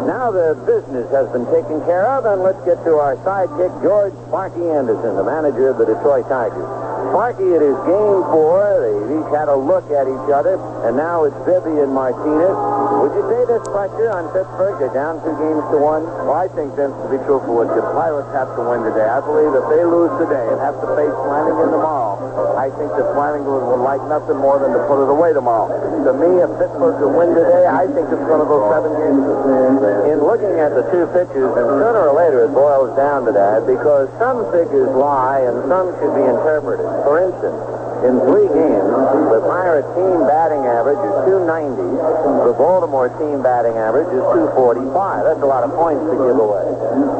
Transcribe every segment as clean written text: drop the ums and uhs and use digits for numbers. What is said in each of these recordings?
Now the business has been taken care of, and let's get to our sidekick, George Sparky Anderson, the manager of the Detroit Tigers. Sparky, it is game 4. They've each had a look at each other, and now it's Bibby and Martinez. Would you say this pressure on Pittsburgh? They're down 2-1? Well, I think, Vince, to be truthful with you, the Pirates have to win today. I believe if they lose today and have to face Flanagan tomorrow, I think that Flanagan would like nothing more than to put it away tomorrow. To me, if Pittsburgh could win today, I think it's going to go 7 games. In looking at the two pitches, and sooner or later it boils down to that, because some figures lie and some should be interpreted. For instance, in 3 games, the Pirate team batting average is 290. The Baltimore team batting average is 245. That's a lot of points to give away.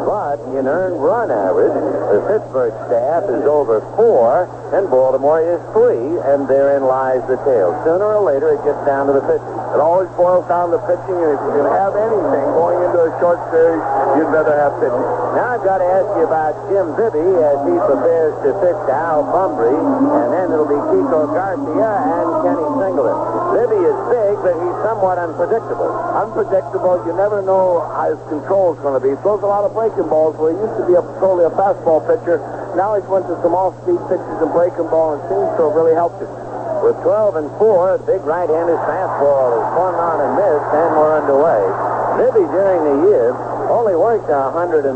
But in earned run average, the Pittsburgh staff is over 4, and Baltimore is 3, and therein lies the tale. Sooner or later, it gets down to the pitching. It always boils down to pitching, and if you can have anything going into a short series, you'd better have pitching. Now I've got to ask you about Jim Bibby as he prepares to pitch to Al Bumbry, and then it'll be Kiko Garcia and Kenny Singleton. Bibby is big, but he's somewhat unpredictable. Unpredictable. You never know how his control is going to be. He throws a lot of breaking balls where he used to be solely a fastball pitcher. Now he's went to some off-speed pitches and breaking ball, and seems to have really helped him. With 12-4, the big right-handed fastball is swung on and missed, and we're underway. Bibby, during the year, only worked 137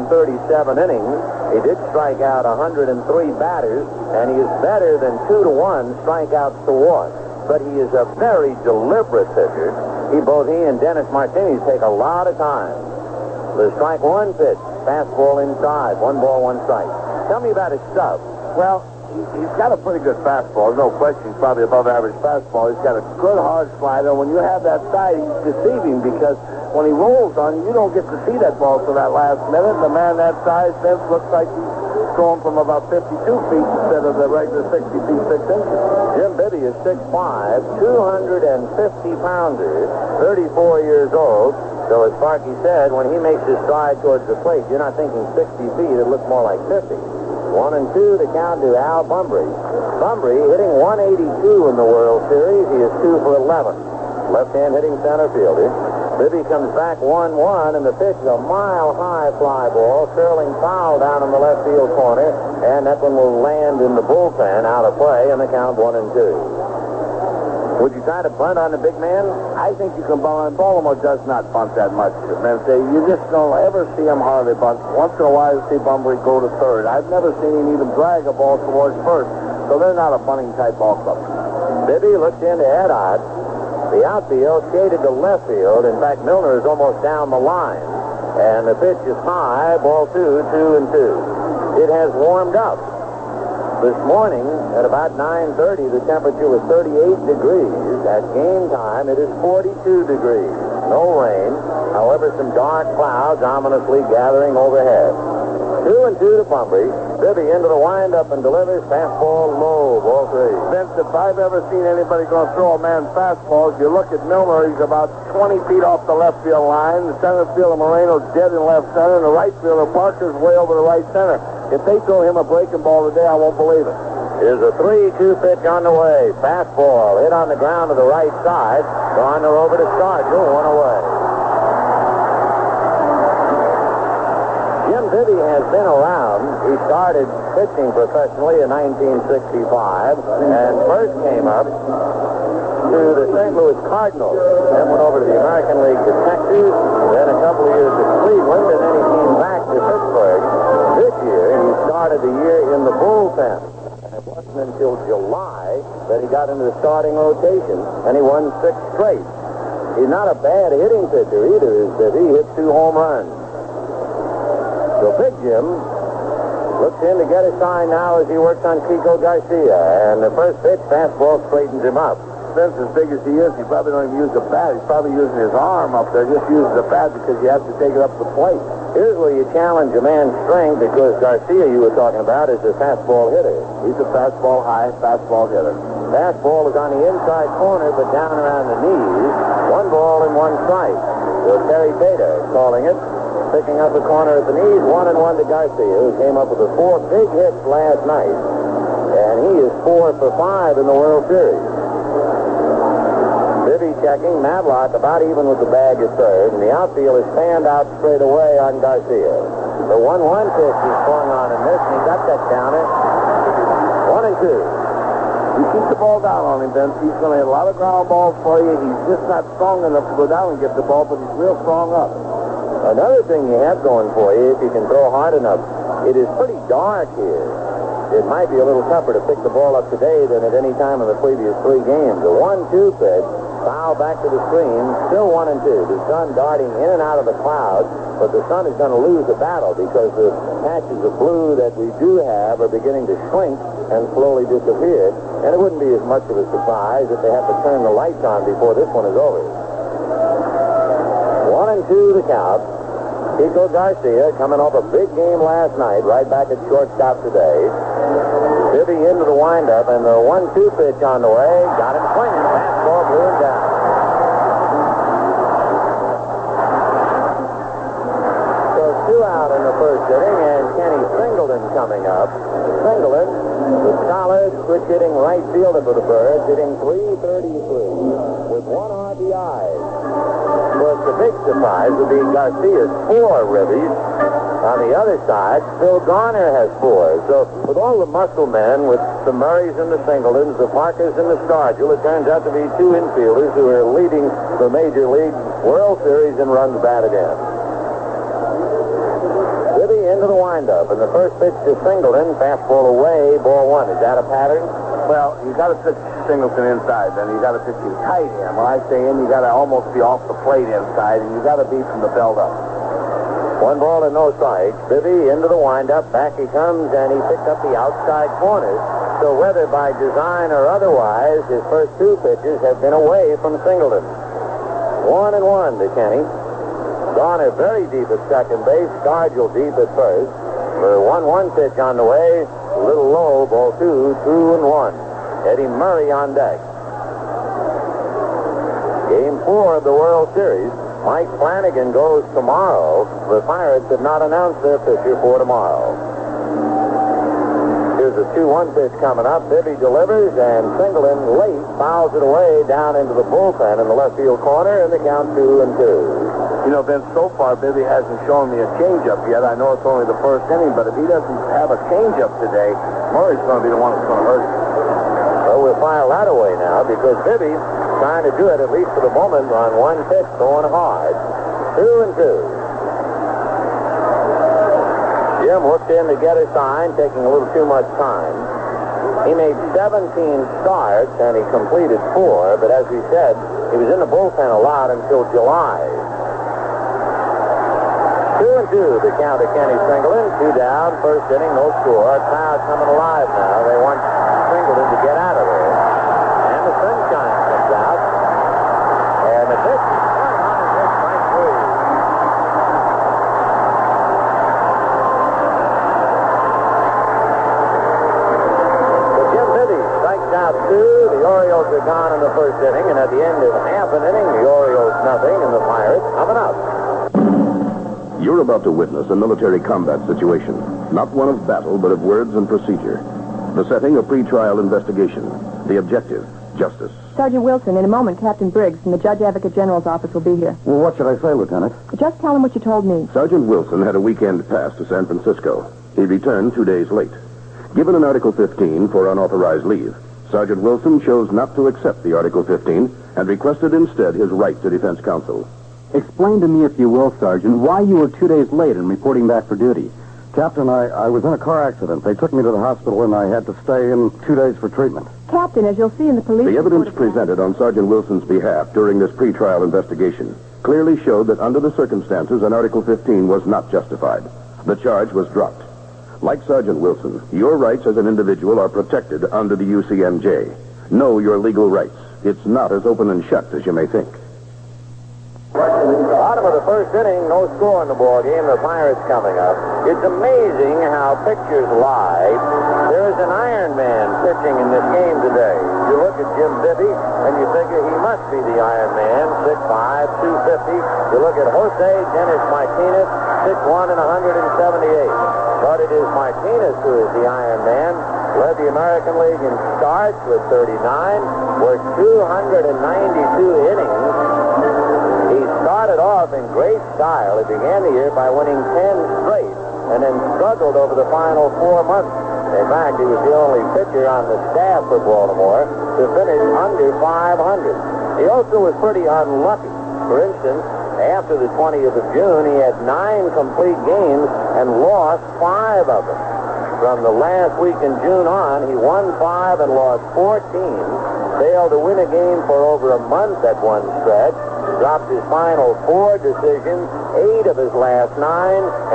innings. He did strike out 103 batters, and he is better than 2-1 strikeouts to 1. But he is a very deliberate pitcher. Both he and Dennis Martinez take a lot of time. The strike 1 pitch, fastball inside, 1 ball, 1 strike. Tell me about his stuff. Well, he's got a pretty good fastball. No question. He's probably above average fastball. He's got a good hard slider. When you have that side, he's deceiving because when he rolls on you, you don't get to see that ball till that last minute. The man that size, Vince, looks like he's throwing from about 52 feet instead of the regular 60 feet, 6 inches. Jim Bibby is 6'5", 250-pounder, 34 years old. So as Sparky said, when he makes his stride towards the plate, you're not thinking 60 feet. It looks more like 50. 1-2 to count to Al Bumbry. Bumbry hitting 182 in the World Series. He is 2 for 11. Left-hand hitting center fielder. Bibby comes back 1-1, and the pitch is a mile-high fly ball, curling foul down in the left field corner, and that one will land in the bullpen out of play, and the count 1-2. Would you try to bunt on the big man? I think you can bunt. Baltimore does not bunt that much. Man, you just don't ever see him hardly bunt. Once in a while, you see Bumbry go to third. I've never seen him even drag a ball towards first, so they're not a bunting-type ball club. Bibby looks into Ed Ott. The outfield shaded to left field. In fact, Milner is almost down the line. And the pitch is high, ball 2, 2-2. It has warmed up. This morning, at about 9:30, the temperature was 38 degrees. At game time, it is 42 degrees. No rain. However, some dark clouds ominously gathering overhead. 2-2 to Bumbry. Bibby into the windup and delivers fastball low, ball 3. Vince, if I've ever seen anybody going to throw a man fastballs, you look at Milner, he's about 20 feet off the left field line. The center fielder, Moreno's dead in left center, and the right fielder, Parker's way over the right center. If they throw him a breaking ball today, I won't believe it. Here's a 3-2 pitch on the way. Fastball hit on the ground to the right side. Garner over to Stargell, 1 away. Jim Bibby has been around. He started pitching professionally in 1965 and first came up to the St. Louis Cardinals. Then went over to the American League to Texas, then a couple of years at Cleveland, and then he came back to Pittsburgh. This year, he started the year in the bullpen. And it wasn't until July that he got into the starting rotation, and he won 6 straight. He's not a bad hitting pitcher either, is Bibby. He hits 2 home runs. So Big Jim looks in to get a sign now as he works on Kiko Garcia. And the first pitch, fastball, straightens him up. Vince, as big as he is, he probably don't even use the bat. He's probably using his arm up there. Just uses the bat because he has to take it up the plate. Here's where you challenge a man's strength, because Garcia, you were talking about, is a fastball hitter. He's a fastball high, fastball hitter. Fastball is on the inside corner, but down around the knees. 1 ball and 1 strike. So Terry Tater is calling it. Picking up the corner at the knees, 1-1 to Garcia, who came up with the 4 big hits last night. And he is 4 for 5 in the World Series. Bibby checking. Matlock about even with the bag at third. And the outfield is fanned out straight away on Garcia. The 1-1 pitch is swung on and missed, and he got that counter. 1-2. You keep the ball down on him, Vince. He's going to hit a lot of ground balls for you. He's just not strong enough to go down and get the ball, but he's real strong up. Another thing you have going for you, if you can throw hard enough, it is pretty dark here. It might be a little tougher to pick the ball up today than at any time in the previous 3 games. The 1-2 pitch, foul back to the screen, still 1-2. The sun darting in and out of the clouds, but the sun is going to lose the battle because the patches of blue that we do have are beginning to shrink and slowly disappear. And it wouldn't be as much of a surprise if they have to turn the lights on before this one is over. 1-2 the count. Chico Garcia coming off a big game last night, right back at shortstop today. Bibby into the windup, and the 1-2 pitch on the way. Got him swinging. Fastball blew him down. So 2 out in the first inning, and Kenny Singleton coming up. Singleton, the solid, switch hitting right fielder for the Birds, hitting .333 with 1 RBI. But the big surprise would be Garcia's 4 ribbies. On the other side, Phil Garner has 4. So with all the muscle men, with the Murrays and the Singletons, the Parkers and the Stargell, it turns out to be 2 infielders who are leading the Major League World Series in runs batted in. Bibby into the windup, and the first pitch to Singleton, fastball away, ball 1. Is that a pattern? Well, you got to pitch Singleton inside, then you got to pitch him tight in. When I say in, you got to almost be off the plate inside, and you got to be from the belt up. 1 ball and no strikes. Bibby into the windup. Back he comes, and he picked up the outside corners. So whether by design or otherwise, his first 2 pitches have been away from Singleton. 1-1 to Kenny. Garner very deep at second base. Stargell deep at first. The 1-1 pitch on the way. A little low. Ball 2. 2-1. Eddie Murray on deck. Game 4 of the World Series. Mike Flanagan goes tomorrow. The Pirates have not announced their pitcher for tomorrow. Here's a 2-1 pitch coming up. Bibby delivers, and Singleton late fouls it away down into the bullpen in the left field corner, and the count 2-2. You know, Vince, so far, Bibby hasn't shown me a changeup yet. I know it's only the first inning, but if he doesn't have a changeup today, Murray's going to be the one that's going to hurt him. Well, we'll file that away now because Bibby's trying to do it, at least for the moment, on 1 pitch, going hard. 2-2. Jim hooked in to get a sign, taking a little too much time. He made 17 starts, and he completed 4, but as we said, he was in the bullpen a lot until July. 2-2, the count of Kenny Singleton. 2 down, first inning, no score. Crowd coming alive now. They want Singleton to get out of there. And the sunshine comes out. And the pitch is swung on and hit strike 3. So Jim Bibby strikes out 2. The Orioles are gone in the first inning. And at the end of half an inning, the Orioles nothing and the Pirates coming up. You're about to witness a military combat situation. Not one of battle, but of words and procedure. The setting, a pre-trial investigation. The objective, justice. Sergeant Wilson, in a moment, Captain Briggs from the Judge Advocate General's office will be here. Well, what should I say, Lieutenant? Just tell him what you told me. Sergeant Wilson had a weekend pass to San Francisco. He returned 2 days late. Given an Article 15 for unauthorized leave, Sergeant Wilson chose not to accept the Article 15 and requested instead his right to defense counsel. Explain to me, if you will, Sergeant, why you were 2 days late in reporting back for duty. Captain, I was in a car accident. They took me to the hospital, and I had to stay in 2 days for treatment. Captain, as you'll see in the police... The evidence presented on Sergeant Wilson's behalf during this pre-trial investigation clearly showed that under the circumstances, an Article 15 was not justified. The charge was dropped. Like Sergeant Wilson, your rights as an individual are protected under the UCMJ. Know your legal rights. It's not as open and shut as you may think. Bottom of the first inning, no score in the ball game. The Pirates coming up. It's amazing how pictures lie. There is an Iron Man pitching in this game today. You look at Jim Bibby, and you figure he must be the Iron Man, 6'5", 250. You look at Jose Dennis Martinez, 6'1", and 178. But it is Martinez who is the Iron Man. Led the American League in starts with 39, worked 292 innings. He started off in great style. He began the year by winning 10 straight and then struggled over the final 4 months. In fact, he was the only pitcher on the staff for Baltimore to finish under 500. He also was pretty unlucky. For instance, after the 20th of June, he had 9 complete games and lost 5 of them. From the last week in June on, he won 5 and lost 14, failed to win a game for over a month at one stretch, dropped his final 4 decisions, 8 of his last 9,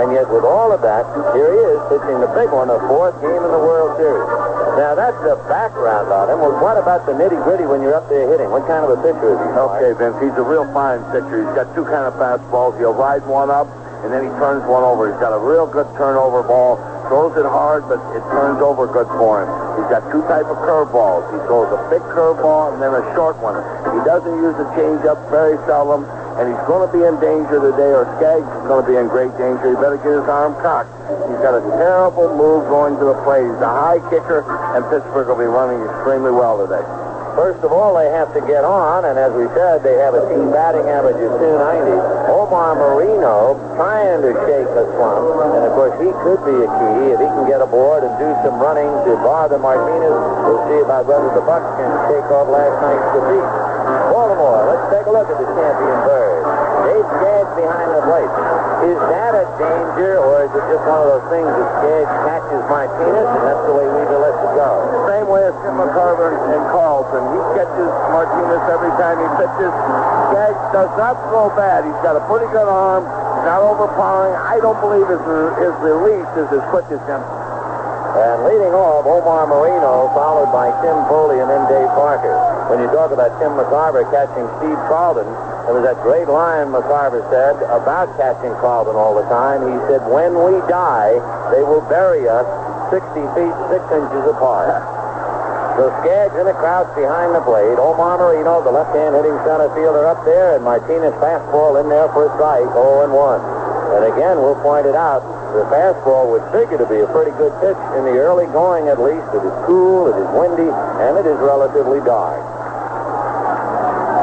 and yet with all of that, here he is pitching the big one, a 4th game in the World Series. Now, that's the background on him. Well, what about the nitty-gritty when you're up there hitting? What kind of a pitcher is he? Okay, Vince, he's a real fine pitcher. He's got 2 kind of fastballs. He'll ride one up, and then he turns one over. He's got a real good turnover ball. Throws it hard, but it turns over good for him. He's got 2 types of curveballs. He throws a big curveball and then a short one. He doesn't use the changeup very seldom, and he's going to be in danger today, or Skaggs is going to be in great danger. He better get his arm cocked. He's got a terrible move going to the plate. He's a high kicker, and Pittsburgh will be running extremely well today. First of all, they have to get on, and as we said, they have a team batting average of 290. Omar Marino trying to shake a slump, and of course he could be a key if he can get aboard and do some running to bother Martinez. We'll see about whether the Bucs can shake off last night's defeat. Baltimore, let's take a look at the champion bird. Dave Skaggs behind the plate. Is that a danger, or is it just one of those things that Skaggs catches Martinez, and that's the way Weaver lets it go? Same way as Tim McCarver and Carlson. He catches Martinez every time he pitches. Skaggs does not throw bad. He's got a pretty good arm. He's not overpowering. I don't believe his release is as quick as him. And leading off, Omar Marino, followed by Tim Foley and then Dave Parker. When you talk about Tim McCarver catching Steve Carlton, there was that great line McCarver said about catching Carlton all the time. He said, when we die, they will bury us 60 feet, 6 inches apart. So Skaggs in a crouch behind the plate. Omar Marino, the left-hand hitting center fielder up there, and Martinez fastball in there for a strike, 0-1. And again, we'll point it out, the fastball would figure to be a pretty good pitch in the early going at least. It is cool, it is windy, and it is relatively dark.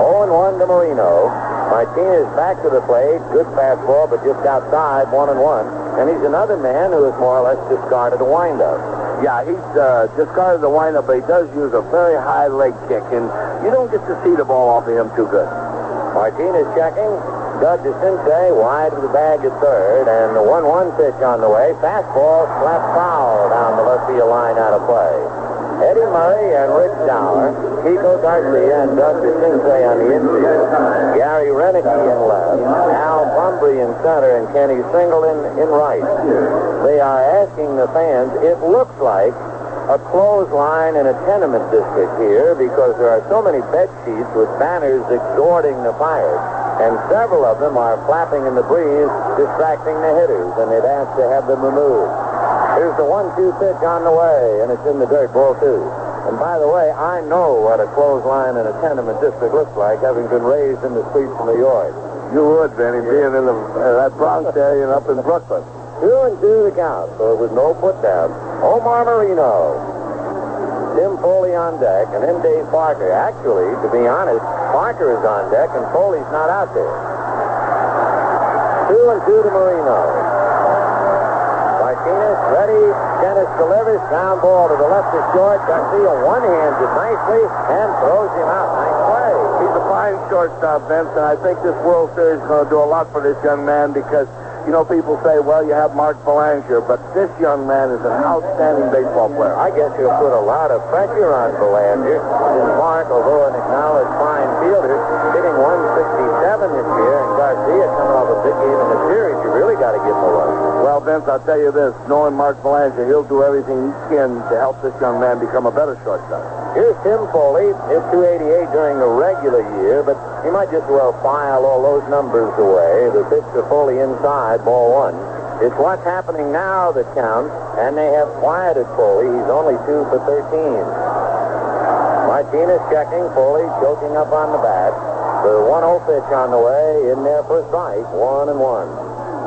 0-1 to Marino. Martinez back to the plate. Good fastball, but just outside, 1-1. And he's another man who has more or less discarded a windup. Yeah, he's discarded the windup, but he does use a very high leg kick, and you don't get to see the ball off of him too good. Martinez checking. Doug DeCince wide of the bag at third, and the 1-1 pitch on the way. Fastball slap foul down the left field line out of play. Eddie Murray and Rich Dower, Kiko Garcia and Doug DeCince on the infield. Gary Renicky in left, Al Bumbry in center, and Kenny Singleton in right. They are asking the fans, it looks like a clothesline in a tenement district here because there are so many bed sheets with banners exhorting the fires. And several of them are flapping in the breeze, distracting the hitters, and they've asked to have them removed. Here's the 1-2 pitch on the way, and it's in the dirt, ball 2. And by the way, I know what a clothesline in a tenement district looks like, having been raised in the streets of New York. You would, Benny, being in that Bronx area and up in Brooklyn. 2-2 the count, so it was no put down. Omar Marino. Tim Foley on deck, and then Dave Parker. Actually, to be honest, Parker is on deck, and Foley's not out there. 2-2 to Marino. Martinez ready. Dennis delivers. Ground ball to the left of short. Garcia one-hands it nicely and throws him out. Nice play. He's a fine shortstop, Vince, and I think this World Series is going to do a lot for this young man because, you know, people say, well, you have Mark Belanger, but this young man is an outstanding baseball player. I guess you'll put a lot of pressure on Belanger. Since Mark, although an acknowledged fine fielder, hitting 167 this year, and Garcia coming off a big game in the series, you really got to give him a run. Well, Vince, I'll tell you this. Knowing Mark Belanger, he'll do everything he can to help this young man become a better shortstop. Here's Tim Foley. Hit 288 during the regular year, but he might just well file all those numbers away. The pitch to Foley inside, ball 1. It's what's happening now that counts, and they have quieted Foley. He's only 2 for 13. Martinez checking. Foley choking up on the bat. The 1-0 pitch on the way, in there for a strike, 1-1.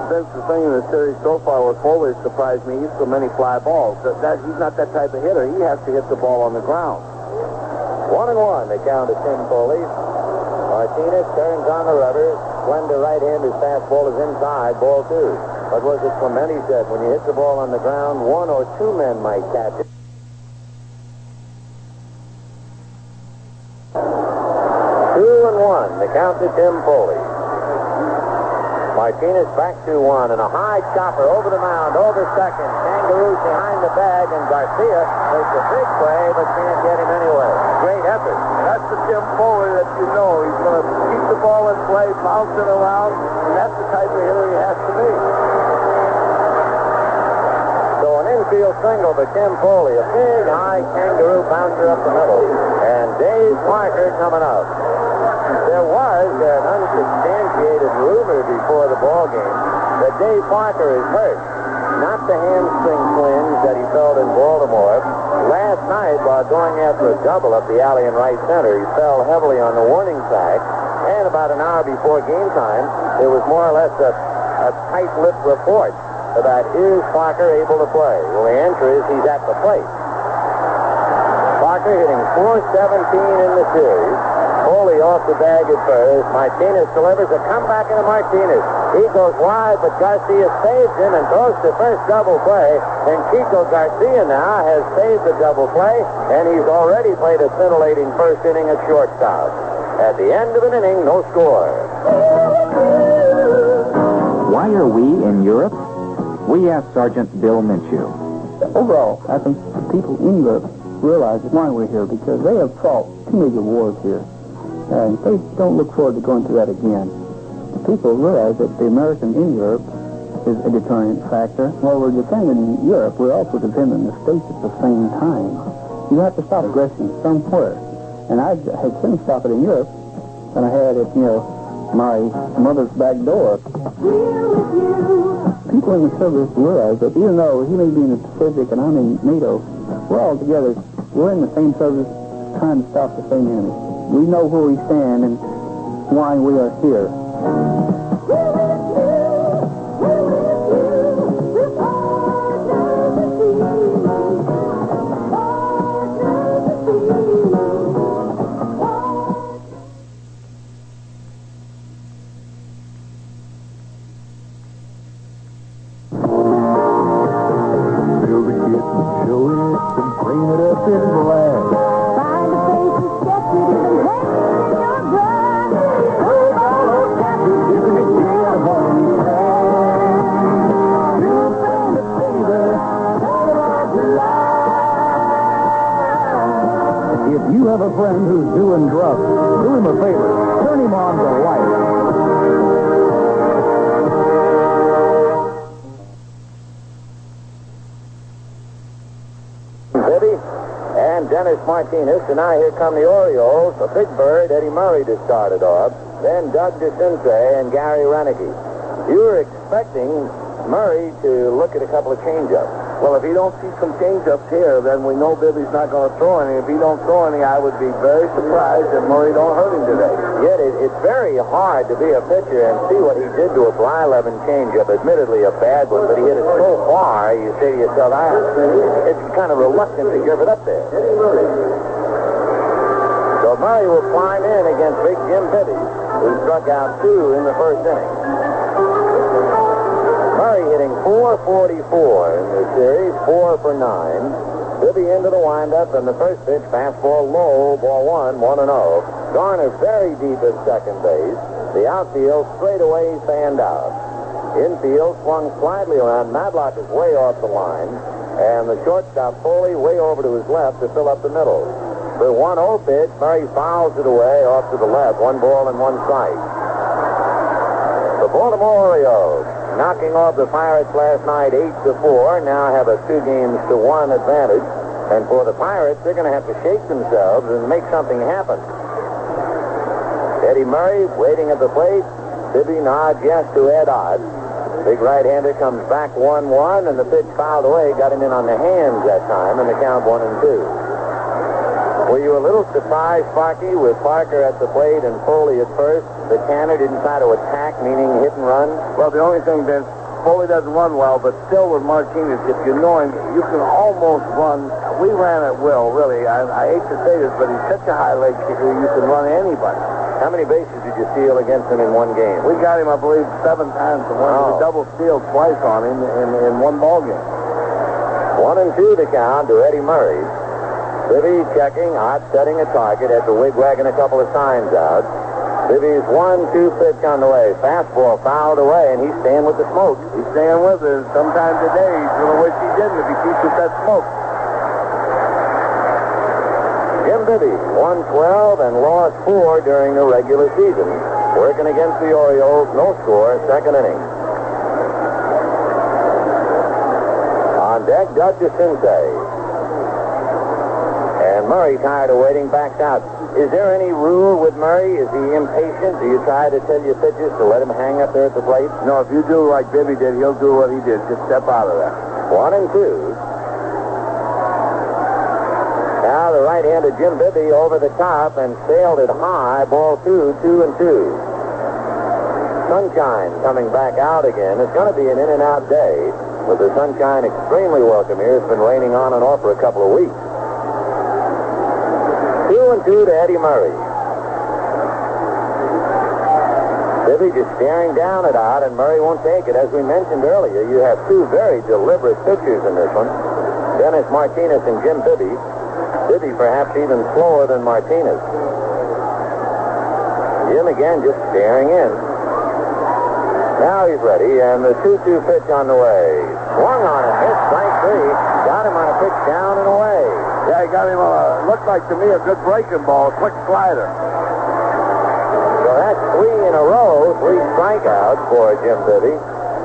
Vince, the thing in the series so far with Foley has surprised me. He's so many fly balls. He's not that type of hitter. He has to hit the ball on the ground. 1-1, the count of Tim Foley. Martinez turns on the rubber. Slender right-hander's fastball is inside, ball 2. But was it Clement? He said, when you hit the ball on the ground, one or two men might catch it. 2-1, the count to Tim Foley. Martinez back 2-1, and a high chopper over the mound, over second. Kangaroos behind the bag, and Garcia makes a big play, but can't get him anyway. Great effort. That's the Tim Foley that you know. He's going to keep the ball in play, bounce it around, and that's the type of hitter he has to be. So an infield single for Tim Foley, a big, high kangaroo bouncer up the middle, and Dave Parker coming up. There was an unsubstantiated rumor before the ball game that Dave Parker is hurt. Not the hamstring twinge that he felt in Baltimore. Last night, while going after a double up the alley in right center, he fell heavily on the warning track. And about an hour before game time, there was more or less a tight-lipped report about is Parker able to play. Well, the answer is he's at the plate. Parker hitting .417 in the series. Foley off the bag at first. Martinez delivers a comeback into Martinez. He goes wide, but Garcia saves him and throws the first double play. And Chico Garcia now has saved the double play, and he's already played a scintillating first inning at shortstop. At the end of an inning, no score. Why are we in Europe? We asked Sergeant Bill Minshew. Overall, I think the people in Europe realize why we're here, because they have fought 2 major wars here. And they don't look forward to going through that again. People realize that the American in Europe is a deterrent factor. While we're defending Europe, we're also defending the States at the same time. You have to stop aggression somewhere. And I had sooner stop it in Europe than I had at, my mother's back door. People in the service realize that even though he may be in the Pacific and I'm in NATO, we're all together. We're in the same service trying to stop the same enemy. We know where we stand and why we are here. Fill the kit and show it and bring it up in glass. Find a place to step to the hand in your glass. Go follow Captain, give me a chill on your glass. You found a fever, all about your life. If you have a friend who's doing drugs, do him a favor. Turn him on to life. And Dennis Martinez, and now here come the Orioles. A big bird, Eddie Murray, to start it off. Then Doug DeCinces and Gary Renicky. You were expecting Murray to look at a couple of changeups. Well, if he don't see some change-ups here, then we know Bibby's not going to throw any. If he don't throw any, I would be very surprised if Murray don't hurt him today. Yet it's very hard to be a pitcher and see what he did to a Blyleven changeup. Admittedly a bad one, but he hit it so far, you say to yourself, it's kind of reluctant to give it up there. So Murray will climb in against big Jim Bibby, who struck out 2 in the first inning. Murray hitting .444 in the series, 4 for 9. Bibby into the windup, and the first pitch, fastball low, ball 1, 1-0. Garner very deep at second base. The outfield straight away fanned out. Infield swung slightly around. Madlock is way off the line, and the shortstop Foley way over to his left to fill up the middle. The 1-0 pitch, Murray fouls it away off to the left, 1 ball and 1 strike. The Baltimore Orioles, knocking off the Pirates last night 8-4, now have a 2-1 advantage. And for the Pirates, they're going to have to shake themselves and make something happen. Eddie Murray waiting at the plate. Bibby nods yes to Ed Ott. Big right-hander comes back 1-1, and the pitch fouled away, got him in on the hands that time, and the count 1-2. Were you a little surprised, Sparky, with Parker at the plate and Foley at first? The Canner didn't try to attack, meaning hit and run? Well, the only thing, Vince, Foley doesn't run well, but still with Martinez, if you know him, you can almost run. We ran at will, really. I hate to say this, but he's such a high leg kicker, you can run anybody. How many bases did you steal against him in one game? We got him, I believe, 7 times. And we double steal twice on him in one ball game. 1-2 the count to Eddie Murray. Bibby checking, hot, setting a target, had the wig wagging a couple of signs out. Bibby's 1-2 pitch on the way. Fastball fouled away, and he's staying with the smoke. He's staying with it. Sometime today, he's going to wish he didn't if he keeps with that smoke. Jim Bibby, 112 and lost 4 during the regular season. Working against the Orioles, no score, second inning. On deck, Doug DeCinces. And Murray, tired of waiting, backs out. Is there any rule with Murray? Is he impatient? Do you try to tell your pitchers to let him hang up there at the plate? No, if you do like Bibby did, he'll do what he did. Just step out of there. 1-2. Now the right-handed Jim Bibby over the top and sailed it high. Ball 2, 2-2. Sunshine coming back out again. It's going to be an in-and-out day. With the sunshine extremely welcome here. It's been raining on and off for a couple of weeks. 2-2 to Eddie Murray. Bibby just staring down at Ott, and Murray won't take it. As we mentioned earlier, you have 2 very deliberate pitchers in this one. Dennis Martinez and Jim Bibby. Bibby perhaps even slower than Martinez. Jim again just staring in. Now he's ready, and the 2-2 pitch on the way. Swung on it, missed, strike 3. Got him on a pitch down and away. Yeah, he got him on looked like to me a good breaking ball, a quick slider. So that's 3 in a row, 3 strikeouts for Jim Bibby.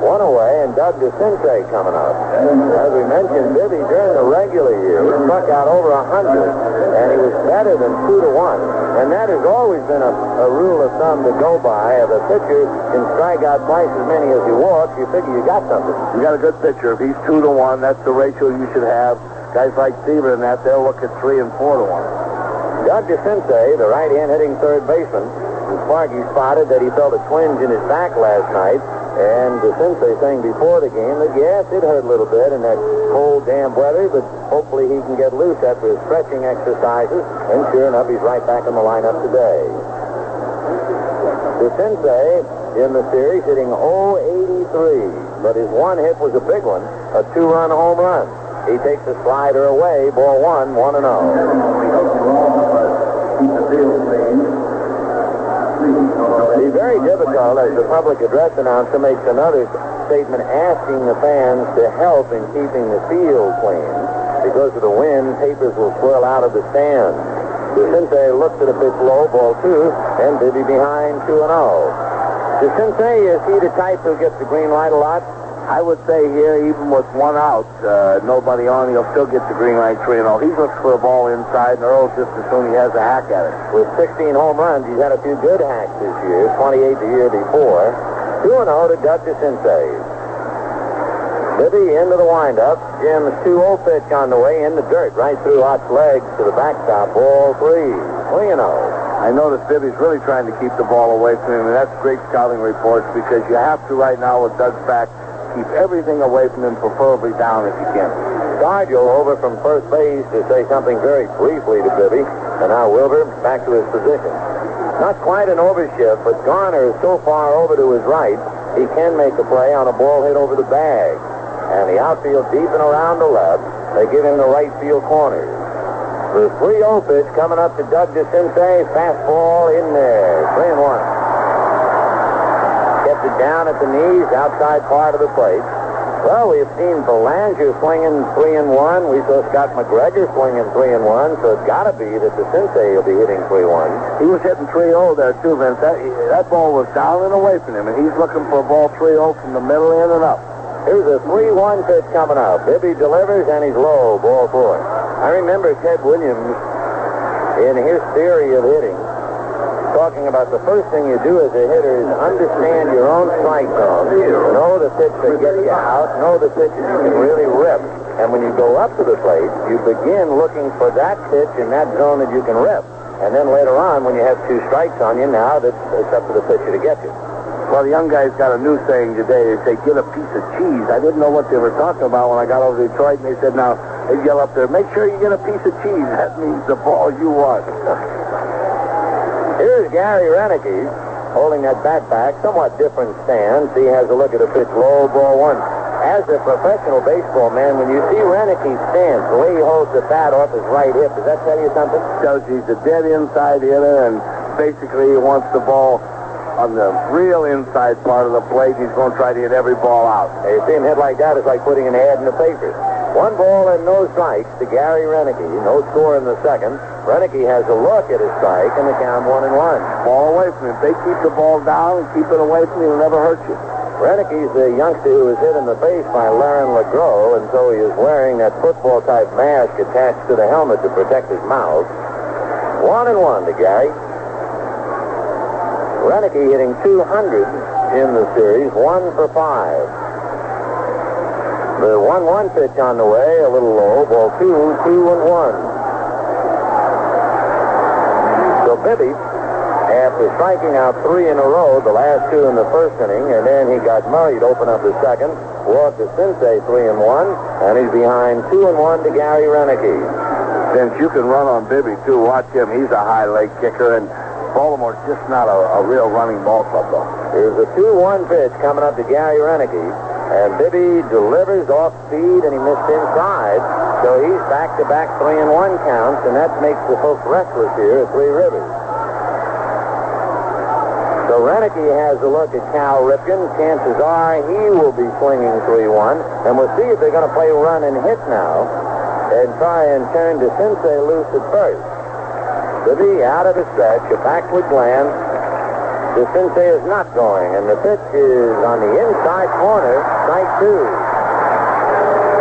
1 away, and Doug DeCinces coming up. As we mentioned, Bibby during the regular year, he struck out over 100, and he was better than 2-1. And that has always been a rule of thumb to go by. If a pitcher can strike out twice as many as he walks, you figure you got something. You got a good pitcher. If he's 2-1, that's the ratio you should have. Guys like Seaver and that, they'll look at 3 and 4-1. Doug DeCinces, the right-hand hitting third baseman, and Sparky spotted that he felt a twinge in his back last night. And DeCinces saying before the game that, yes, it hurt a little bit in that cold, damp weather, but hopefully he can get loose after his stretching exercises. And sure enough, he's right back in the lineup today. DeCinces in the series hitting .083, but his one hit was a big one, a 2-run home run. He takes the slider away, ball 1, 1-0. It'd be very difficult as the public address announcer makes another statement asking the fans to help in keeping the field clean. Because of the wind, papers will swirl out of the stands. DeCinces looks at a pitch low, ball 2, and Bibby behind 2-0. DeCinces, is he the type who gets the green light a lot? I would say here, even with 1 out, nobody on, he'll still get the green light 3-0. He's looking for a ball inside, and Earl's just as soon he has a hack at it. With 16 home runs, he's had a few good hacks this year, 28 the year before. 2-0 to Doug DeCinces. Bibby into the windup. Jim's 2-0 pitch on the way in the dirt, right through Ott's legs to the backstop. Ball 3, 3-0. I noticed Bibby's really trying to keep the ball away from him, and that's great scouting reports because you have to right now with Doug's back. Keep everything away from him, preferably down if you can. Stargell over from first base to say something very briefly to Bibby. And now Wilbur back to his position. Not quite an overshift, but Garner is so far over to his right, he can make a play on a ball hit over the bag. And the outfield deep and around the left, they give him the right field corners. The 3-0 pitch coming up to Doug DeCinces. Fastball in there. 3-1. Kept it down at the knees, outside part of the plate. Well, we've seen Belanger swinging 3-1. We saw Scott McGregor swinging 3-1, so it's got to be that DeCinces will be hitting 3-1. He was hitting 3-0 there, too, Vince. That ball was down and away from him, and he's looking for a ball 3-0 from the middle in and up. Here's a 3-1 pitch coming up. Bibby delivers, and he's low, ball 4. I remember Ted Williams, in his theory of hitting, talking about the first thing you do as a hitter is understand your own strike zone. Know the pitch that gets you out. Know the pitch that you can really rip. And when you go up to the plate, you begin looking for that pitch in that zone that you can rip. And then later on, when you have 2 strikes on you, now it's up to the pitcher to get you. Well, the young guys got a new saying today. They say, get a piece of cheese. I didn't know what they were talking about when I got over to Detroit, and they said, now, they yell up there, make sure you get a piece of cheese. That means the ball you want. Here's Gary Renicky holding that bat back, somewhat different stance. He has a look at a pitch, low, ball one. As a professional baseball man, when you see Renicky's stance, the way he holds the bat off his right hip, does that tell you something? Tells you he's a dead inside hitter, and basically he wants the ball on the real inside part of the plate. He's going to try to hit every ball out. You see him hit like that, it's like putting an ad in the paper. 1 ball and no strikes to Gary Renicky. No score in the second. Renicky has a look at his strike, and the count 1-1. Ball away from him. If they keep the ball down and keep it away from him, it'll never hurt you. Renicky's the youngster who was hit in the face by Lauren LeGros, and so he is wearing that football-type mask attached to the helmet to protect his mouth. 1-1 to Gary. Renicky hitting 200 in the series, 1 for 5. The 1-1 pitch on the way, a little low, ball 2, 2-1. So Bibby, after striking out 3 in a row, the last 2 in the first inning, and then he got Murray to open up the second, walked to Sensei 3-1, and he's behind 2-1 to Gary Renicky. Since you can run on Bibby, too, watch him. He's a high leg kicker, and Baltimore's just not a real running ball club, though. Here's a 2-1 pitch coming up to Gary Renicky, and Bibby delivers off speed, and he missed inside, so he's back-to-back 3-1 counts, and that makes the folks restless here at Three Rivers. So Renicky has a look at Cal Ripken. Chances are he will be swinging 3-1. And we'll see if they're going to play run and hit now and try and turn DeCinces loose at first. Bibby out of the stretch, a backward glance. DeCinces is not going, and the pitch is on the inside corner, strike 2.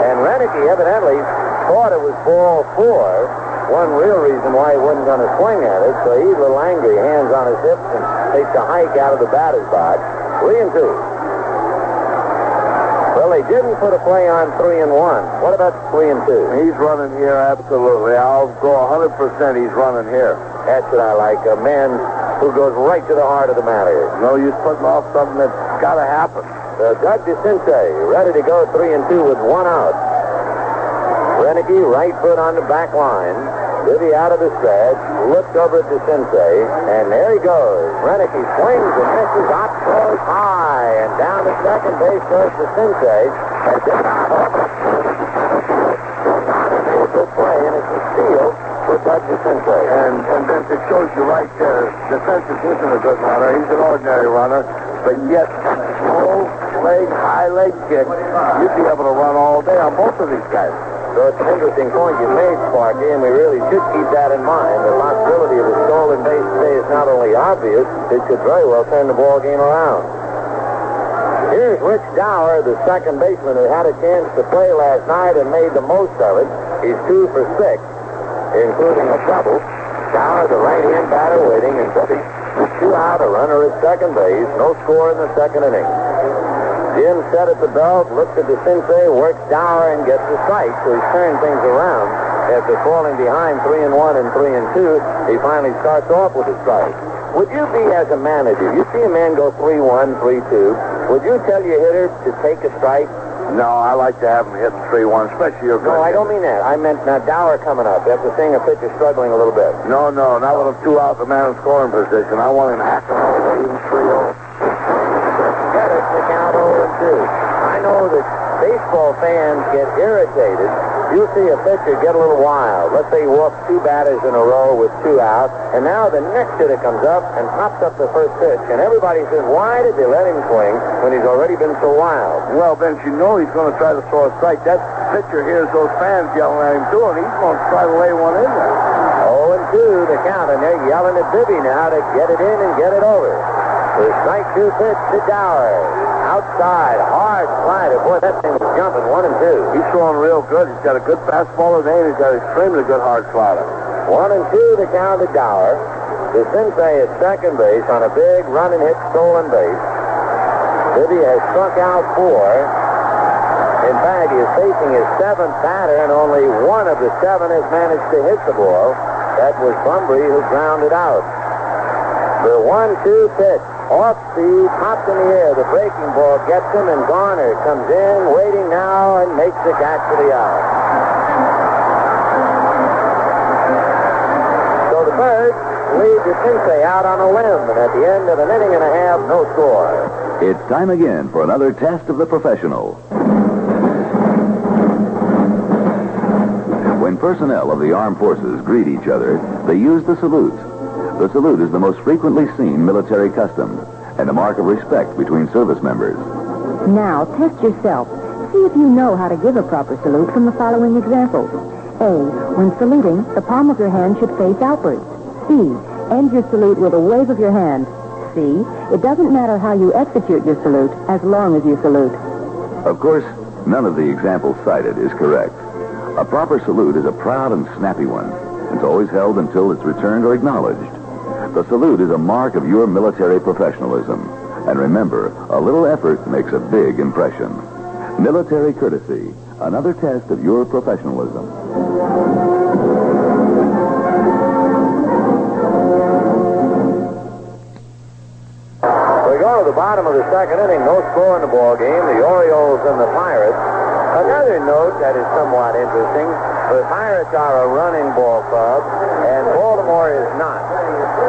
And Renicky evidently thought it was ball 4. One real reason why he wasn't going to swing at it, so he's a little angry, hands on his hips, and takes a hike out of the batter's box. 3-2. Well, they didn't put a play on 3-1. What about 3-2? He's running here, absolutely. I'll go 100% he's running here. That's what I like, a man who goes right to the heart of the matter. No use putting off something that's got to happen. Doug DeCinces ready to go 3-2 with 1 out. Renicky, right foot on the back line. Bibby out of the stretch, looks over at DeCinces, and there he goes. Renicky swings and misses, up goes high, and down to second base goes DeCinces. And just good play, and it's a steal for Doug DeCinces. And Vince, it shows you right there, DeCinces isn't a good runner. He's an ordinary runner, but yet low leg, high leg kick, you'd be able to run all day on both of these guys. So it's an interesting point you made, Sparky, and we really should keep that in mind. The possibility of a stolen base today is not only obvious, it could very well turn the ball game around. Here's Rich Dower, the second baseman who had a chance to play last night and made the most of it. He's 2 for 6, including a double. Dower, the right-hand batter, waiting, and 2 out, a runner at second base. No score in the second inning. Jim set at the belt, looks at DeCinces, works Dower, and gets the strike, so he's turned things around. After falling behind 3-1 and 3-2, he finally starts off with a strike. Would you be, as a manager, you see a man go 3-1, 3-2, would you tell your hitter to take a strike? No, I like to have him hit 3-1, especially your good. No, I don't mean that. I meant now Dower coming up after seeing a pitcher struggling a little bit. No, not with him 2 out, the man in scoring position. I want him hacking over, even 3-0. Get it to count 0-2. I know that baseball fans get irritated. You'll see a pitcher get a little wild. Let's say he walks 2 batters in a row with 2 out, and now the next hitter comes up and pops up the first pitch, and everybody says, why did they let him swing when he's already been so wild? Well, Vince, you know he's going to try to throw a strike. That pitcher hears those fans yelling at him, too, and he's going to try to lay one in there. 0-2 the count, and they're yelling at Bibby now to get it in and get it over. The strike 2 pitch to Dower. Outside, hard slider. Boy, that thing was jumping 1-2. He's throwing real good. He's got a good fastball today, and he's got an extremely good hard slider. 1-2 the count to Dower. DeCinces at second base on a big run and hit stolen base. Bibby has struck out 4. In fact, he is facing his 7th batter, and only 1 of the 7 has managed to hit the ball. That was Bumbry, who grounded out. The 1-2 pitch. Off speed, popped in the air. The breaking ball gets him, and Garner comes in, waiting now, and makes the catch for the out. So the Birds lead the Cincinnati out on a limb, and at the end of an inning and a half, no score. It's time again for another test of the professional. When personnel of the armed forces greet each other, they use the salute. The salute is the most frequently seen military custom and a mark of respect between service members. Now, test yourself. See if you know how to give a proper salute from the following examples. A. When saluting, the palm of your hand should face outwards. B. End your salute with a wave of your hand. C. It doesn't matter how you execute your salute as long as you salute. Of course, none of the examples cited is correct. A proper salute is a proud and snappy one. It's always held until it's returned or acknowledged. The salute is a mark of your military professionalism. And remember, a little effort makes a big impression. Military courtesy, another test of your professionalism. We go to the bottom of the second inning. No score in the ball game. The Orioles and the Pirates. Another note that is somewhat interesting. The Pirates are a running ball club, and Baltimore is not.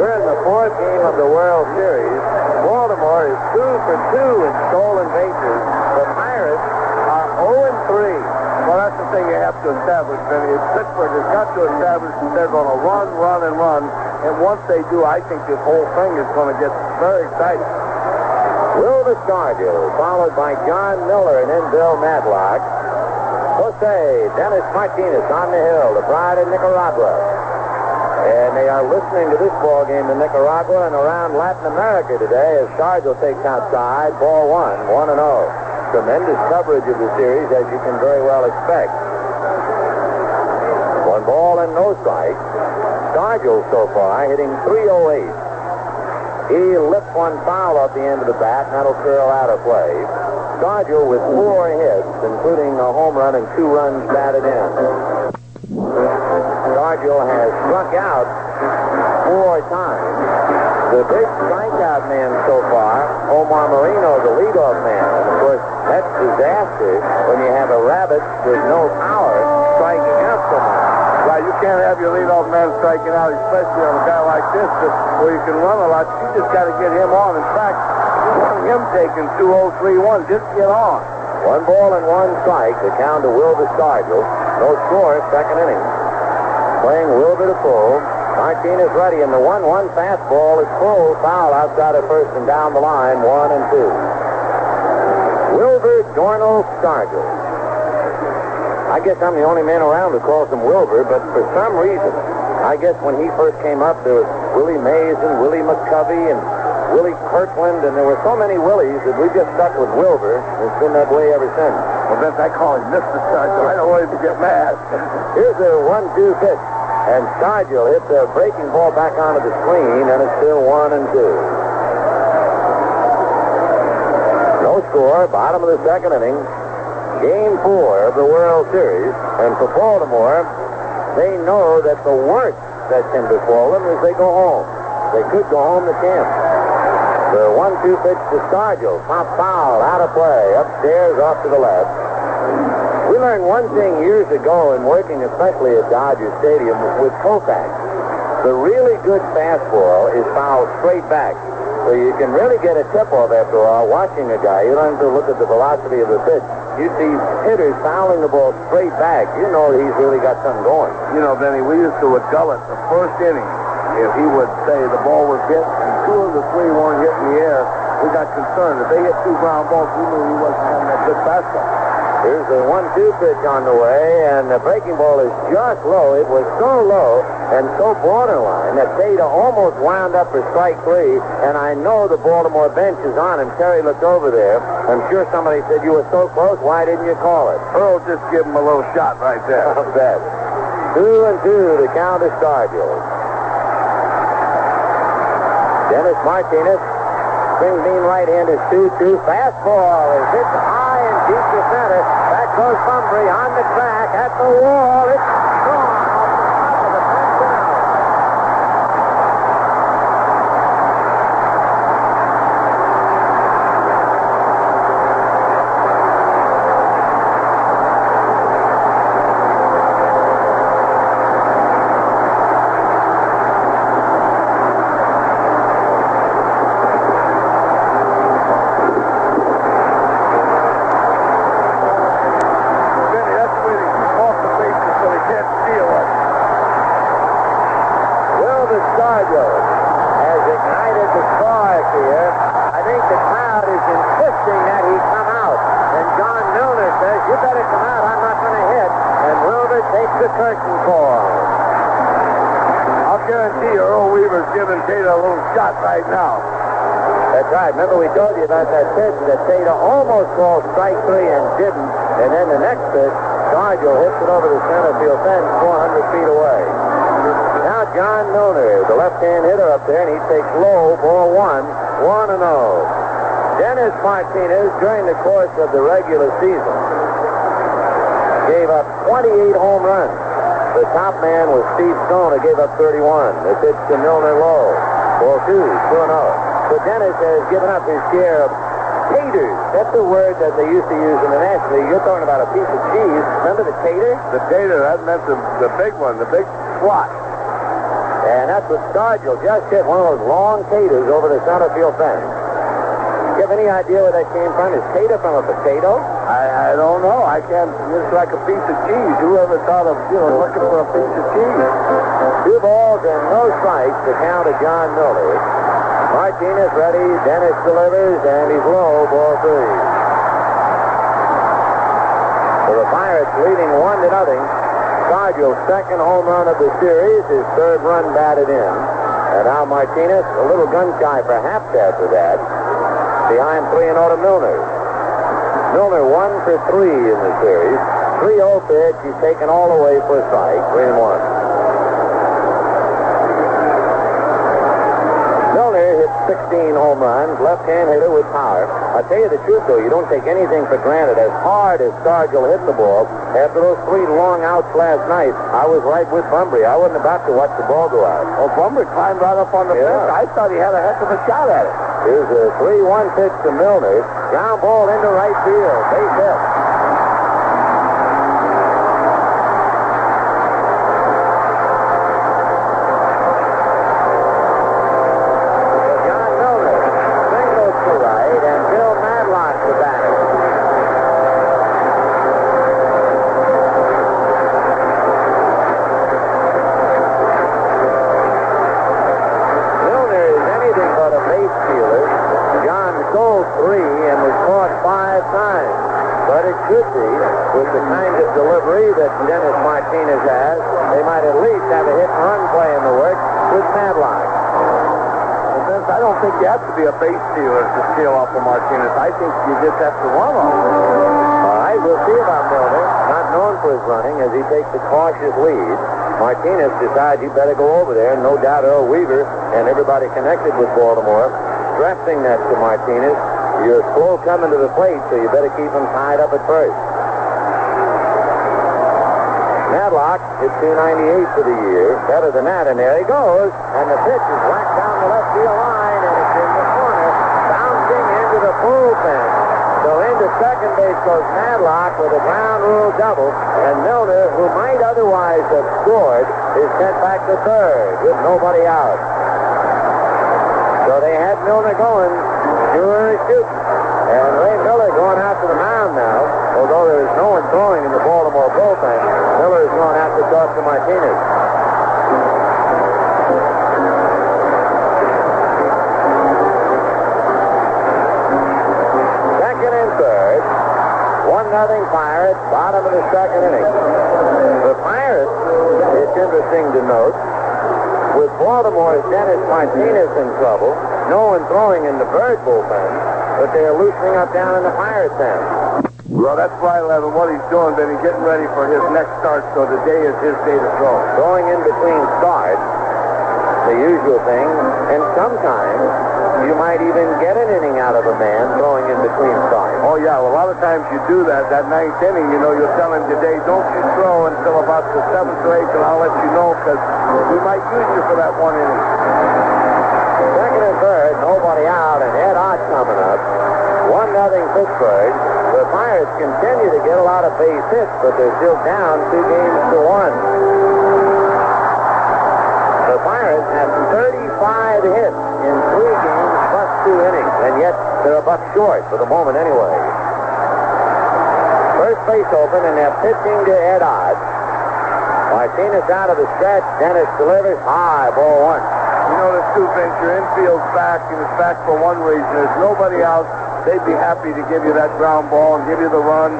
We're in the fourth game of the World Series. Baltimore is 2 for 2 in stolen bases. The Pirates are 0-3. Well, that's the thing you have to establish, Benny. Pittsburgh has got to establish that they're going to run. And once they do, I think this whole thing is going to get very exciting. Will Viscardio, followed by John Miller and then Bill Matlock. Jose Dennis Martinez on the hill, the pride of Nicaragua. And they are listening to this ball game in Nicaragua and around Latin America today as Sargent takes outside, ball 1-0. Tremendous coverage of the series, as you can very well expect. 1 ball and no strike. Sargent so far hitting .308. He lifts one foul off the end of the bat, and that'll curl out of play. Sargent with 4 hits, including a home run and 2 runs batted in. Sargent has struck out 4 times. The big strikeout man so far, Omar Marino, the leadoff man. And of course, that's disaster when you have a rabbit with no power striking out so much. Right, you can't have your leadoff man striking out, especially on a guy like this where you can run a lot. You just got to get him on. In fact, you want him taking 2-0-3-1. Just get on. 1 ball and 1 strike. The count to Will Viscardio. No score, second inning. Playing Wilbur to pull. Martinez ready, and the 1-1 fastball is full. Foul outside of first and down the line, 1-2. Wilbur Dornell Viscardio. I guess I'm the only man around who calls him Wilbur, but for some reason, I guess when he first came up, there was Willie Mays and Willie McCovey and Willie Kirkland, and there were so many Willies that we just stuck with Wilbur. It's been that way ever since. Well, Vince, I call him Mr. Sargent. I don't want him to get mad. Here's a 1-2 pitch, and Sargent hits a breaking ball back onto the screen, and it's still 1-2. No score, bottom of the second inning. Game 4 of the World Series, and for Baltimore, they know that the worst that can befall them is they go home. They could go home to camp. The 1-2 pitch to Sargent, pop foul, out of play, upstairs, off to the left. We learned one thing years ago in working, especially at Dodger Stadium, with Koufax. The really good fastball is fouled straight back. So you can really get a tip-off after all watching a guy. You don't have to look at the velocity of the pitch. You see hitters fouling the ball straight back. You know he's really got something going. You know, Benny, we used to with Gullett, the first inning, if he would say the ball was hit and 2 of the 3 weren't hit in the air, we got concerned. If they hit 2 ground balls, we knew he wasn't having that good fastball. Here's the 1-2 pitch on the way, and the breaking ball is just low. It was so low and so borderline that Theta almost wound up for strike 3, and I know the Baltimore bench is on him. Terry looked over there. I'm sure somebody said, you were so close, why didn't you call it? Earl just give him a little shot right there. I'll bet. 2-2, the count is Starfield. Dennis Martinez, swing beam right-hander, 2-2. Fastball is hit high and deep to center. Back goes Bumbry on the track at the wall. It's gone off the top of the fence out. You better come out. I'm not going to hit. And Wilbur takes the curtain call. I'll guarantee you Earl Weaver's giving Tater a little shot right now. That's right. Remember we told you about that pitch that Tater almost called strike 3 and didn't. And then the next pitch, Scargill hits it over the center field fence 400 feet away. Now John Milner, the left-hand hitter up there, and he takes low, ball 1, 1-0. Dennis Martinez, during the course of the regular season, gave up 28 home runs. The top man was Steve Stone, who gave up 31. They pitched to Milner low. Ball 2, 2-0. So Dennis has given up his share of taters. That's the word that they used to use in the National League. You're talking about a piece of cheese. Remember the tater? The tater, that meant the big one, the big squat. And that's what Scargill just hit, one of those long taters over the center field fence. Do you have any idea where that came from? Is tater from a potato? I don't know. I can't. It's like a piece of cheese. Whoever thought of, looking for a piece of cheese? 2 balls and no strikes to count to John Miller. Martinez ready. Dennis delivers, and he's low. Ball 3. So the Pirates leading 1-0. Scargill's second home run of the series, his third run batted in. And now Martinez, a little gun shy perhaps after that, behind 3-0 to Milner. Milner 1 for 3 in the series. 3-0 pitch, he's taken all the way for a strike, 3-1. Milner hits 16 home runs, left-hand hitter with power. I'll tell you the truth, though, you don't take anything for granted. As hard as Scargill hit the ball, after those 3 long outs last night, I was right with Bunbury. I wasn't about to watch the ball go out. Well, Bunbury climbed right up on the pitch. I thought he had a heck of a shot at it. Here's a 3-1 pitch to Milner. Ground ball into right field. Base hit. Should be, with the kind of delivery that Dennis Martinez has, they might at least have a hit-and-run play in the works with Madlock. Well, Vince, I don't think you have to be a base stealer to steal off of Martinez. I think you just have to run off him. All right, we'll see about Milner, not known for his running, as he takes a cautious lead. Martinez decides he better go over there, and no doubt Earl Weaver and everybody connected with Baltimore stressing that to Martinez. You're slow coming to the plate, so you better keep him tied up at first. Madlock hit 298 for the year. Better than that, and there he goes. And the pitch is whacked down the left field line, and it's in the corner, bouncing into the bullpen. So into second base goes Madlock with a ground rule double, and Milner, who might otherwise have scored, is sent back to third with nobody out. So they had Milner going. Sure shooting. And Ray Miller going out to the mound now. Although there is no one throwing in the Baltimore bullpen, Miller is going out to talk to Martinez. Second and third. 1-0 Pirates, bottom of the second inning. The Pirates, it's interesting to note, with Baltimore's Dennis Martinez in trouble, no one throwing in the Bird bullpen, but they're loosening up down in the Pirates' end. Well, that's why, Levin, what he's doing, Benny, getting ready for his next start, so today is his day to throw. Throwing in between starts, the usual thing, and sometimes you might even get an inning out of a man throwing in between starts. Oh, yeah, well, a lot of times you do that. That 9th inning, you'll tell him today, don't you throw until about the 7th or 8th, and I'll let you know, because we might use you for that 1 inning. Second and third, nobody out, and Ed Ott coming up. 1-0 Pittsburgh. The Pirates continue to get a lot of base hits, but they're still down 2-1. The Pirates have 35 hits in 3 games plus 2 innings, and yet they're a buck short for the moment anyway. First base open, and they're pitching to Ed Ott. Martinez out of the stretch. Dennis delivers high, ball 1. You notice, too, Vince, your infield's back, and it's back for one reason. There's nobody out. They'd be happy to give you that ground ball and give you the run.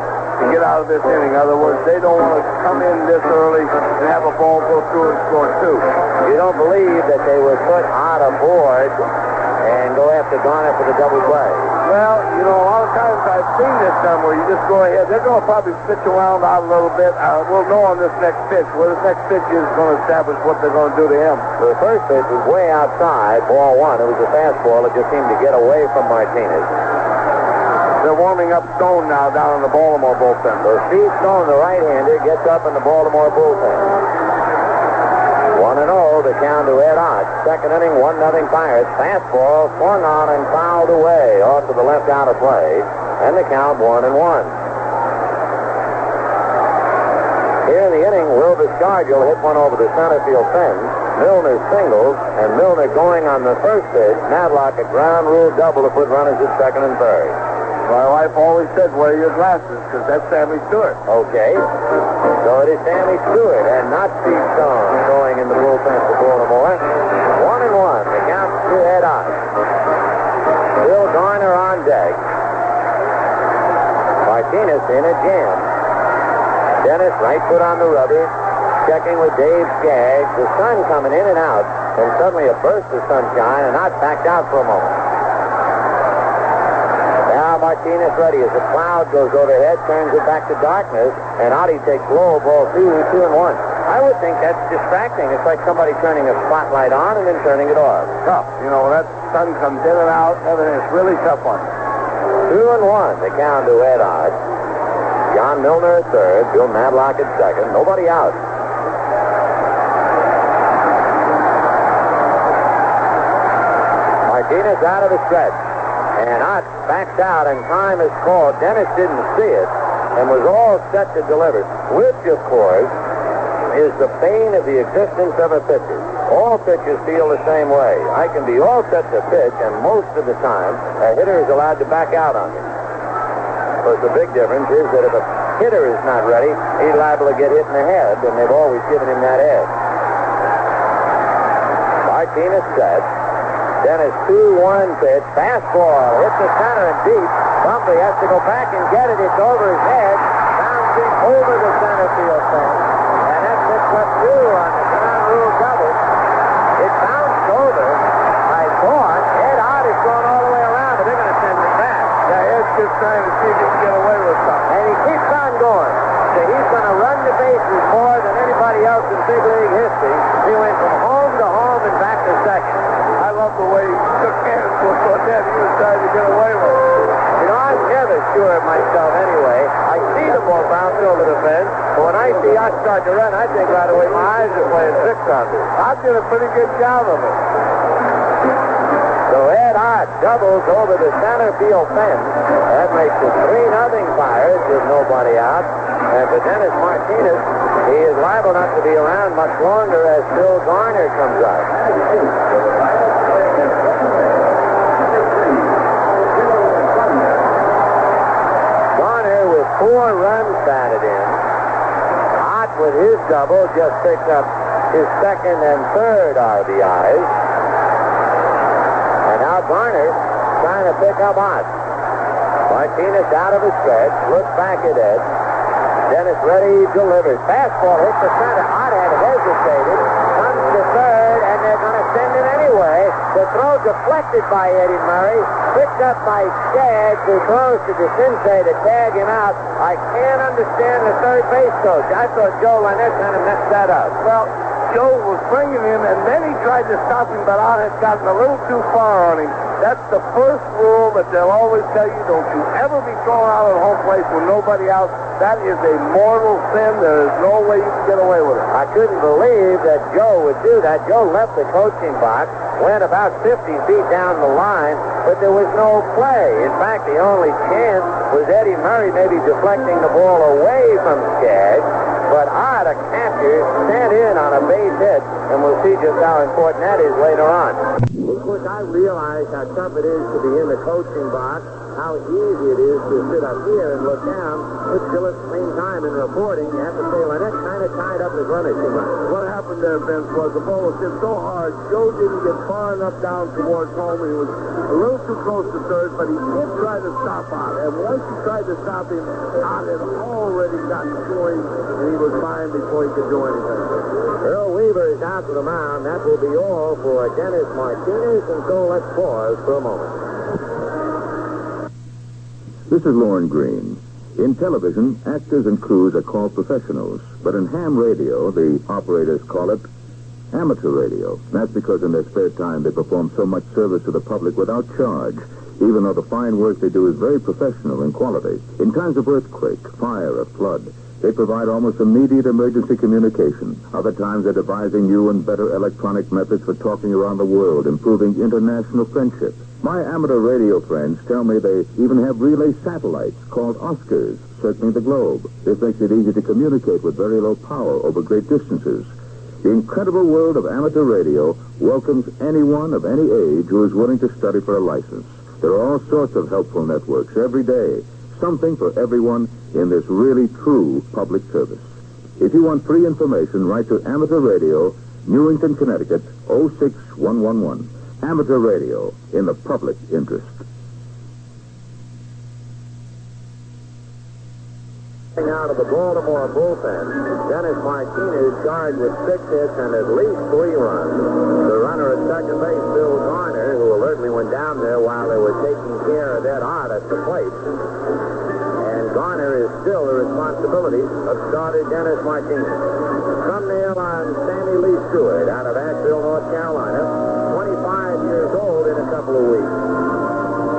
to get out of this inning. In other words, they don't want to come in this early and have a ball go through and score two. You don't believe that they would put out a board and go after Garner for the double play? Well, you know, a lot of times I've seen this done where you just go ahead. They're going to probably pitch around out a little bit. We'll know on this next pitch. Well, this next pitch is going to establish what they're going to do to him. The first pitch was way outside, ball one. It was a fastball that just seemed to get away from Martinez. They're warming up Stone now down in the Baltimore bullpen. So Steve Stone, the right-hander, gets up in the Baltimore bullpen. 1-0, the count to Ed Ott. Second inning, 1-0 Pirates. Fastball swung on and fouled away off to the left out of play. And the count 1-1. Here in the inning, Wilbur Scargill hit one over the center field fence. Milner singles, and Milner going on the first pitch. Matlock a ground rule double to put runners at second and third. My wife always said, wear your glasses, because that's Sammy Stewart. Okay. So it is Sammy Stewart and not Steve Stone going in the bullpen for Baltimore. 1-1. The count to Ed Ott. Bill Garner on deck. Martinez in a jam. Dennis right foot on the rubber. Checking with Dave Skaggs. The sun coming in and out. And suddenly a burst of sunshine and Ott backed out for a moment. Martinez ready as the cloud goes overhead, turns it back to darkness, and Oddie takes low, ball 2-1. I would think that's distracting. It's like somebody turning a spotlight on and then turning it off. Tough. You know, that sun comes in and out, and it's really tough on you. 2-1, the count to Ed Ott. John Milner at third, Bill Matlock at second, nobody out. Martinez out of the stretch. And Ott backs out, and time is called. Dennis didn't see it and was all set to deliver, which, of course, is the bane of the existence of a pitcher. All pitchers feel the same way. I can be all set to pitch, and most of the time, a hitter is allowed to back out on me. But the big difference is that if a hitter is not ready, he's liable to get hit in the head, and they've always given him that edge. Martinez set. Dennis 2-1 pitch. Fastball. Hits the center and deep. Bumpy has to go back and get it. It's over his head. Bouncing over the center field fence. And that picks up 2 on the ground rule double. It bounced over. I thought Ed Ott is going all the way around, but they're going to send it back. Yeah, Ed's just trying to see if he can get away with something. And he keeps on going. So he's going to run the bases more than anybody else in big league history. He went from home to home and back to second. I love the way he took hands for that. He was trying to get away with it. You know, I'm never sure of myself anyway. I see the ball bounce over the fence, but when I see Ott start to run, I think right away my eyes are playing tricks on me. Ott did a pretty good job of it. So Ed Ott doubles over the center field fence. That makes it 3-0 Pirates with nobody out. And for Dennis Martinez, he is liable not to be around much longer as Bill Garner comes up. Garner with 4 runs batted in. Ott with his double just picked up his second and third RBIs. And now Garner trying to pick up Ott. Martinez out of his stretch, looks back at Ed. Dennis ready, delivers. Fastball hits the center. Ott had hesitated. Comes to third, and they're going to send him anyway. The throw deflected by Eddie Murray. Picked up by Skaggs, who throws to DeCinces to tag him out. I can't understand the third base coach. I thought Joe Lynette kind of messed that up. Well, Joe was bringing him, and then he tried to stop him, but Ott had gotten a little too far on him. That's the first rule that they'll always tell you. Don't you ever be thrown out at home plate with nobody out. That is a mortal sin. There is no way you can get away with it. I couldn't believe that Joe would do that. Joe left the coaching box, went about 50 feet down the line, but there was no play. In fact, the only chance was Eddie Murray maybe deflecting the ball away from Skaggs. But Ott, a catcher, sent in on a base hit, and we'll see just how important that is later on. Of course, I realize how tough it is to be in the coaching box, how easy it is to sit up here and look down, could kill us the same time in reporting. You have to say Lynette kind of tied up his runner too much. What happened there, Vince, was the ball was hit so hard, Joe didn't get far enough down towards home. He was a little too close to third, but he did try to stop out. And once he tried to stop him, out had already gotten going, and he was fine before he could do anything. Earl Weaver is out to the mound. That will be all for Dennis Martinez, and so let's pause for a moment. This is Lorne Green. In television, actors and crews are called professionals, but in ham radio, the operators call it amateur radio. That's because in their spare time they perform so much service to the public without charge, even though the fine work they do is very professional in quality. In times of earthquake, fire, or flood, they provide almost immediate emergency communication. Other times they're devising new and better electronic methods for talking around the world, improving international friendship. My amateur radio friends tell me they even have relay satellites called Oscars circling the globe. This makes it easy to communicate with very low power over great distances. The incredible world of amateur radio welcomes anyone of any age who is willing to study for a license. There are all sorts of helpful networks every day, something for everyone in this really true public service. If you want free information, write to Amateur Radio, Newington, Connecticut, 06111. Amateur Radio, in the public interest. Out of the Baltimore bullpen, Dennis Martinez charged with 6 hits and at least 3 runs. The runner at second base, Bill Garner, who alertly went down there while they were taking care of Ed Hart at the plate. And Garner is still the responsibility of starter Dennis Martinez. Thumbnail on Sammy Lee Stewart out of Asheville, North Carolina, 25 years old in a couple of weeks.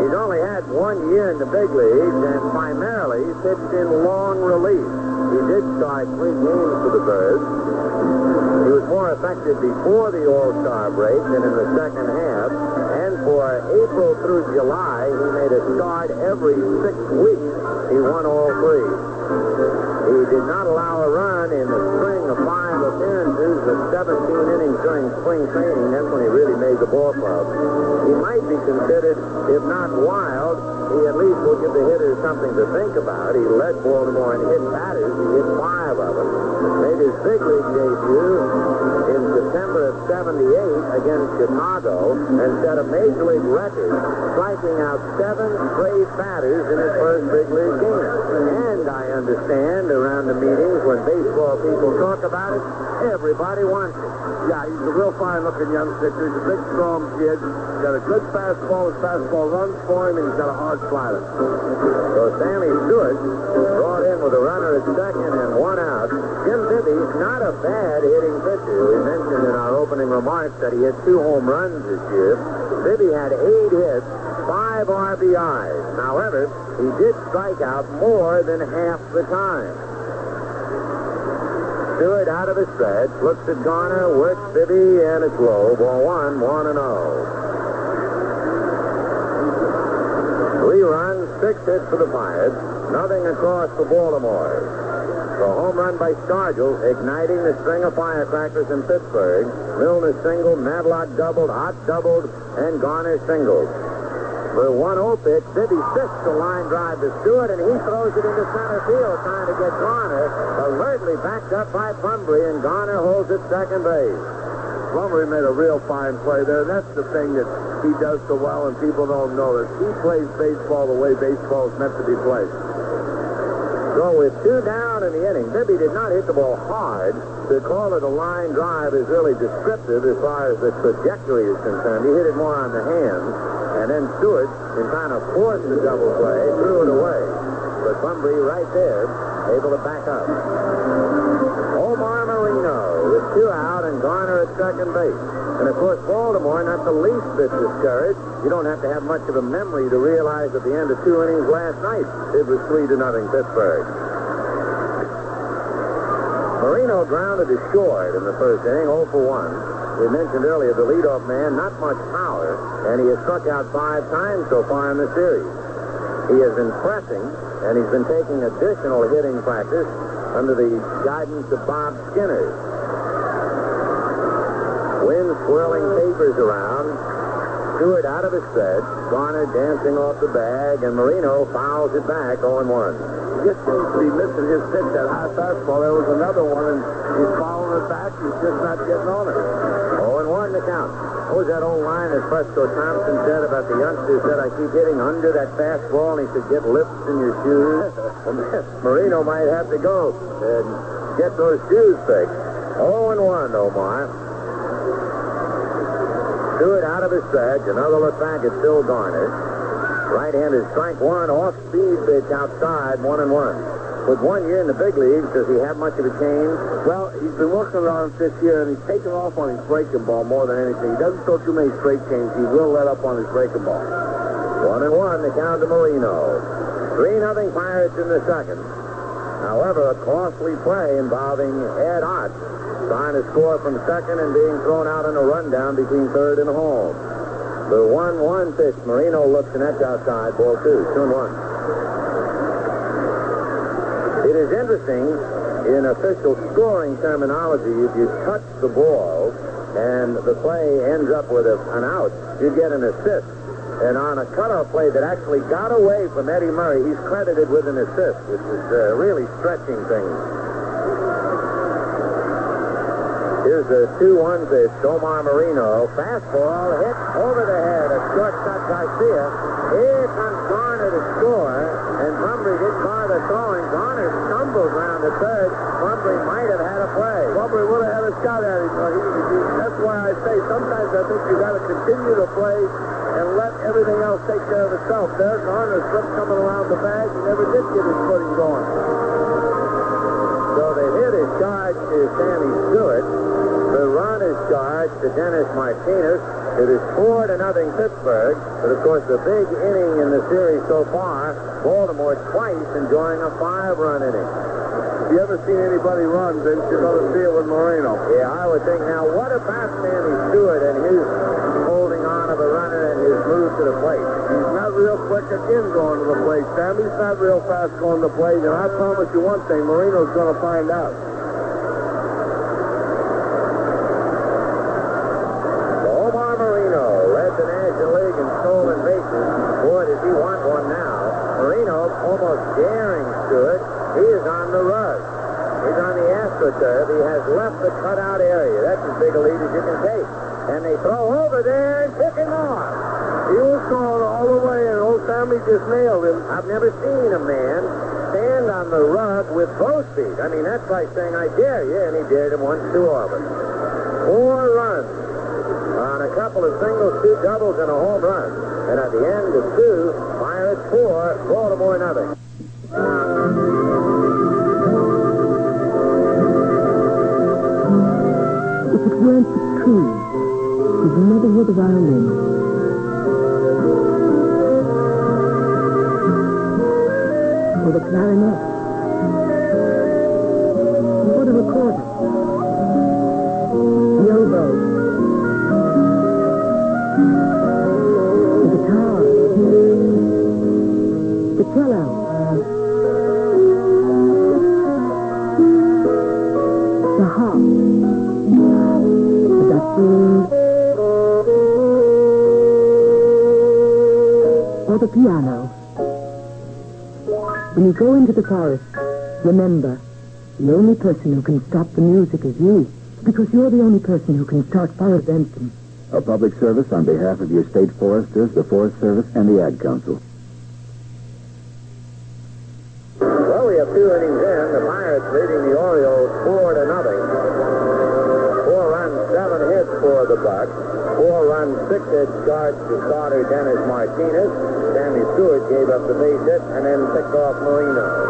He's only had 1 year in the big leagues and primarily pitched in long relief. He did start 3 games for the Birds. He was more effective before the All-Star break than in the second half. And for April through July, he made a start every 6 weeks. He won all 3. He did not allow a run in the string of 5 appearances of 17 innings during spring training. That's when he really made the ball club. He might be considered, if not wild, he at least will give the hitters something to think about. He led Baltimore in hit batters. He hit 5 of them. Made his big league debut in September of 78 against Chicago and set a major league record, striking out 7 straight batters in his first big league game. And I understand around the meetings when baseball people talk about it, everybody wants it. Yeah, he's a real fine-looking young pitcher. He's a big, strong kid. He's got a good fastball. His fastball runs for him, and he's got a hard slider. So Sammy Stewart brought in with a runner at second and 1 out. Jim Bibby's not a bad hitting pitcher. We mentioned in our opening remarks that he had 2 home runs this year. Bibby had 8 hits, 5 RBIs. However, he did strike out more than half the time. Stewart out of his stretch, looks at Garner, works Bibby, and it's low. Ball 1, 1-0. 3 runs, 6 hits for the Pirates. Nothing across for Baltimore. The home run by Stargell, igniting the string of firecrackers in Pittsburgh. Milner singled, Matlock doubled, Ott doubled, and Garner singled. For 1-0 pitch, Bibby sifts the line drive to Stewart, and he throws it into center field, trying to get Garner. Alertly backed up by Plumbree, and Garner holds at second base. Plumbree made a real fine play there, and that's the thing that he does so well, and people don't know this. He plays baseball the way baseball is meant to be played. So with 2 down in the inning, Bibby did not hit the ball hard. To call it a line drive is really descriptive as far as the trajectory is concerned. He hit it more on the hands, and then Stewart, in kind of forced the double play, threw it away. But Plumbree right there, able to back up. Omar Marino with 2 out and Garner at second base. And of course, Baltimore, not the least bit discouraged. You don't have to have much of a memory to realize at the end of 2 innings last night, it was 3-0 Pittsburgh. Marino grounded to short in the first inning, 0 for 1. We mentioned earlier the leadoff man, not much power, and he has struck out 5 times so far in the series. He has been pressing, and he's been taking additional hitting practice under the guidance of Bob Skinner. Wind swirling papers around. Stewart out of his stretch. Garner dancing off the bag, and Marino fouls it back 0-1. just seems to be missing his pitch, that high fastball. There was another one, and he's following it back. He's just not getting on it. 0-1 the count. What was that old line that Fresco Thompson said about the youngster? He said, I keep hitting under that fastball, and he said, get lifts in your shoes. Marino might have to go and get those shoes fixed. 0-1, Omar. Stewart out of his stretch. Another look back at Phil Garner. Right-handed strike one, off-speed pitch outside, 1-1. With 1 year in the big leagues, does he have much of a change? Well, he's been working on it this year, and he's taken off on his breaking ball more than anything. He doesn't throw too many straight changes. He will let up on his breaking ball. 1-1, the count to Marino. 3-0 Pirates in the second. However, a costly play involving Ed Ott trying to score from second and being thrown out on a rundown between third and home. The 1-1 pitch. Marino looks, and that's outside. Ball 2. 2-1. It is interesting, in official scoring terminology, if you touch the ball and the play ends up with an out, you get an assist. And on a cutoff play that actually got away from Eddie Murray, he's credited with an assist, which is really stretching things. Here's the 2-1 pitch. Omar Marino. Fastball hit over the head of shortstop Garcia. Here comes Garner to score, and Pumphrey didn't bother throwing. Garner stumbles around the third. Pumphrey might have had a play. Pumphrey would have had a shot at him. That's why I say sometimes I think you got to continue to play and let everything else take care of itself. There, Garner slipped coming around the bag. He never did get his footing going. So the hit is charged to Sammy Stewart. The run is charged to Dennis Martinez. It is 4-0 Pittsburgh. But, of course, the big inning in the series so far, Baltimore twice enjoying a 5-run inning. If you ever seen anybody run, Vince, you're going to see it with Marino. Yeah, I would think. Now, what about Sammy Stewart and his holding on of a runner and his move to the plate? He's not real quick again going to the plate, Sam. He's not real fast going to the plate, and I promise you one thing, Marino's going to find out. Omar Marino led the National League in stolen bases. Boy, does he want one now. Marino almost daring Stewart. He is on the rug. He's on the AstroTurf. He has left the cutout area. That's as big a lead as you can take. And they throw over there and pick him off. He was going all the way, and old Sammy just nailed him. I've never seen a man stand on the rug with both feet. I mean, that's like saying, I dare you, and he dared him once too often. 4 runs on a couple of singles, 2 doubles, and a home run. And at the end of 2, Pirates 4, Baltimore nothing. If it weren't for trees, you'd never hear the violin. Or the clarinet. Or the recorder. The oboe. The guitar. The cello. The harp. The bassoon. Or the piano. When you go into the forest, remember, the only person who can stop the music is you, because you're the only person who can start Fire Benson. A public service on behalf of your state foresters, the Forest Service, and the Ad Council. Well, we have 2 innings in. The Pirates leading the Orioles 4-0. 4 runs, 7 hits for the Bucks. 4 runs, 6 hits charged to starter Dennis Martinez. Sammy Stewart gave up the base hit and then picked off Marino.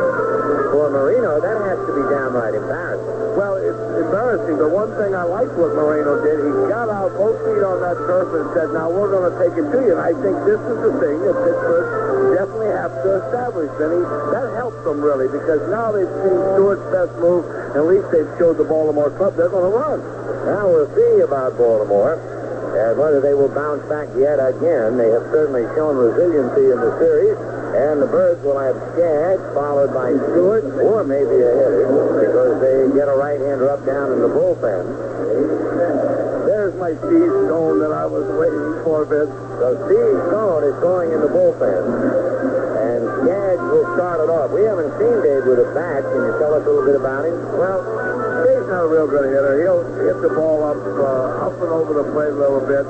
For Marino, that has to be downright embarrassing. Well, it's embarrassing, but one thing I liked what Marino did, he got out both feet on that turf and said, now we're going to take it to you. And I think this is the thing that Pittsburgh definitely has to establish. And that helps them really, because now they've seen Stewart's best move. At least they've showed the Baltimore club they're going to run. Now we'll see about Baltimore. And whether they will bounce back yet again. They have certainly shown resiliency in the series. And the Birds will have Skaggs, followed by Stewart, or maybe a hitter, because they get a right-hander up down in the bullpen. There's my Steve Stone that I was waiting for, Vince. So Steve Stone is going in the bullpen. And Skaggs will start it off. We haven't seen Dave with a bat. Can you tell us a little bit about him? Well, Dave's not a real good hitter. He'll hit the ball up and over the plate a little bit.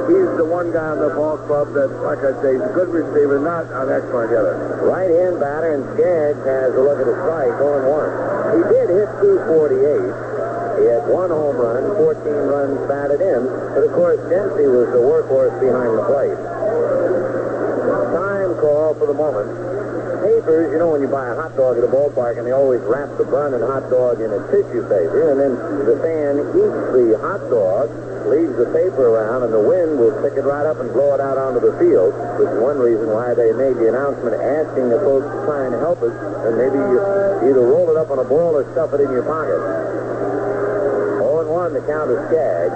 He's the one guy on the ball club that, like I say, he's a good receiver, not an excellent hitter. Right-hand batter, and Skaggs has a look at his strike, 0-1. He did hit 248. He had 1 home run, 14 runs batted in. But, of course, Dempsey was the workhorse behind the plate. Time call for the moment. Papers, you know, when you buy a hot dog at a ballpark, and they always wrap the bun and hot dog in a tissue paper, and then the fan eats the hot dog, leaves the paper around, and the wind will pick it right up and blow it out onto the field, which is one reason why they made the announcement asking the folks to try and help us, and maybe you either roll it up on a ball or stuff it in your pocket. 0-1, the count is Skaggs.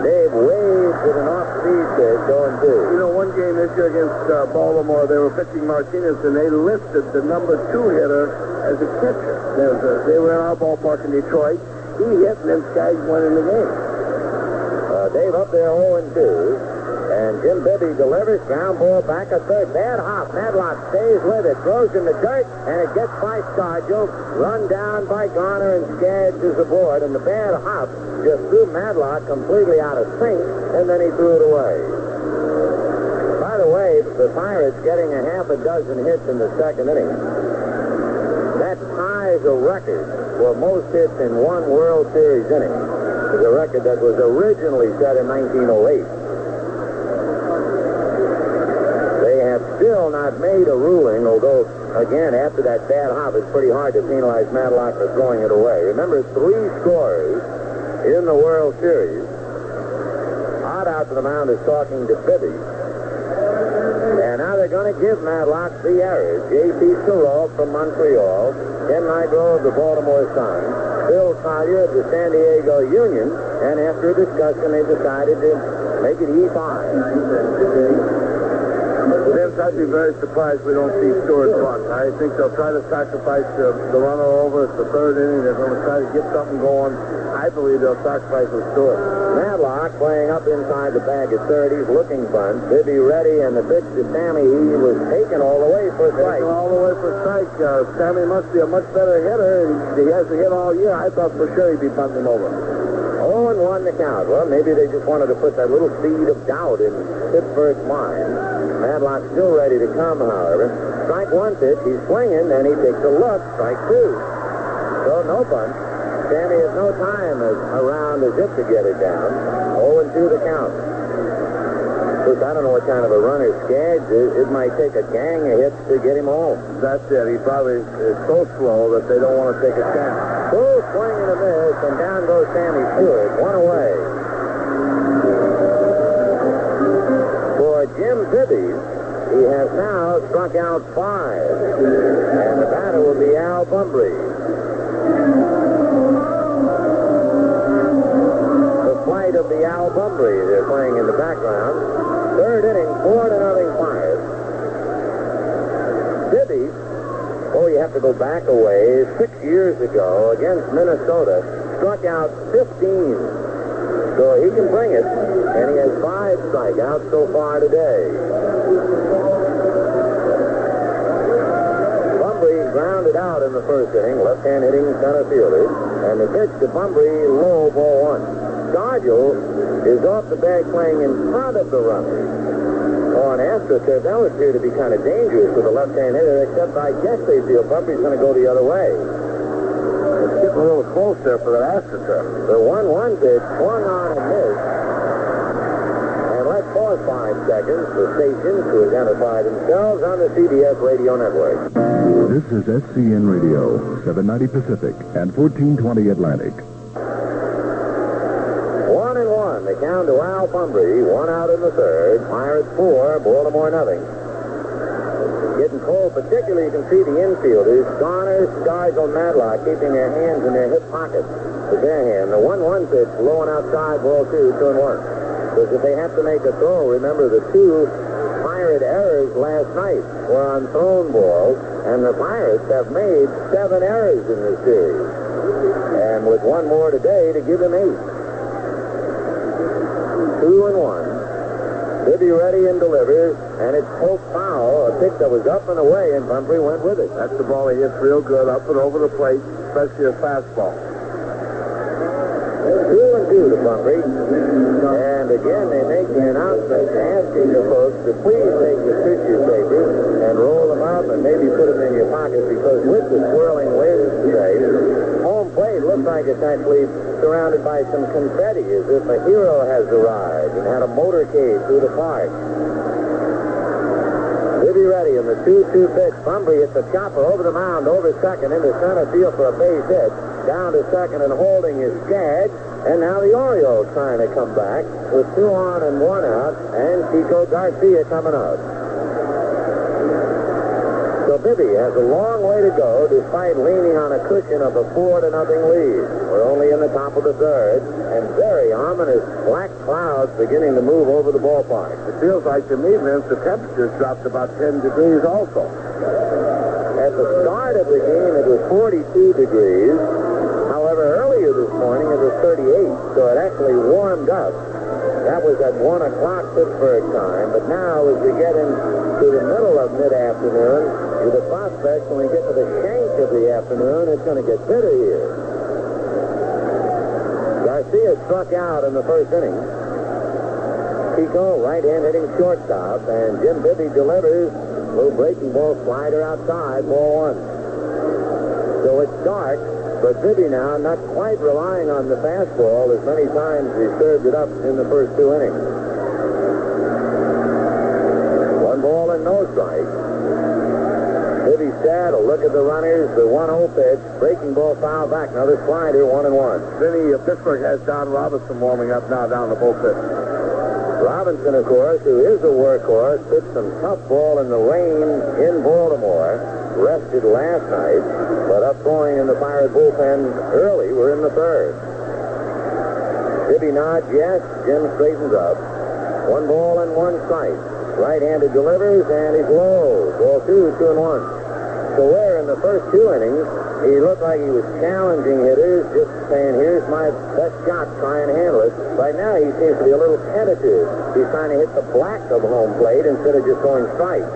Dave waves with an off-speed pitch, 0-2. You know, one game this year against Baltimore, they were pitching Martinez, and they listed the number 2 hitter as a catcher. They were in our ballpark in Detroit. He hit, and then Skaggs went in the game. Dave up there 0-2. And Jim Bibby delivers, ground ball back at third. Bad hop. Madlock stays with it. Throws in the dirt, and it gets by Stargell. Run down by Garner, and Skaggs is aboard. And the bad hop just threw Madlock completely out of sync, and then he threw it away. By the way, the Pirates getting a half a dozen hits in the second inning. That ties a record for most hits in one World Series inning. It's a record that was originally set in 1908. They have still not made a ruling, although, again, after that bad hop, it's pretty hard to penalize Madlock for throwing it away. Remember, 3 scorers in the World Series. Hot out to the mound is talking to Bibby. And now they're going to give Madlock the errors. J.P. Sorrell from Montreal, Ken Nigro of the Baltimore Sun, Bill Collier of the San Diego Union, and after a discussion, they decided to make it E5. Vince, I'd be very surprised we don't see Stewart bunt. I think they'll try to sacrifice the runner over. It's the third inning. They're going to try to get something going. I believe they'll sacrifice with Stewart. Madlock playing up inside the bag at third. He's looking bunt. Bibby ready, and the pitch to Sammy. He was taken all the way for a strike. All the way for a strike. Sammy must be a much better hitter, and he hasn't hit all year. I thought for sure he'd be bunting him over. 0-1 the count. Well, maybe they just wanted to put that little seed of doubt in Pittsburgh's mind. Madlock's still ready to come, however. Strike 1 pitch. He's swinging, and he takes a look. Strike 2. So no bunt. Sammy has no time around as if to get it down. 0-2 the count. Of course, I don't know what kind of a runner Skaggs is. It might take a gang of hits to get him home. That's it. He probably is so slow that they don't want to take a chance. Full swing and a miss, and down goes Sammy Stewart. 1 away. For Jim Bibby, he has now struck out 5. And the batter will be Al Bumbry. The flight of the Al Bumbry they're playing in the background. Third inning, 4-0 Pirates. Bibby, you have to go back a ways. 6 years ago, against Minnesota, struck out 15. So he can bring it, and he has 5 strikeouts so far today. Bumbry grounded out in the first inning, left-hand hitting center fielder, and the pitch to Bumbry, low, ball 1. Stargell is off the bag playing in front of the runner. On AstroTurf, that would appear to be kind of dangerous for the left-hand hitter, except I guess they feel Bumbry's going to go the other way. It's getting a little close there for that AstroTurf. The 1-1 pitch swung on and missed. And let's pause 5 seconds for stations to identify themselves on the CBS radio network. This is SCN Radio, 790 Pacific and 1420 Atlantic. 1-1. The count to Al Bumbry. 1 out in the third. Pirates 4, Baltimore nothing. Getting cold, particularly you can see the infielders, Garner, Stargell, Madlock, keeping their hands in their hip pockets with their hand. The 1-1 pitch blowing outside, ball 2, 2-1. Because if they have to make a throw, remember the 2 Pirate errors last night were on thrown balls, and the Pirates have made 7 errors in this series. And with 1 more today to give them 8. 2-1. Bibby ready and delivers, and it's poked foul. A pitch that was up and away, and Pumphrey went with it. That's the ball he hits real good, up and over the plate, especially a fastball. 2-2 to Pumphrey. And again, they make the announcement asking the folks to please take your tissue papers and roll them up and maybe put them in your pocket, because with the swirling winds today, home plate looks like it's actually surrounded by some confetti, as if a hero has arrived and had a motorcade through the park. Bibby ready in the 2-2 pitch. Pumphrey hits a chopper over the mound, over second, into center field for a base hit. Down to second and holding is Skaggs. And now the Orioles trying to come back with 2 on and 1 out, and Chico Garcia coming out. So Bibby has a long way to go despite leaning on a cushion of a 4-0 lead. We're only in the top of the third, and very ominous black clouds beginning to move over the ballpark. It feels like to me, Vince, the temperature's dropped about 10 degrees also. At the start of the game, it was 42 degrees. However, earlier this morning, it was 38, so it actually warmed up. That was at 1 o'clock Pittsburgh time, but now as we get into the middle of mid-afternoon, with the prospects, when we get to the shank of the afternoon, it's going to get bitter here. Garcia struck out in the first inning. Chico, right-hand hitting shortstop, and Jim Bibby delivers. Little breaking ball slider outside, ball 1. So it's dark. But Bibby now not quite relying on the fastball as many times he served it up in the first 2 innings. 1 ball and no strike. Bibby sad, a look at the runners, the 1-0 pitch, breaking ball foul back, another slider, 1-1. Vinny, Pittsburgh has Don Robinson warming up now down the bullpen. Robinson, of course, who is a workhorse, pitched some tough ball in the rain in Baltimore. Rested last night, but up throwing in the Pirate bullpen early. We're in the third. Bibby nods yes. Jim straightens up. 1 ball and 1 strike. Right-handed delivers, and he's low. Ball 2, 2-1. So where in the first 2 innings, he looked like he was challenging hitters, just saying, here's my best shot, try and handle it. Right now, he seems to be a little tentative. He's trying to hit the black of home plate instead of just going strike.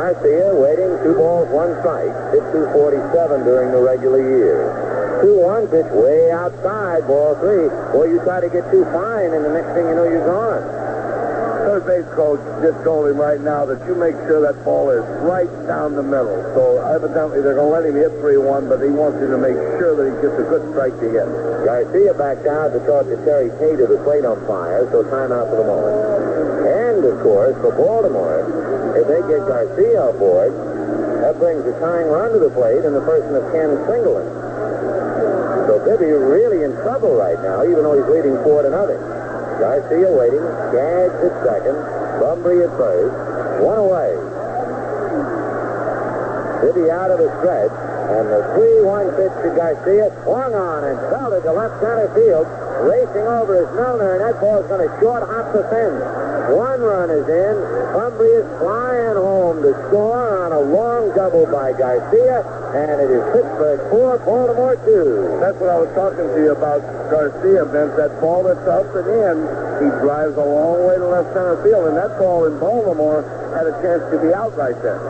Garcia waiting, 2 balls, 1 strike. Hit 247 during the regular year. 2-1 pitch way outside, ball 3. Boy, you try to get too fine, and the next thing you know, you're gone. Third base coach just told him right now that you make sure that ball is right down the middle. So evidently they're going to let him hit 3-1, but he wants you to make sure that he gets a good strike to hit. Garcia backed out to talk to Terry Tate of the plate umpire, so timeout for the moment. And, of course, for Baltimore, if they get Garcia aboard, that brings a tying run to the plate in the person of Ken Singleton. So Bibby really in trouble right now, even though he's leading 4-0. Garcia waiting, Skaggs at second, Bumbry at first, 1 away. Bibby out of the stretch, and the 3-1 pitch to Garcia swung on and fell to left center field. Racing over is Milner, and that ball's going to short hop the fence. 1 run is in. Bumbry is flying home to score on a long double by Garcia, and it is Pittsburgh 4, Baltimore 2. That's what I was talking to you about Garcia, Vince. That ball that's up and in, he drives a long way to left center field, and that ball in Baltimore had a chance to be out right there.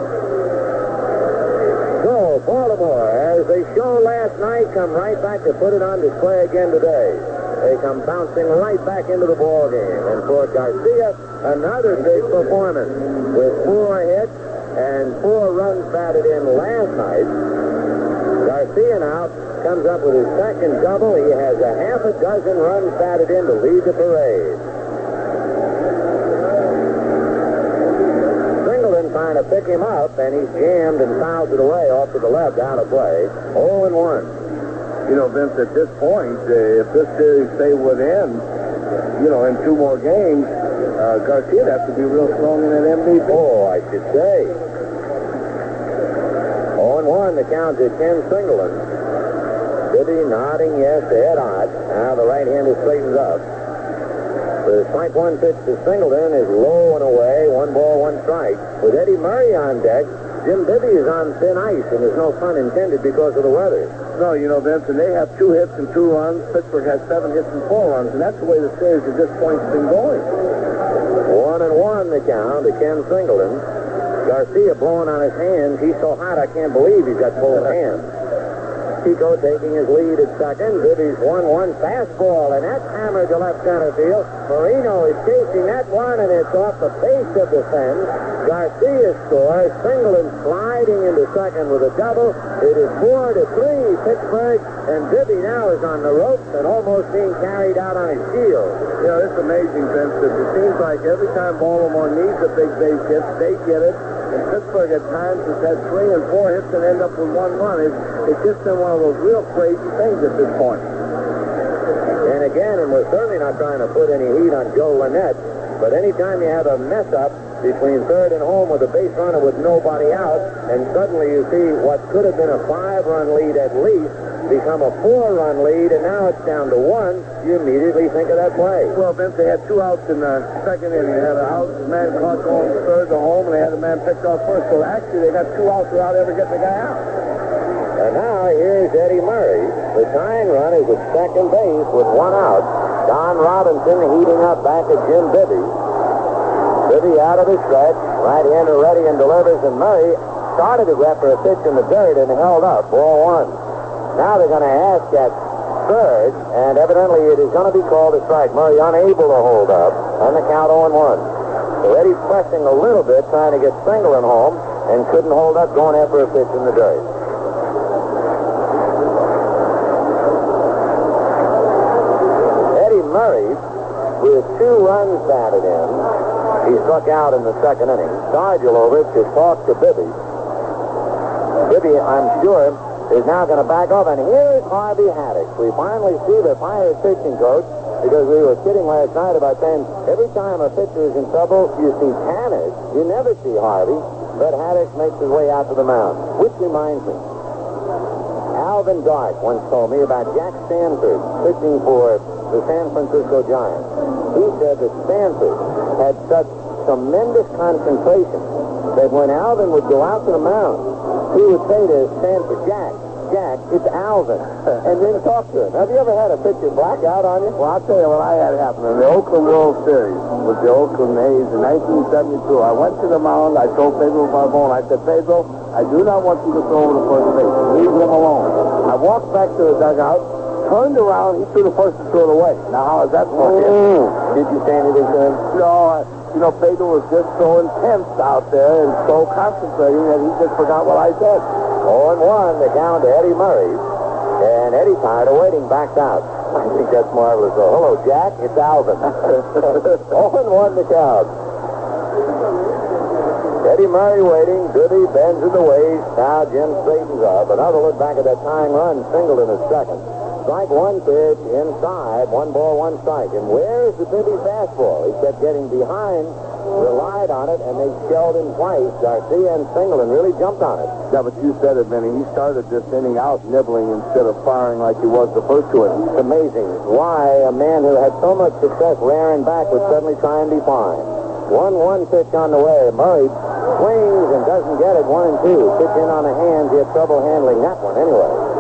So, Baltimore, as they showed last night, come right back to put it on display again today. They come bouncing right back into the ball game. And for Garcia, another big performance with 4 hits and 4 runs batted in last night. Garcia now comes up with his second double. He has a half a dozen runs batted in to lead the parade. Singleton trying to pick him up, and he's jammed and fouls it away off to the left, out of play. 0-1. You know, Vince, at this point, if this series stay within, in 2 more games, Garcia'd have to be real strong in an MVP. Oh, I should say. 0-1, the count to Ken Singleton. Bibby nodding yes to Ed Ott. Now the right-hander straightens up. The strike 1 pitch to Singleton is low and away. 1 ball, 1 strike. With Eddie Murray on deck, Jim Bibby is on thin ice, and there's no pun intended because of the weather. No, you know, Vincent, they have 2 hits and 2 runs. Pittsburgh has 7 hits and 4 runs, and that's the way the series at this point's been going. 1-1 the count to Ken Singleton. Garcia blowing on his hands. He's so hot, I can't believe he's got cold hands. Chico taking his lead at second. Bibby's 1-1 fastball, and that's hammered to left center field. Marino is chasing that one, and it's off the face of the fence. Garcia scores. Singleton sliding into second with a double. It is 4-3 Pittsburgh, and Bibby now is on the ropes and almost being carried out on his shield. You know, it's amazing, Vincent. It seems like every time Baltimore needs a big base hit, they get it. And Pittsburgh at times has had 3 and 4 hits and end up with 1 run. It's just been one of those real crazy things at this point. And again, and we're certainly not trying to put any heat on Joe Lynette, but anytime you have a mess-up between third and home with a base runner with nobody out, and suddenly you see what could have been a 5-run lead at least become a 4-run lead, and now it's down to 1, you immediately think of that play. Well, Vince, they had 2 outs in the second inning. They had an out, a man caught going third to home, and they had a man picked off first. So actually, they got 2 outs without ever getting the guy out. And now here's Eddie Murray. The tying run is at second base with 1 out. Don Robinson heating up back at Jim Bibby. Bibby out of his stretch. Right-hander ready and delivers, and Murray started to grab for a pitch in the dirt and held up. Ball 1. Now they're going to ask at third, and evidently it is going to be called a strike. Murray unable to hold up, and the count 0-1. So Eddie pressing a little bit, trying to get Singleton home, and couldn't hold up going after a pitch in the dirt. Eddie Murray, with 2 runs batted in, he struck out in the second inning. Sargelovich has talked to Bibby. Bibby, I'm sure, is now going to back off, and here's Harvey Haddock. We finally see the fired pitching coach, because we were kidding last night about saying every time a pitcher is in trouble, you see panic. You never see Harvey, but Haddock makes his way out to the mound, which reminds me. Alvin Dark once told me about Jack Stanford pitching for the San Francisco Giants. He said that Stanford had such tremendous concentration that when Alvin would go out to the mound, he would say to Stanford, Jack, it's Alvin, and then talk to him. Have you ever had a pitcher black out on you? Well, I'll tell you what I had happen in the Oakland World Series with the Oakland A's in 1972. I went to the mound. I told Pedro Barbone, I said, Pedro, I do not want you to throw over to first base. Leave him alone. I walked back to the dugout, turned around, he threw the first and threw it away. Now, how is that for him? Did you say anything to him? No, you know, Pedro was just so intense out there and so concentrating that he just forgot what I said. 0-1, the count to Eddie Murray. And Eddie, tired of waiting, backed out. I think that's marvelous. So, hello, Jack. It's Alvin. 0-1 the count. Eddie Murray waiting. Bibby bends in the waist. Now Jim straightens up. Another look back at that tying run. Singleton is second. Strike 1 pitch inside. 1 ball, 1 strike. And where's the Bibby fastball? He kept getting behind, relied on it, and they shelled him twice. Garcia and Singleton really jumped on it. Yeah, but you said it, Vinny. He started this inning out nibbling instead of firing like he was the first 2 innings. It's amazing why a man who had so much success rearing back would suddenly try and be fine. 1-1 pitch on the way. Murray swings and doesn't get it. 1-2. Pitch in on the hands. He had trouble handling that one anyway.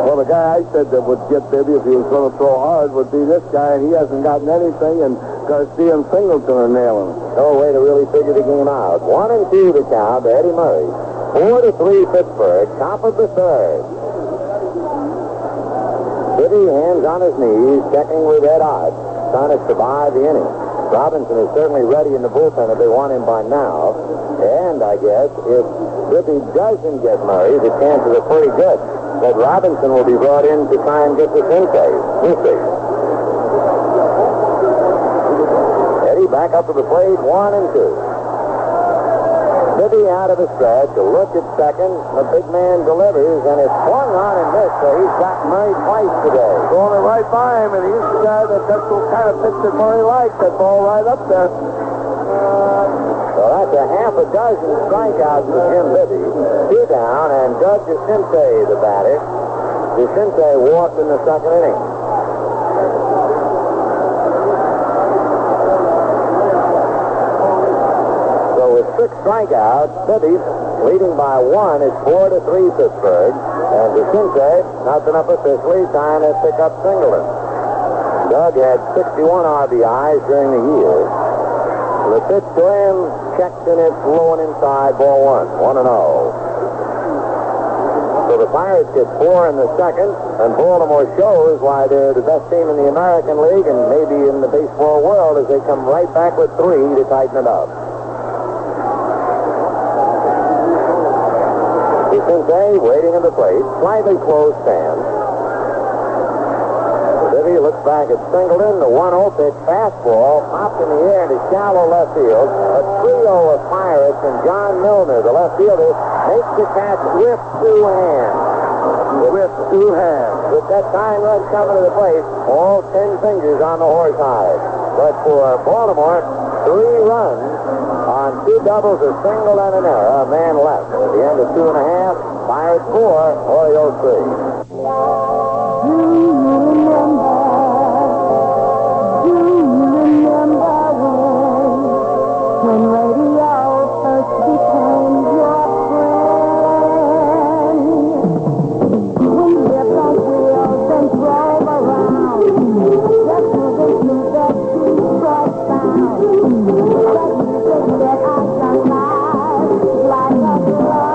Well, the guy I said that would get Bibby if he was going to throw hard would be this guy, and he hasn't gotten anything, and Garcia and Singleton are nailing him. No way to really figure the game out. 1-2 the count to Eddie Murray. 4-3 Pittsburgh, top of the third. Bibby, hands on his knees, checking with Ed Ott, trying to survive the inning. Robinson is certainly ready in the bullpen if they want him by now. And I guess if Bibby doesn't get Murray, the chances are pretty good that Robinson will be brought in to try and get the Sensei. We'll see. Eddie back up to the plate, 1-2. Bibby out of the stretch, a look at second. The big man delivers, and it's swung on and missed, so he's got Murray twice today. Going right by him, and he's the guy that's the kind of pitch that Murray likes. That ball right up there. So that's a half a dozen strikeouts for Jim Bibby. 2 down, and Doug DeCince, the batter. DeCince walked in the second inning. So with 6 strikeout. Phillies leading by 1. It's 4-3 Pittsburgh. And DeCince, nothing up officially, trying to pick up Singleton. Doug had 61 RBIs during the year. The pitch to him, checked and it's low and inside, ball 1, 1-0. So the Pirates get 4 in the second, and Baltimore shows why they're the best team in the American League and maybe in the baseball world as they come right back with 3 to tighten it up. DeCince waiting at the plate, slightly closed stance. He looks back at Singleton, the 1-0 pitch, fastball, popped in the air into shallow left field. A trio of Pirates and John Milner, the left fielder, makes the catch with 2 hands. With 2 hands. With that tying run coming to the plate, all 10 fingers on the horsehide. But for Baltimore, 3 runs on 2 doubles, a single, and an error. A man left. At the end of 2.5, Pirates 4, Orioles 3. When radio first became your friend, when you lived on wheels and drove around, just moving to that Detroit sound, that music that I shall like a glove.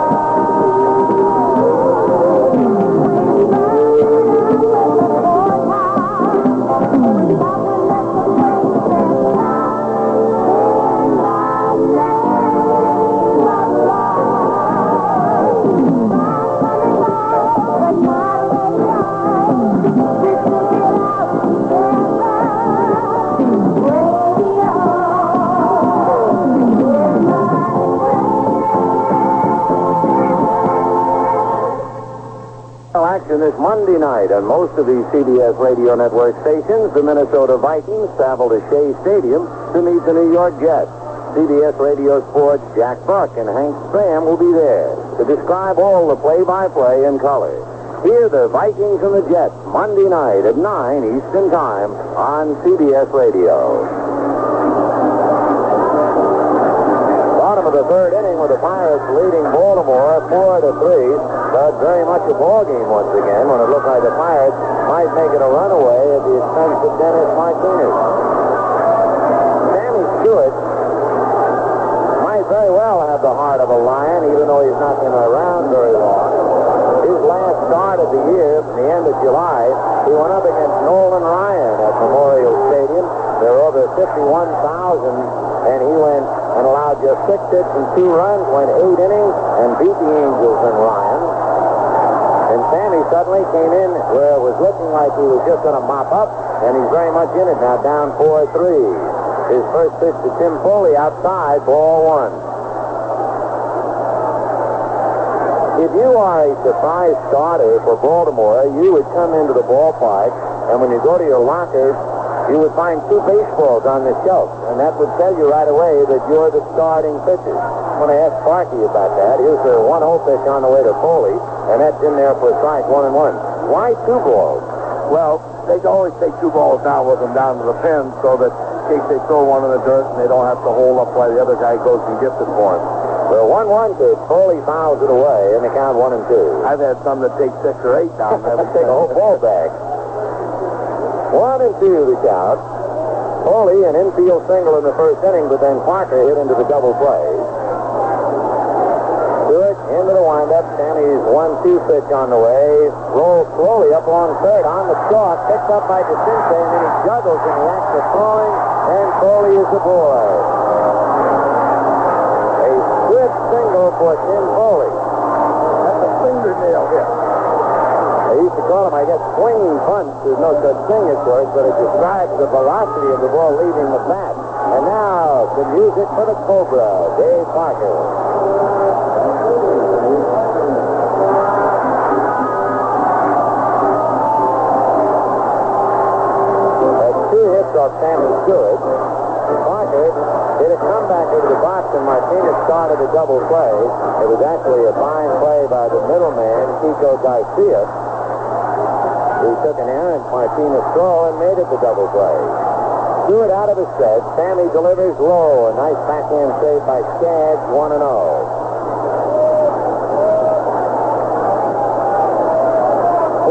This Monday night on most of these CBS radio network stations, the Minnesota Vikings travel to Shea Stadium to meet the New York Jets. CBS Radio Sports' Jack Buck and Hank Stram will be there to describe all the play-by-play in color. Hear the Vikings and the Jets Monday night at 9 Eastern Time on CBS Radio. Bottom of the third inning with the Pirates leading Baltimore 4-3. But very much a ball game once again when it looked like the Pirates might make it a runaway at the expense of Dennis Martinez. Sammy Stewart might very well have the heart of a lion, even though he's not been around very long. His last start of the year, from the end of July, he went up against Nolan Ryan at Memorial Stadium. There were over 51,000, and he went and allowed just 6 hits and 2 runs, went 8 innings, and beat the Angels and Ryan. And Sammy suddenly came in where it was looking like he was just going to mop up, and he's very much in it now, down 4-3. His first pitch to Tim Foley outside, ball 1. If you are a surprise starter for Baltimore, you would come into the ballpark, and when you go to your locker, you would find 2 baseballs on the shelf, and that would tell you right away that you're the starting pitcher. When I asked Sparky about that, here's the 1-0 pitch on the way to Foley, and that's in there for a strike, 1-1. Why 2 balls? Well, they always take 2 balls down with them down to the pen so that in case they throw one in the dirt and they don't have to hold up while the other guy goes and gets it for him. The 1-1 pitch, Foley fouls it away, and the count 1-2. I've had some that take 6 or 8 down. Take a whole ball back. 1-2 the count. Foley an infield single in the first inning, but then Parker hit into the double play. Stewart into the windup. Sammy's 1-2 pitch on the way. Rolls slowly up along third on the stalk. Picked up by DeCince, and then he juggles in the act of throwing, and Foley is the boy. A good single for Tim Foley. That's a fingernail hit. They used to call them, I guess, swinging punch. There's no such thing, of course, but it describes the velocity of the ball leaving the bat. And now, the music for the Cobra, Dave Parker. That's 2 hits off Sammy Stewart. Parker did a comeback into the box, and Martinez started a double play. It was actually a fine play by the middleman, Chico Garcia. He took an errant Martinez throw and made it the double play. Stewart out of his set. Sammy delivers low. A nice backhand save by Skaggs, 1-0.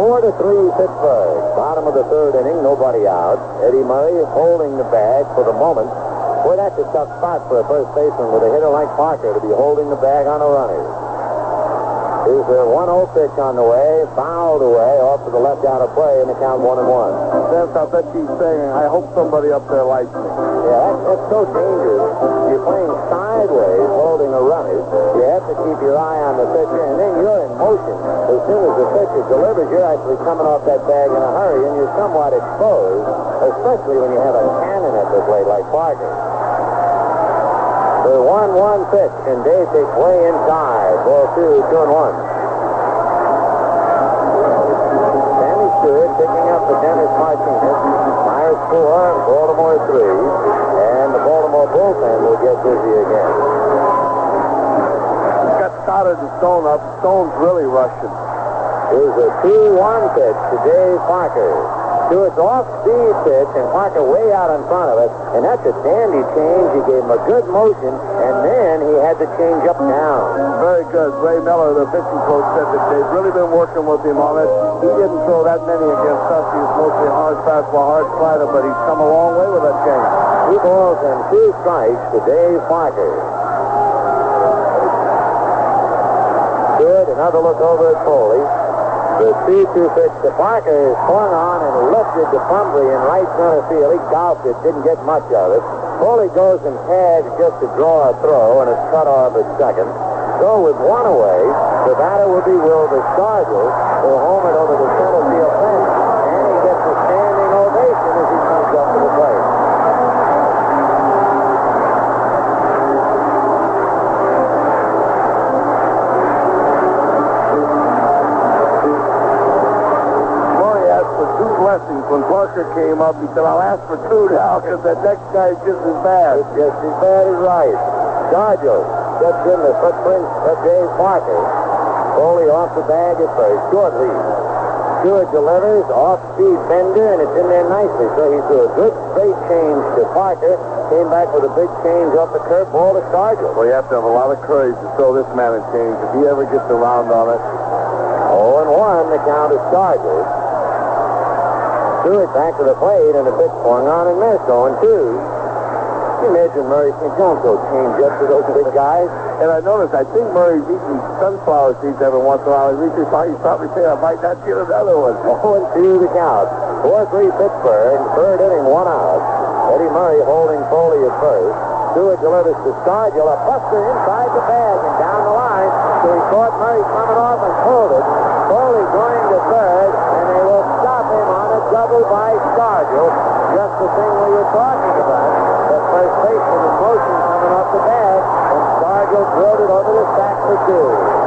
4-3 Pittsburgh. Bottom of the third inning, nobody out. Eddie Murray holding the bag for the moment. Boy, that's a tough spot for a first baseman with a hitter like Parker to be holding the bag on a runner. Here's a 1-0 pitch on the way, fouled away off to the left out of play, and the count 1-1. Vince, I bet she's saying, I hope somebody up there likes me. Yeah, that's so dangerous. You're playing sideways, holding a runner. You have to keep your eye on the pitcher, and then you're in motion. As soon as the pitcher delivers, you're actually coming off that bag in a hurry, and you're somewhat exposed, especially when you have a cannon at the plate like Parker. The 1-1 pitch, and Dave takes way inside. Ball 2, 2-1. Sammy Stewart picking up the Dennis Martinez. Myers 4, Baltimore 3. And the Baltimore bullpen will get busy again. Got Stoddard and Stone up. Stone's really rushing. Here's a 2-1 pitch to Dave Parker. Stewart's off-speed pitch, and Parker way out in front of it. And that's a dandy change. He gave him a good motion, and then he had to change up down. Very good. Ray Miller, the pitching coach, said that they've really been working with him on it. He didn't throw that many against us. He was mostly a hard fastball, hard slider, but he's come a long way with that change. 2 balls and 2 strikes to Dave Parker. Good. Another look over at Foley. The 2-2 pitch to Parker is swung on and lifted to Pumphrey in right center field. He golfed it, didn't get much of it. Foley goes and tags just to draw a throw, and it's cut off at second. So with one away, the batter will be Wilbur Stargell, who homered over the center field fence, and he gets a standing ovation as he comes up to the plate. When Parker came up, he said, I'll ask for 2 now because that next guy's just as bad. It's just as bad as right. Stargell steps in the footprints of Dave Parker. Foley off the bag at first. Short lead. Stewart delivers, off-speed bender, and it's in there nicely. So he threw a good straight change to Parker. Came back with a big change off the curve ball to Stargell. Well, you have to have a lot of courage to throw this man a change if he ever gets around on it. 0-1, the count is Stargell. Stewart back to the plate, and the pitch swung on and missed. 0-2. Can you imagine Murray saying, don't go change up to those big guys? And I noticed, I think Murray's eating sunflower seeds every once in a while. He's probably saying, I might not get another one. 0-2 the count. 4-3 Pittsburgh. Third inning, 1 out. Eddie Murray holding Foley at first. Stewart delivers to Stargell. A buster inside the bag and down the line. So he caught Murray coming off and pulled it. Foley going to third, and they will stop him on a double by Stargell. Just the thing we were talking about. The first baseman in motion coming off the bag, and Stargell drilled it over the sack for 2.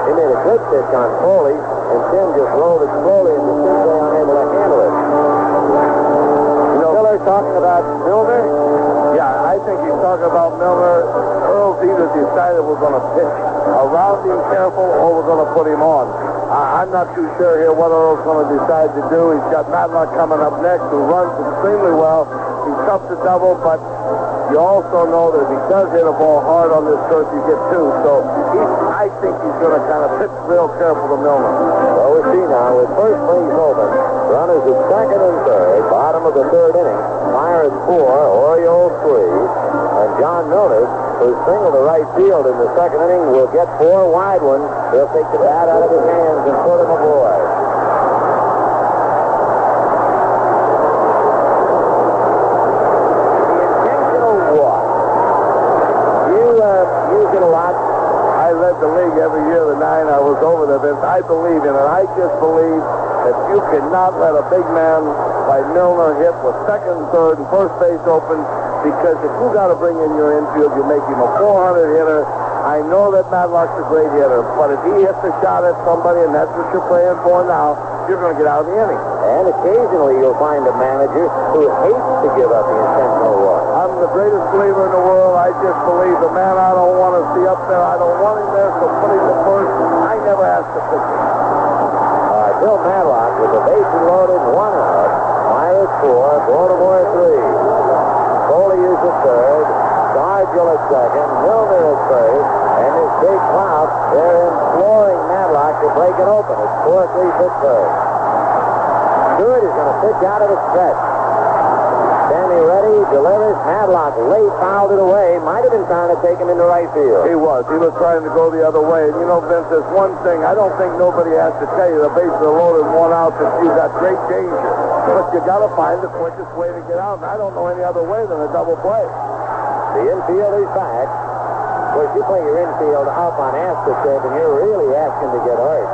He made a good pitch on Foley, and Tim just rolled it slowly, and the Tim's unable to handle it. You know, Miller talking about Milner? Yeah, I think he's talking about Milner. Earl's either decided we're going to pitch around him careful or we're going to put him on. I'm not too sure here what Earl's going to decide to do. He's got Matlock coming up next, who runs extremely well. He's tough to double, but you also know that if he does hit a ball hard on this turf, you get 2. So I think he's going to kind of pitch real careful to Milner. Well, we see now with first base open, runners at second and third, bottom of the third inning. Myers 4, Orioles 3, and John Milner, who singled to right field in the second inning, will get 4 wide ones. He'll take the bat out of his hands and put him aboard. The league every year, the 9 I was over there, Vince. I believe in it. I just believe that you cannot let a big man like Milner hit with second, third, and first base open, because if you got to bring in your infield, you make him a 400 hitter. I know that Matlock's a great hitter, but if he hits a shot at somebody, and that's what you're praying for now, you're going to get out of the inning. And occasionally you'll find a manager who hates to give up the intentional run. I'm the greatest believer in the world. I just believe the man I don't want to see up there, I don't want him there, so put him at first. I never asked the pitcher. Bill Matlock with the bases loaded, 1 out. Pirates 4, Baltimore 3. Foley is at third. Stargill at second. Milner at first. And his big clout, they're imploring Matlock to break it open. It's 4-3 Pittsburgh. Stewart is going to pitch out of the stretch. Stanley ready, delivers. Matlock late fouled it away. Might have been trying to take him into right field. He was. He was trying to go the other way. And you know, Vince, there's one thing. I don't think nobody has to tell you the bases are loaded and 1 out that you've got great danger. But you got to find the quickest way to get out. And I don't know any other way than a double play. The infield is back. Of course, you play your infield up on AstroTurf, and you're really asking to get hurt.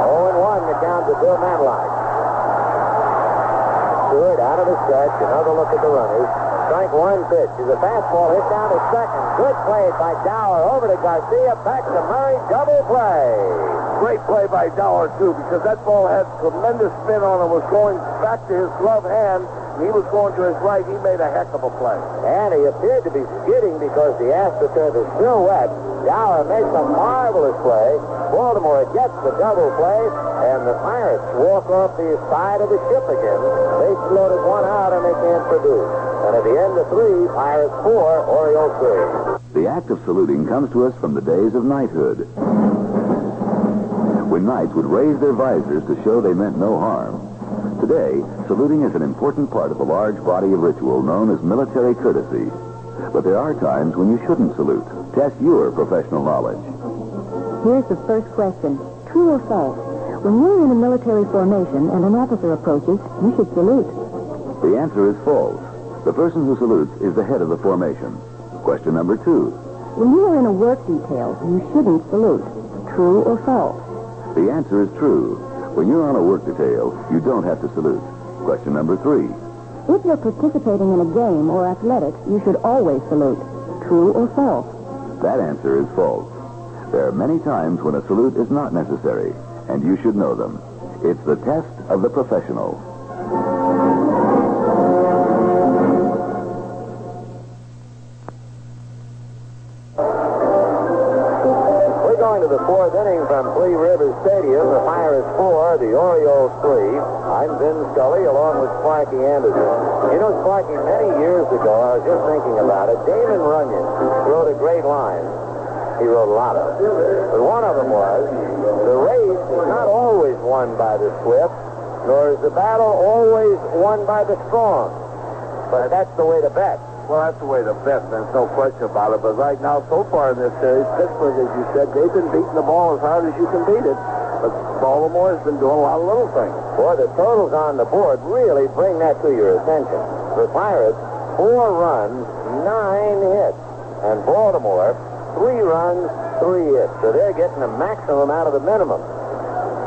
0-1 the count to Bill Matlock. Stewart out of the stretch. Another look at the runners. Strike 1 pitch. Is a fastball hit down to second. Good play by Dower. Over to Garcia. Back to Murray. Double play. Great play by Dower, too, because that ball had tremendous spin on it. Was going back to his glove hand. He was going to his right. He made a heck of a play. And he appeared to be skidding because the AstroTurf is still wet. Dower makes a marvelous play. Baltimore gets the double play, and the Pirates walk off the side of the ship again. They loaded 1 out, and they can't produce. And at the end of 3, Pirates 4, Orioles 3. The act of saluting comes to us from the days of knighthood, when knights would raise their visors to show they meant no harm. Today, saluting is an important part of a large body of ritual known as military courtesy. But there are times when you shouldn't salute. Test your professional knowledge. Here's the first question. True or false? When you're in a military formation and an officer approaches, you should salute. The answer is false. The person who salutes is the head of the formation. Question number 2. When you are in a work detail, you shouldn't salute. True or false? The answer is true. When you're on a work detail, you don't have to salute. Question number 3. If you're participating in a game or athletics, you should always salute. True or false? That answer is false. There are many times when a salute is not necessary, and you should know them. It's the test of the professional. We're going to the 4th inning from Three Rivers Stadium. The Pirates 4, the Orioles 3. I'm Vin Scully along with Sparky Anderson. You know, Sparky, many years ago, I was just thinking about it, Damon Runyon wrote a great line. He wrote a lot of them. But one of them was, the race is not always won by the swift, nor is the battle always won by the strong. But that's the way to bet. Well, that's the way to bet. There's no question about it. But right now, so far in this series, Pittsburgh, as you said, they've been beating the ball as hard as you can beat it. But Baltimore has been doing a lot of little things. Boy, the totals on the board really bring that to your attention. The Pirates, 4 runs, 9 hits. And Baltimore, 3 runs, 3 hits. So they're getting the maximum out of the minimum.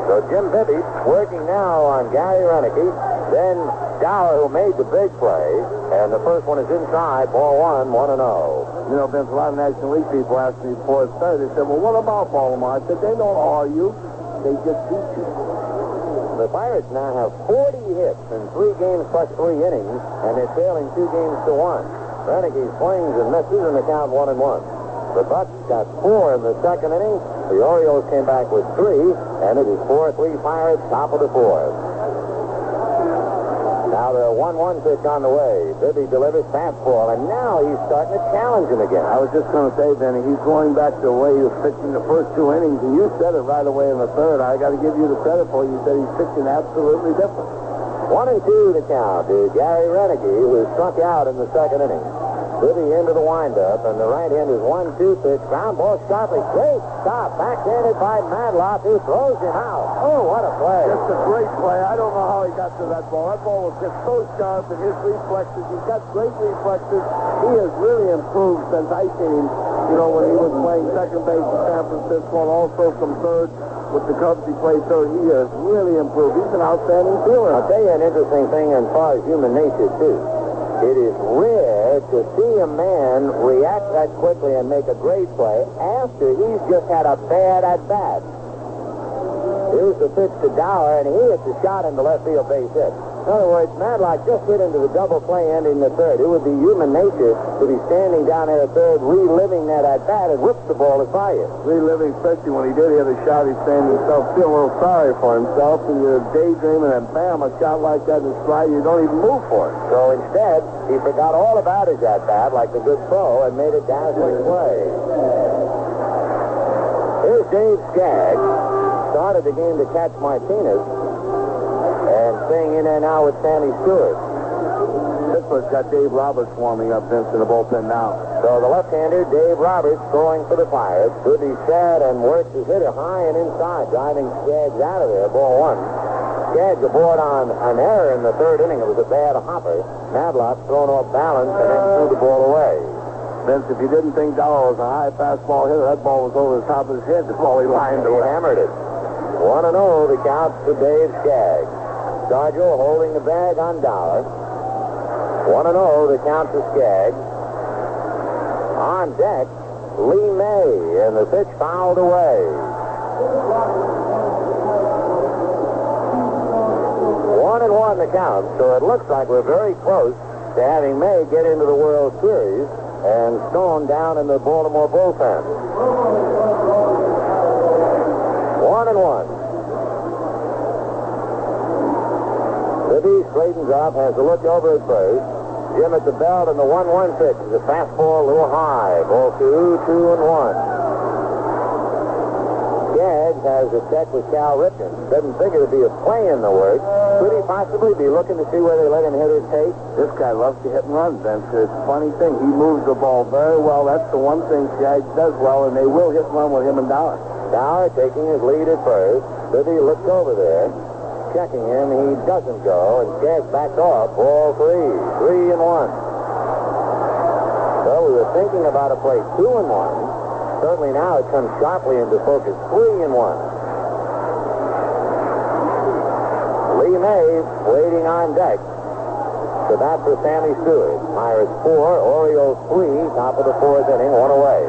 So Jim Bibby working now on Gary Renicky. Then Dower, who made the big play. And the first one is inside, ball 1, 1-0. You know, Vince, a lot of National League people asked me before it started. They said, well, what about Baltimore? I said, they don't argue. They just beat you. The Pirates now have 40 hits in 3 games plus 3 innings, and they're trailing 2 games to 1. Renicky swings and misses, and the count 1-1. The Bucks got 4 in the second inning. The Orioles came back with 3, and it is 4-3 Pirates, top of the 4th. Now the 1-1 pitch on the way. Bibby delivers fastball, and now he's starting to challenge him again. I was just going to say, Benny, he's going back to the way he was pitching the first 2 innings, and you said it right away in the third. I got to give you the credit for it. You said he's pitching absolutely different. 1-2 the count to Gary Renicky, who struck out in the second inning. Bibby into the windup, and the right hand is 1-2 pitch. Ground ball sharply. Great stop. Backhanded by Matlock, who throws him out. Oh, what a play. Just a great play. I don't know how he got to that ball. That ball was just so sharp, and his reflexes, he's got great reflexes. He has really improved since I seen him, you know, when he was playing second base in San Francisco and also from third. with the Cubs he played third, he has really improved. He's an outstanding fielder. I'll tell you an interesting thing as far as human nature, too. It is rare to see a man react that quickly and make a great play after he's just had a bad at-bat. Here's the pitch to Dower, and he hits a shot into left field base hit. In other words, Madlock just hit into the double play ending the third. It would be human nature to be standing down there at third, reliving that at-bat and whip the ball as by you. Reliving, especially when he did hit a shot, he's saying to himself, feel a little sorry for himself, and you're daydreaming, and bam, a shot like that in stride, you don't even move for it. So instead, he forgot all about his at-bat like the good pro and made a dazzling play. Here's Dave Skaggs. Started the game to catch Martinez. And staying in there now with Sammy Stewart. Pittsburgh's got Dave Roberts warming up, Vince, in the bullpen now. So the left-hander, Dave Roberts, throwing for the Pirates. Goody sad and works his hitter high and inside, driving Skaggs out of there. Ball one. Skaggs aboard on an error in the third inning. It was a bad hopper. Madlock thrown off balance and then threw the ball away. Vince, if you didn't think Dollar was a high fastball hitter, that ball was over the top of his head. The ball he lined He away. hammered it. 1-0 the count to Dave Skaggs. Stargell holding the bag on Dollar. 1-0 the count to Skaggs. On deck, Lee May, and the pitch fouled away. 1-1 the count, so it looks like we're very close to having May get into the World Series and Stone down in the Baltimore bullpen. 1-1. Libby straightens up, has a look over at first. Jim at the belt, and the 1-1 pitch is a fastball a little high. Ball 2-1. Skaggs has a check with Cal Ripken. Doesn't figure to be a play in the works. Could he possibly be looking to see where they let him hit his tape? This guy loves to hit and run, Vince. It's a funny thing. He moves the ball very well. That's the one thing Skaggs does well, and they will hit and run with him and Dollar. Dower taking his lead at first. Libby looks over there. Checking him, he doesn't go, and Skaggs backs off. Ball 3-1. So we were thinking about a play 2-1. Certainly now it comes sharply into focus. 3-1. Lee May waiting on deck. So that's for Sammy Stewart. Pirates 4, Orioles 3, top of the fourth inning, one away.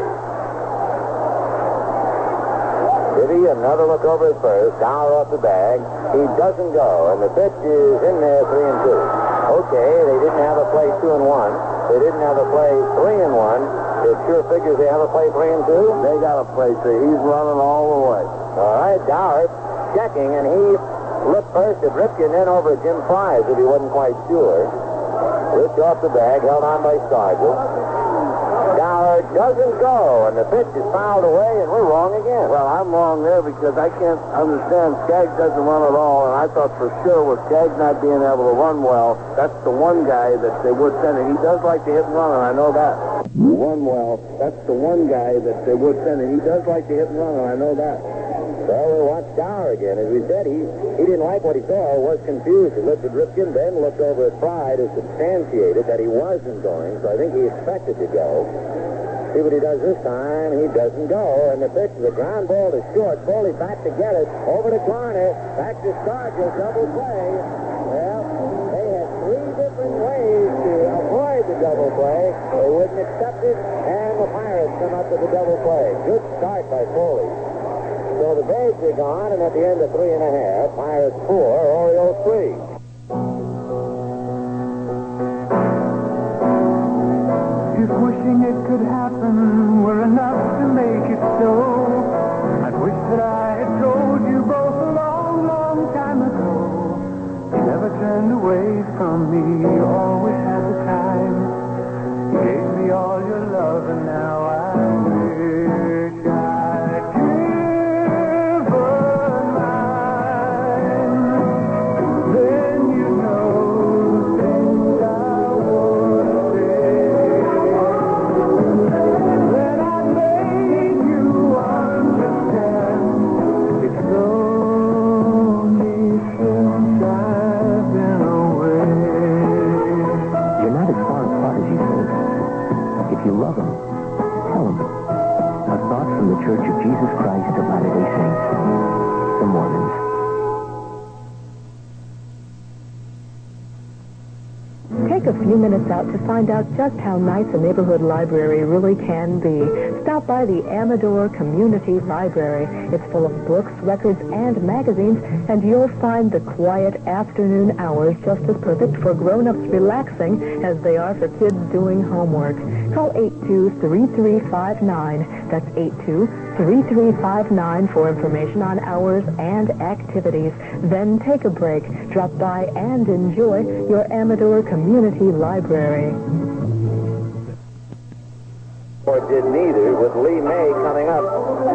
Gibby, another look over at first. Dower off the bag. He doesn't go, and the pitch is in there, 3-2. Okay, they didn't have a play 2-1. They didn't have a play 3-1. It sure figures they have a play 3-2. They got a play 3. He's running all the way. All right, Dower checking, and he looked first at Ripken, then over at Jim Fry as if he wasn't quite sure. Rich off the bag, held on by Stargell. Dower doesn't go, and the pitch is fouled away, and we're wrong again. Well, I'm wrong there because I can't understand. Skaggs doesn't run at all, and I thought for sure with Skaggs not being able to run well, that's the one guy that they would send, and he does like to hit and run, and I know that. Run well, that's the one guy that they would send, and he does like to hit and run, and I know that. So we'll watch Dower again. As we said, he didn't like what he saw, was confused. He looked at Ripken, then looked over at Fry to substantiate it that he wasn't going, so I think he expected to go. See what he does this time. He doesn't go, and the pitch is a ground ball to short. Foley back to get it. Over to corner. Back to Stargell. Double play. Well, they had three different ways to avoid the double play. They wouldn't accept it, and the Pirates come up with the double play. Good start by Foley. So the Braves are gone, and at the end of 3.5, Pirates 4, Orioles 3. If wishing it could happen were enough to make it so, I'd wish that I had told you both a long, long time ago. You never turned away from me, you always had the time. You gave me all your love, and now I wish I'd given mine. Then you know things I would say. Then I made you understand. It's only since I've been away. Take a few minutes out to find out just how nice a neighborhood library really can be. Stop by the Amador Community Library. It's full of books, records, and magazines, and you'll find the quiet afternoon hours just as perfect for grown-ups relaxing as they are for kids doing homework. Call 823359. That's 823359 for information on hours and activities. Then take a break. Drop by and enjoy your Amador Community Library. Or did neither, with Lee May coming up.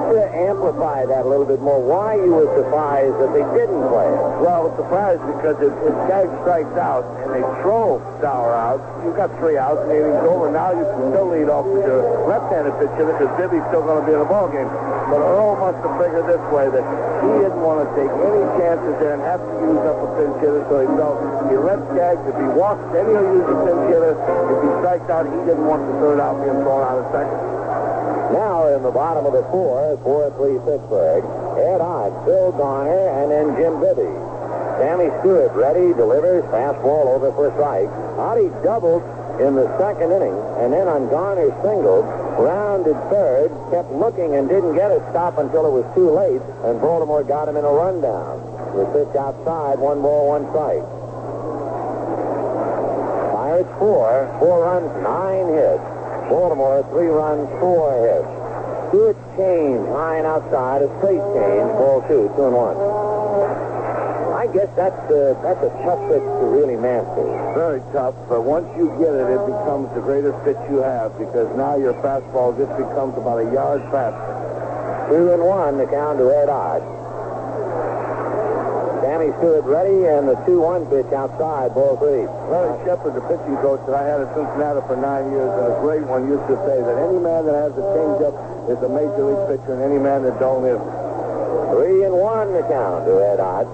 To amplify that a little bit more, why you were surprised that they didn't play it? Well, I was surprised because if Skaggs strikes out and they throw Sauer out, you've got 3 outs and the inning's over. Now you can still lead off with your left-handed pitcher because Bibby's still going to be in the ballgame. But Earl must have figured this way that he didn't want to take any chances there and have to use up a pinch hitter, so he felt he let Skaggs. If he walks, then he'll use a pinch hitter. If he strikes out, he didn't want the third out being thrown out at second. Now in the bottom of the 4-3 Pittsburgh, Ed Ott, Bill Garner, and then Jim Bibby. Sammy Stewart ready, delivers, fastball over for a strike. Oddie doubled in the second inning, and then on Garner's single, rounded third, kept looking and didn't get a stop until it was too late, and Baltimore got him in a rundown. The pitch outside, 1 ball, 1 strike. Pirates 4 runs, 9 hits. Baltimore 3 runs, 4 hits. Stewart's change, high and outside, a straight change, ball 2, 2-1. I guess that's a tough pitch to really master. Very tough, but once you get it, it becomes the greatest pitch you have because now your fastball just becomes about a yard faster. 2-1, the count to Ed Ott. Sammy Stewart ready, and the 2-1 pitch outside, ball 3. Larry Shepard, the pitching coach that I had at Cincinnati for 9 years, and a great one, used to say that any man that has a changeup is a major league pitcher, and any man that don't is. 3-1, the count to Ed Ott.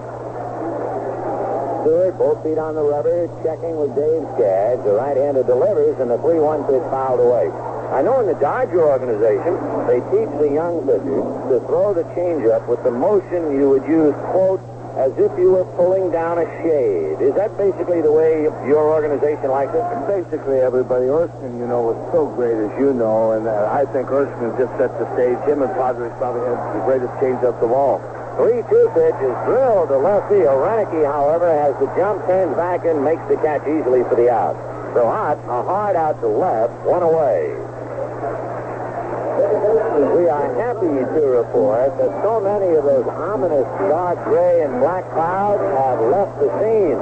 Stewart, both feet on the rubber, checking with Dave Skaggs. The right-hander delivers, and the 3-1 pitch fouled away. I know in the Dodger organization, they teach the young pitchers to throw the changeup with the motion you would use, quote, as if you were pulling down a shade. Is that basically the way your organization likes it? Basically, everybody. Erskine, was so great, as you know, and I think Erskine just set the stage. Him and Padres probably had the greatest changeups of all. 3-2 pitch is drilled to left field. Reineke, however, has the jump, turns back and makes the catch easily for the out. So Ott, a hard out to left, 1 away. We are happy to report that so many of those ominous dark gray and black clouds have left the scene.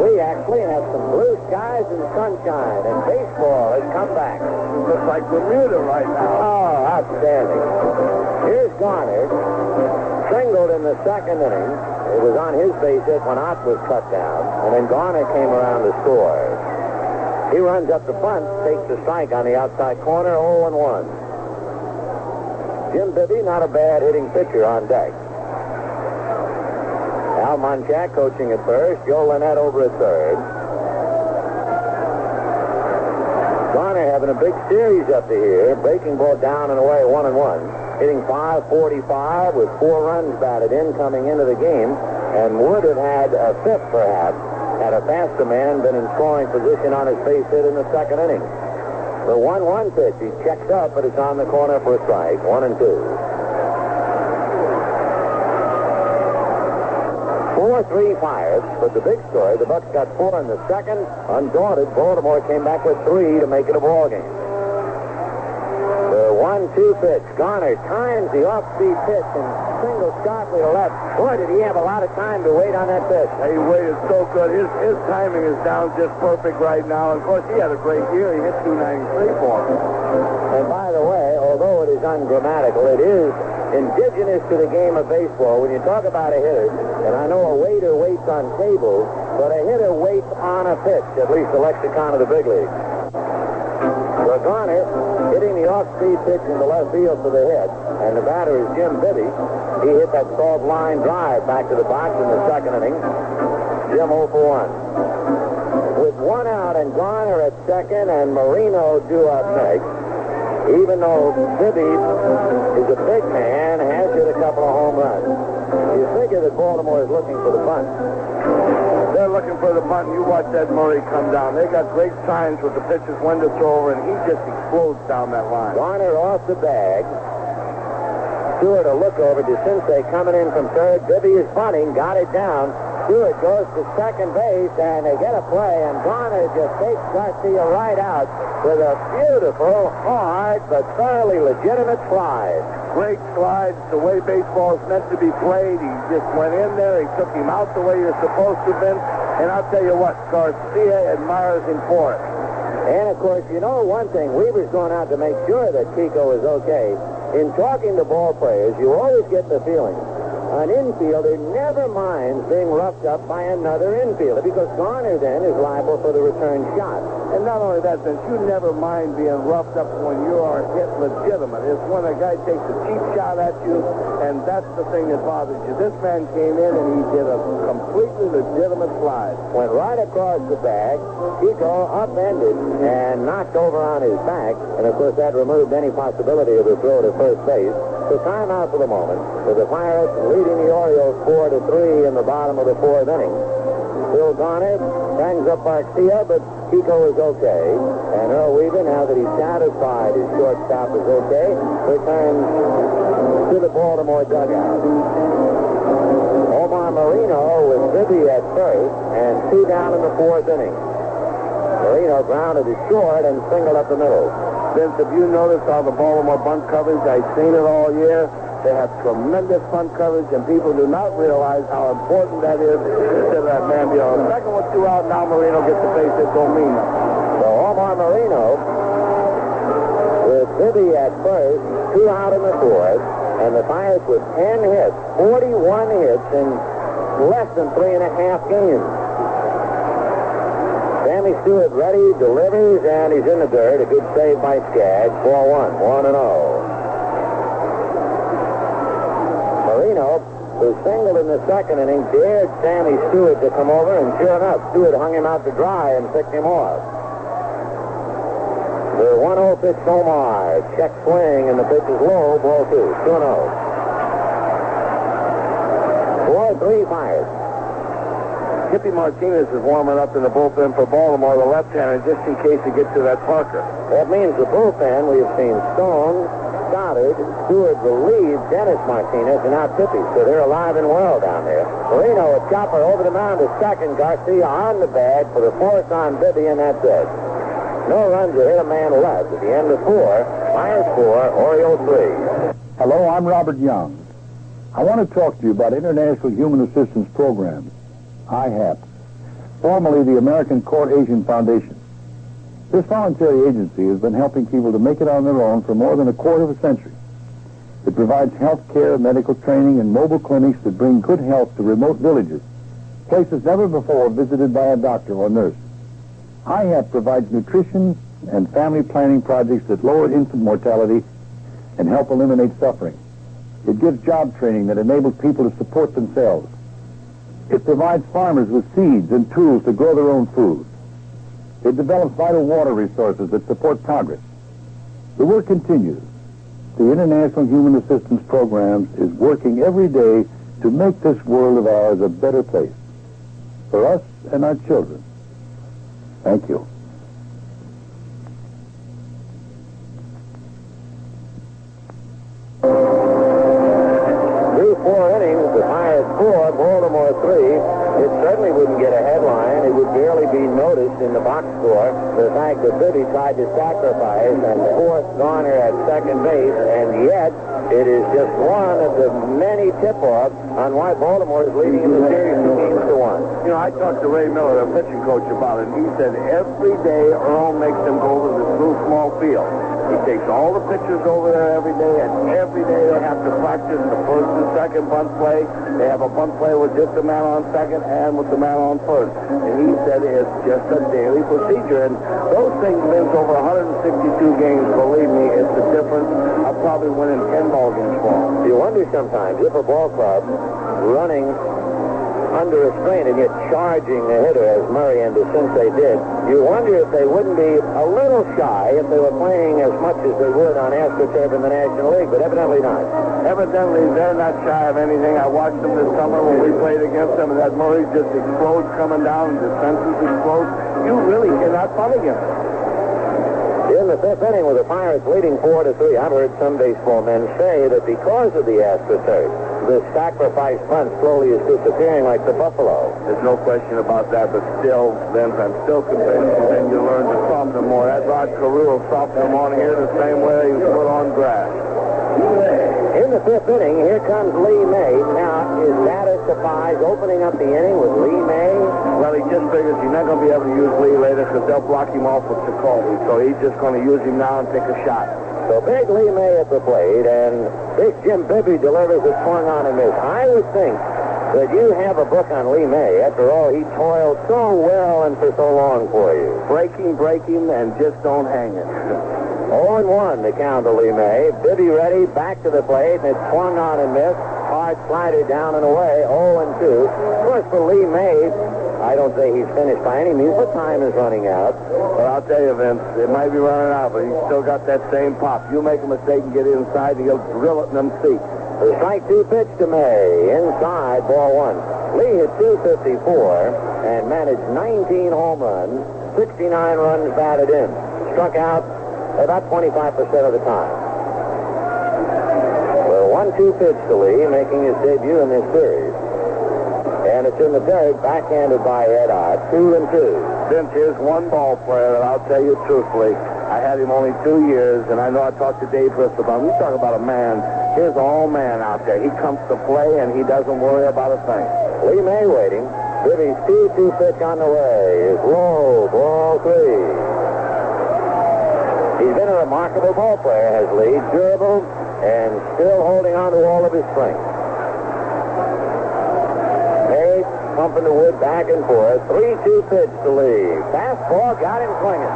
We actually have some blue skies and sunshine, and baseball has come back. Looks like Bermuda right now. Oh, outstanding. Here's Garner, singled in the second inning. It was on his base hit when Ott was cut down, and then Garner came around to score. He runs up the front, takes the strike on the outside corner, 0-1. Jim Bibby, not a bad hitting pitcher on deck. Al Monchak coaching at first. Joe Lynette over at third. Garner having a big series up to here. Breaking ball down and away, 1-1. Hitting .545 with 4 runs batted in coming into the game, and would have had a fifth perhaps had a faster man been in scoring position on his base hit in the second inning. The 1-1 pitch, he checks up, but it's on the corner for a strike. 1-2. 4-3 Pirates, but the big story, the Bucks got 4 in the second. Undaunted, Baltimore came back with 3 to make it a ball game. The 1-2 pitch, Garner times the off-speed pitch and singles sharply to left. Boy, did he have a lot of time to wait on that pitch. He waited so good. His timing is down just perfect right now. And of course, he had a great year. He hit .293 for him. And by the way, although it is ungrammatical, it is indigenous to the game of baseball. When you talk about a hitter, and I know a waiter waits on tables, but a hitter waits on a pitch, at least the lexicon of the big league. So Garner hitting the off-speed pitch in the left field for the hit, and the batter is Jim Bibby. He hit that soft line drive back to the box in the second inning. Jim 0 for 1. With 1 out and Garner at second and Marino due up next, even though Bibby is a big man, has hit a couple of home runs. You figure that Baltimore is looking for the bunt. They're looking for the bunt, and you watch Ed Murray come down. They got great signs with the pitchers when to throw over, and he just explodes down that line. Garner off the bag. Stewart a look over. DeCinces coming in from third. Bibby is bunting. Got it down. Stewart goes to second base, and they get a play, and Garner just takes Garcia right out with a beautiful, hard, but thoroughly legitimate slide. Great slides, the way baseball is meant to be played. He just went in there. He took him out the way you're supposed to have been. And I'll tell you what, Garcia admires him for it. And, of course, you know one thing. Weaver's going out to make sure that Kiko is okay. In talking to ball players, you always get the feeling an infielder never minds being roughed up by another infielder because Garner then is liable for the return shot. And not only that, Vince, you never mind being roughed up when you are hit legitimate. It's when a guy takes a cheap shot at you, and that's the thing that bothers you. This man came in and he did a completely legitimate slide. Went right across the bag. Kiko upended and knocked over on his back, and of course that removed any possibility of a throw to first base. So time out for the moment, with the Pirates leading the Orioles 4-3 in the bottom of the fourth inning. Bill Garner bangs up Garcia, but Kiko is okay. And Earl Weaver, now that he's satisfied his shortstop is okay, returns to the Baltimore dugout. Omar Marino with Bibby at first, and 2 down in the fourth inning. Marino grounded to short and singled up the middle. Vince, have you noticed how the Baltimore bunt coverage, I've seen it all year, they have tremendous bunt coverage, and people do not realize how important that is to that man. You know, the second one, 2 out, now Marino gets the base hit, don't mean nothing. So Omar Marino with Bibby at first, 2 out in the fourth, and the Pirates with 10 hits, 41 hits in less than 3.5 games. Sammy Stewart ready, delivers, and he's in the dirt. A good save by Skaggs. 4-1, 1-0. Marino, who singled in the second inning, dared Sammy Stewart to come over, and sure enough, Stewart hung him out to dry and picked him off. The 1-0 pitch to Omar. Check swing, and the pitch is low. Ball 2, 2-0. 4-3 Pirates. Skippy Martinez is warming up in the bullpen for Baltimore, the left-hander, just in case he gets to that Parker. That means the bullpen, we have seen Stone, Stoddard, Stewart relieved Dennis Martinez, and now Tippy. So they're alive and well down there. Marino, a chopper over the mound to second. Garcia on the bag for the force on Bibby, and that's it. No runs, a hit, a man left at the end of 4. Pirates 4, Orioles 3. Hello, I'm Robert Young. I want to talk to you about International Human Assistance Programs. IHAP, formerly the American Court Asian Foundation. This voluntary agency has been helping people to make it on their own for more than a quarter of a century. It provides health care, medical training, and mobile clinics that bring good health to remote villages, places never before visited by a doctor or nurse. IHAP provides nutrition and family planning projects that lower infant mortality and help eliminate suffering. It gives job training that enables people to support themselves. It provides farmers with seeds and tools to grow their own food. It develops vital water resources that support progress. The work continues. The International Human Assistance Programs is working every day to make this world of ours a better place for us and our children. Thank you. Through 4 innings, the Pirates 4, Baltimore 3. It certainly wouldn't get a headline. It would barely be noticed in the box score. The fact that Bibby tried to sacrifice and forced Garner at second base, and yet it is just one of the many tip-offs on why Baltimore is leading in the series 2-1. You know, I talked to Ray Miller, the pitching coach, about it, and he said every day Earl makes them go to this little small field. He takes all the pitchers over there every day, and every day they have to practice the first and second bunt play. They have a bunt play with just a man on second and with the man on first. And he said it's just a daily procedure. And those things wins over 162 games. Believe me, it's the difference of probably winning 10 ball games for them. You wonder sometimes if a ball club running under restraint and yet charging the hitter as Murray and DeCinces did, you wonder if they wouldn't be a little shy if they were playing as much as they would on AstroTurf in the National League, but evidently not. Evidently, they're not shy of anything. I watched them this summer when we played against them, and that Murray just explodes coming down, and DeCinces explodes. You really cannot punt against them. In the fifth inning with the Pirates leading 4-3, I've heard some baseball men say that because of the AstroTurf, the sacrifice bunt slowly is disappearing like the buffalo. There's no question about that, but still, Vince, I'm still convinced that then you learn to soften them more. That Rod Carew will soften them on here the same way he put on grass. In the fifth inning, here comes Lee May. Now, is that a surprise opening up the inning with Lee May? Well, he just figures he's not going to be able to use Lee later because they'll block him off with Jacoby. So he's just going to use him now and take a shot. So big Lee May at the plate, and big Jim Bibby delivers a swung on and miss. I would think that you have a book on Lee May. After all, he toiled so well and for so long for you. Break him, and just don't hang it. 0-1 the count to Lee May. Bibby ready, back to the plate, and it's swung on and missed. Hard slider down and away, 0-2. Of course, for Lee May, I don't say he's finished by any means, but time is running out. Well, I'll tell you, Vince, it might be running out, but he's still got that same pop. You make a mistake and get inside, and he'll drill it in them seats. The strike 2 pitch to May. Inside, ball 1. Lee hit .254 and managed 19 home runs, 69 runs batted in. Struck out about 25% of the time. The 1-2 pitch to Lee, making his debut in this series. And it's in the third, backhanded by Ed Ott, 2-2. Vince, here's one ball player that I'll tell you truthfully. I had him only 2 years, and I know I talked to Dave Bristol about him. You talk about a man. Here's all man out there. He comes to play, and he doesn't worry about a thing. Lee May waiting. Bibby's 2-2 pitch on the way is low, ball 3. He's been a remarkable ball player, has Lee. Durable and still holding on to all of his strength. May pumping the wood back and forth. 3-2 pitch to Lee. Fastball got him swinging.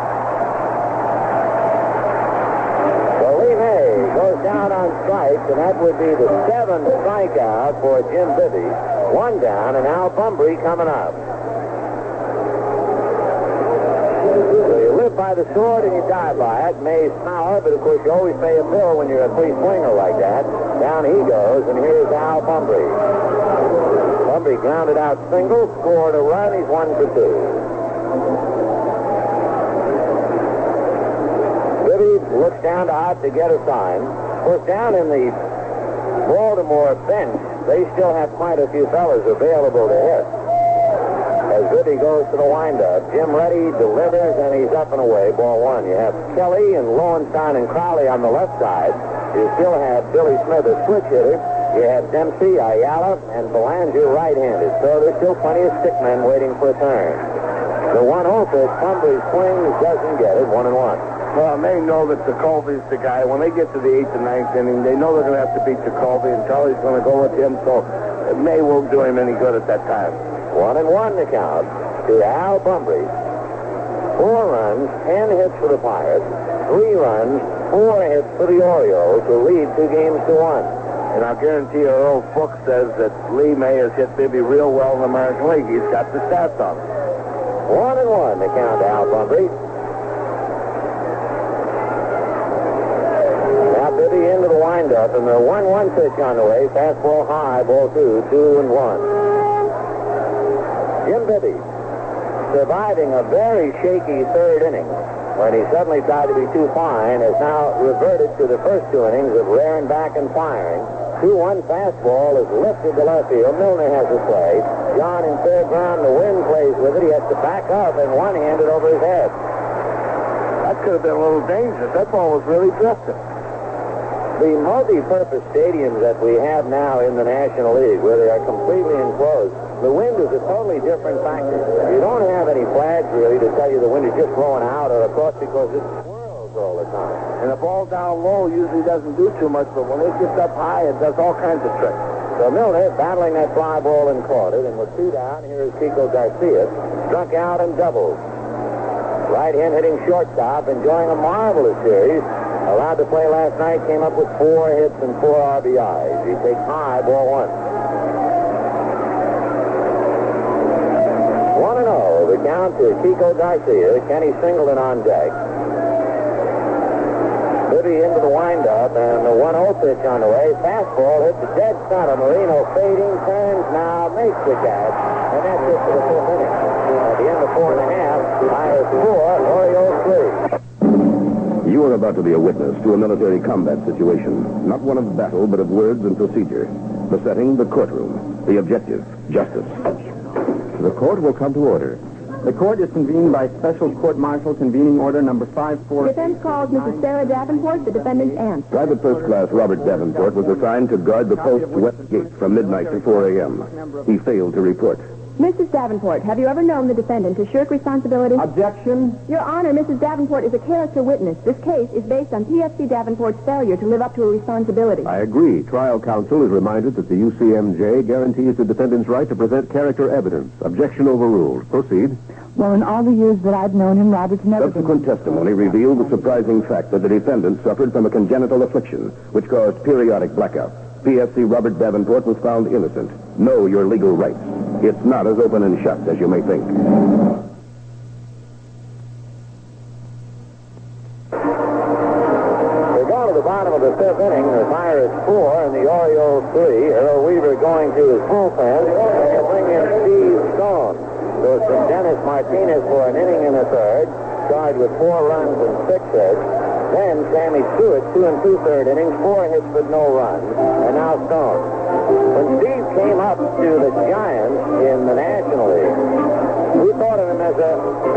So Lee May goes down on strikes, and that would be the 7th strikeout for Jim Bibby. 1 down, and Al Bumbry coming up. So you live by the sword and you die by it. May's power, but of course you always pay a bill when you're a free swinger like that. Down he goes, and here's Al Bumbry. Bumbry grounded out single, scored a run. He's 1 for 2. Bibby looks down to Ott to get a sign. Of course, down in the Baltimore bench, they still have quite a few fellas available to hit. As Bibby goes to the windup, Jim Reddy delivers, and he's up and away, ball 1. You have Kelly and Lowenstein and Crowley on the left side. You still have Billy Smith, a switch hitter. You have Dempsey, Ayala, and Belanger right-handed. So there's still plenty of stick men waiting for a turn. The 1-0 pitch, Bumbry swings, doesn't get it, 1-1. Well, they know that Jacoby's the guy. When they get to the 8th and 9th inning, they know they're going to have to beat Jacoby, and Charlie's going to go with him, so May won't do him any good at that time. 1-1 the count to Al Bumbry. 4 runs, 10 hits for the Pirates, 3 runs, 4 hits for the Orioles, who lead 2-1. And I'll guarantee you, Earl's book says that Lee May has hit Bibby real well in the American League. He's got the stats on him. 1-1 the count to Al Bumbry. Now Bibby into the windup, and the 1-1 pitch on the way. Fastball high, ball 2, 2-1. Jim Bibby surviving a very shaky third inning when he suddenly tried to be too fine, has now reverted to the first 2 innings of rearing back and firing. 2-1 fastball is lifted to left field. Milner has the play. John in third ground. The wind plays with it. He has to back up and one-handed over his head. That could have been a little dangerous. That ball was really drifting. The multi-purpose stadiums that we have now in the National League, where they are completely enclosed, the wind is a totally different factor. You don't have any flags really to tell you the wind is just blowing out or across because it swirls all the time. And the ball down low usually doesn't do too much, but when it gets up high, it does all kinds of tricks. So Milner battling that fly ball and caught it, and with 2 down, here is Kiko Garcia, struck out and doubled. Right hand hitting shortstop, enjoying a marvelous series. Allowed to play last night, came up with 4 hits and 4 RBIs. He takes high, ball 1. the count to Kiko Garcia. Kenny Singleton on deck. Libby into the windup, and the 1-0 pitch on the way. Fastball hit the dead center. Marino fading, turns now, makes the catch, and that's it for the fifth inning. At the end of 4.5, Pirates 4, Orioles 3. You are about to be a witness to a military combat situation. Not one of battle, but of words and procedure. The setting, the courtroom. The objective, justice. The court will come to order. The court is convened by special court-martial convening order number 54. Defense calls Mrs. Sarah Davenport, the defendant's aunt. Private First Class Robert Davenport was assigned to guard the post's west gate from midnight to 4 a.m. He failed to report. Mrs. Davenport, have you ever known the defendant to shirk responsibility? Objection. Your Honor, Mrs. Davenport is a character witness. This case is based on PFC Davenport's failure to live up to her responsibility. I agree. Trial counsel is reminded that the UCMJ guarantees the defendant's right to present character evidence. Objection overruled. Proceed. Well, in all the years that I've known him, Robert's never Subsequent testimony revealed the surprising fact that the defendant suffered from a congenital affliction, which caused periodic blackouts. PFC Robert Davenport was found innocent. Know your legal rights. It's not as open and shut as you may think. We go to the bottom of the fifth inning. The Pirates 4 and the Orioles 3. Earl Weaver going to his bullpen. They'll bring in Steve Stone. Goes from Dennis Martinez for an inning and a third. Starred with 4 runs and 6 hits. Then Sammy Stewart, 2 2/3 innings, 4 hits but no runs. And now Stone. When Steve came up to the Giants in the National League, we thought of him as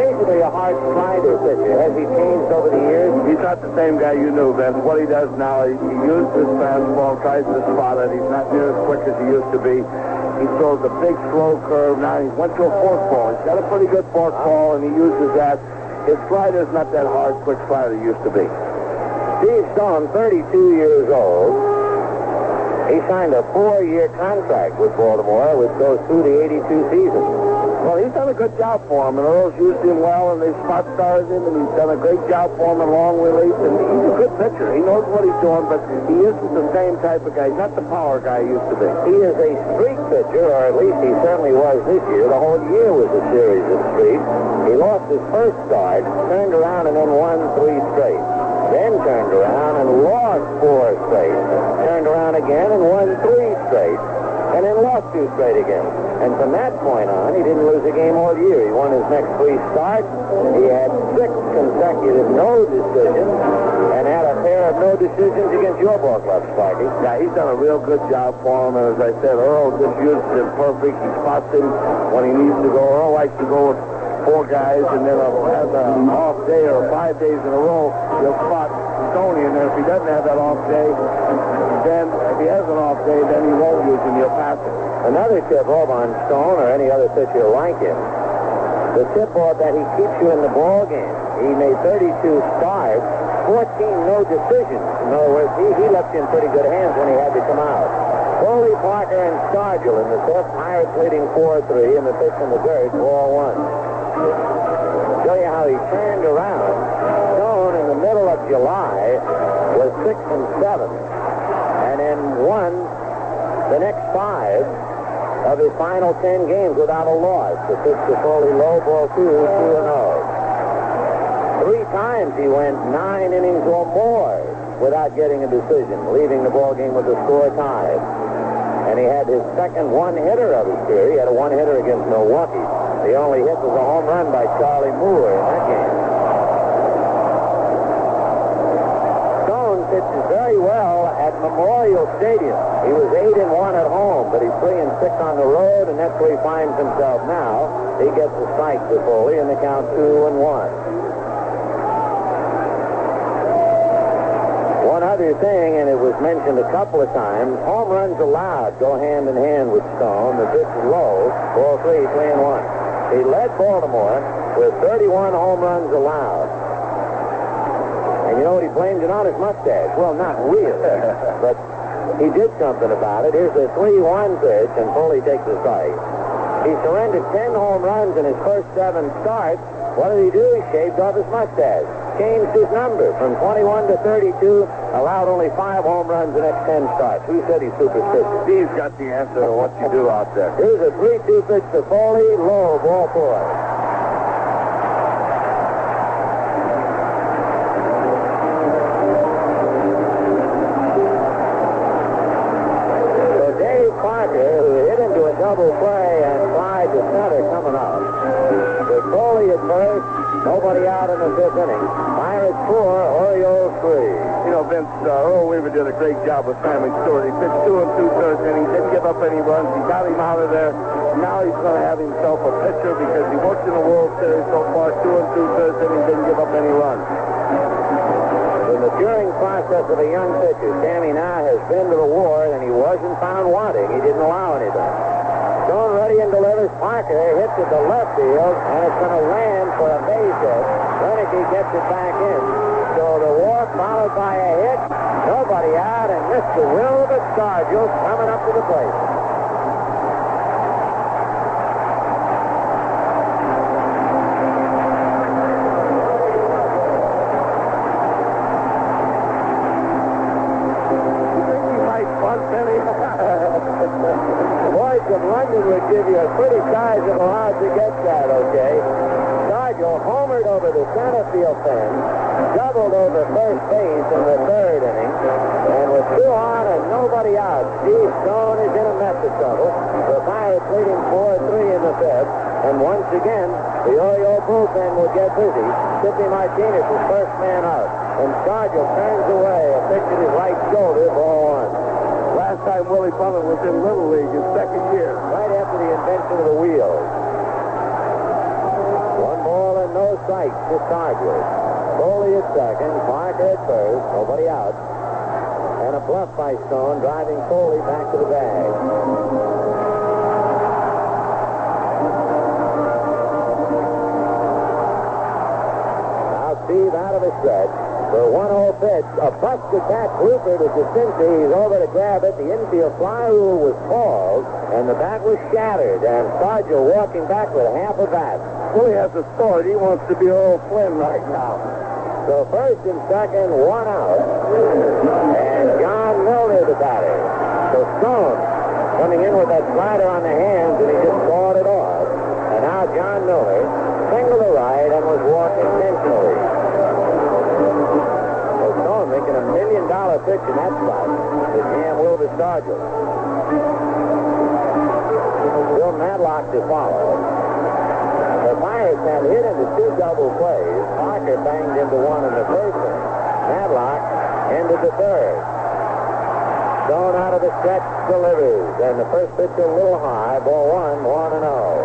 basically a hard slider pitcher. Has he changed over the years? He's not the same guy you knew, Vince. What he does now, he uses his fastball, tries to spot it. He's not near as quick as he used to be. He throws a big, slow curve. Now he went to a forkball. He's got a pretty good forkball, and he uses that. His slider's not that hard, quick slider he used to be. Steve Stone, 32 years old. He signed a 4-year contract with Baltimore, which goes through the 82 season. Well, he's done a good job for him, and the Orioles used him well, and they spot started him, and he's done a great job for him in long relief, and he's a good pitcher. He knows what he's doing, but he isn't the same type of guy. He's not the power guy he used to be. He is a streak pitcher, or at least he certainly was this year. The whole year was a series of streaks. He lost his first start, turned around, and then won 3 straight. Then turned around and lost 4 straight. Turned around again and won 3 straight. And then lost 2 straight again. And from that point on, he didn't lose a game all year. He won his next 3 starts. He had 6 consecutive no decisions and had a pair of no decisions against your ball club, Sparky. Yeah, he's done a real good job for him. And as I said, Earl just uses him perfect. He spots him when he needs to go. Earl likes to go with 4 guys, and then has an off day or 5 days in a row, he'll spot Stoney in there. If he doesn't have that off day, then if he has an off day, then he won't use him. He'll pass him. Another tip-off on Stone or any other pitcher like him, the tip-off that he keeps you in the ball game. He made 32 starts, 14 no decisions. In other words, he left you in pretty good hands when he had to come out. Foley, Parker, and Stargell in the fifth. Pirates leading 4-3 in the fifth and the third, 4-1. Show you how he turned around. Stone in the middle of July was 6 and 7, and then won the next 5 of his final 10 games without a loss. The pitch to Foley, low ball 2-0. 3 times he went 9 innings or more without getting a decision, leaving the ball game with the score tied. And he had his second one-hitter of his career. He had a one-hitter against Milwaukee. The only hit was a home run by Charlie Moore in that game. Stone pitches very well at Memorial Stadium. He was 8-1 at home, but he's 3-6 on the road, and that's where he finds himself now. He gets a strike to Foley, and the count 2-1. One other thing, and it was mentioned a couple of times, home runs allowed go hand in hand with Stone. The pitch is low, ball 3, 3-1. He led Baltimore with 31 home runs allowed. And you know what he blamed it on? His mustache. Well, not really, but he did something about it. Here's a 3-1 pitch, and Foley takes the strike. He surrendered 10 home runs in his first 7 starts. What did he do? He shaved off his mustache. Changed his number from 21 to 32, allowed only 5 home runs the next 10 starts. Who said he's superstitious? Steve's got the answer to what you do out there. Here's a 3-2 pitch to Foley, low, ball 4. Parker, who hit into a double play and tried to center coming up. With Foley at first, nobody out in the fifth inning. Pirates 4, Orioles 3. You know, Vince, Earl Weaver did a great job with Sammy Stewart. He pitched 2 2/3 innings, didn't give up any runs. He got him out of there. Now he's going to have himself a pitcher because he worked in the World Series so far, 2 2/3 innings, didn't give up any runs. The maturing process of a young pitcher. Sammy now has been to the war, and he wasn't found wanting. He didn't allow anything. Stone ready and delivers. Parker hits it to left field, and it's going to land for a base hit. Renicky gets it back in. So the walk followed by a hit. Nobody out, and Mr. Wilbur Stargell coming up to the plate. Boys of London would give you a pretty sizable odds to get that, okay? Stargell homered over the center field fence, doubled over first base in the third inning, and with 2 on and nobody out, Steve Stone is in a mess of trouble. The Pirates leading 4-3 in the fifth, and once again, the Oriole bullpen will get busy. Tippy Martinez is first man out, and Stargell turns away, a pitch at his right shoulder, ball 1. Last time Willie Butler was in Little League, his second year. Right after the invention of the wheel. 1 ball and no strikes to Stargell. Foley at second, Parker at first, nobody out. And a bluff by Stone, driving Foley back to the bag. Now Steve out of a stretch. The 1-0 pitch, a busted catch looper to Jacinti. He's over to grab it. The infield fly rule was called, and the bat was shattered. And Stargell walking back with half a bat. Willie has a sword. He wants to be Earl Flynn right now. So first and second, 1 out. And John Milner the batter. So Stone coming in with that slider on the hands, and he just clawed it off. And now John Milner singled to right and was walked intentionally. Making $1 million pitch in that spot is Jam Wilbur Stargell. Bill Matlock to follow. The Pirates have hit into 2 double plays. Parker banged into 1 in the first inning. Matlock into the third. Stone out of the stretch delivers, and the first pitch a little high. Ball 1, 1-0.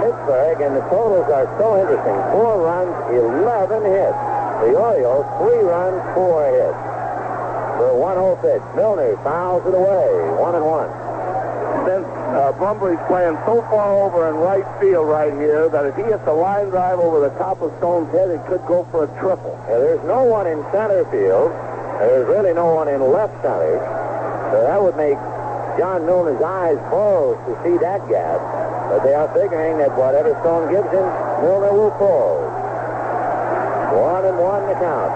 Pittsburgh, and the totals are so interesting. 4 runs, 11 hits. The Orioles, 3 runs, 4 hits. For a 1-0 pitch, Milner fouls it away, 1-1. Since Blumberry's playing so far over in right field right here that if he hits a line drive over the top of Stone's head, it could go for a triple. There's no one in center field. There's really no one in left center. So that would make John Milner's eyes close to see that gap. But they are figuring that whatever Stone gives him, Milner will pull. 1-1 the count.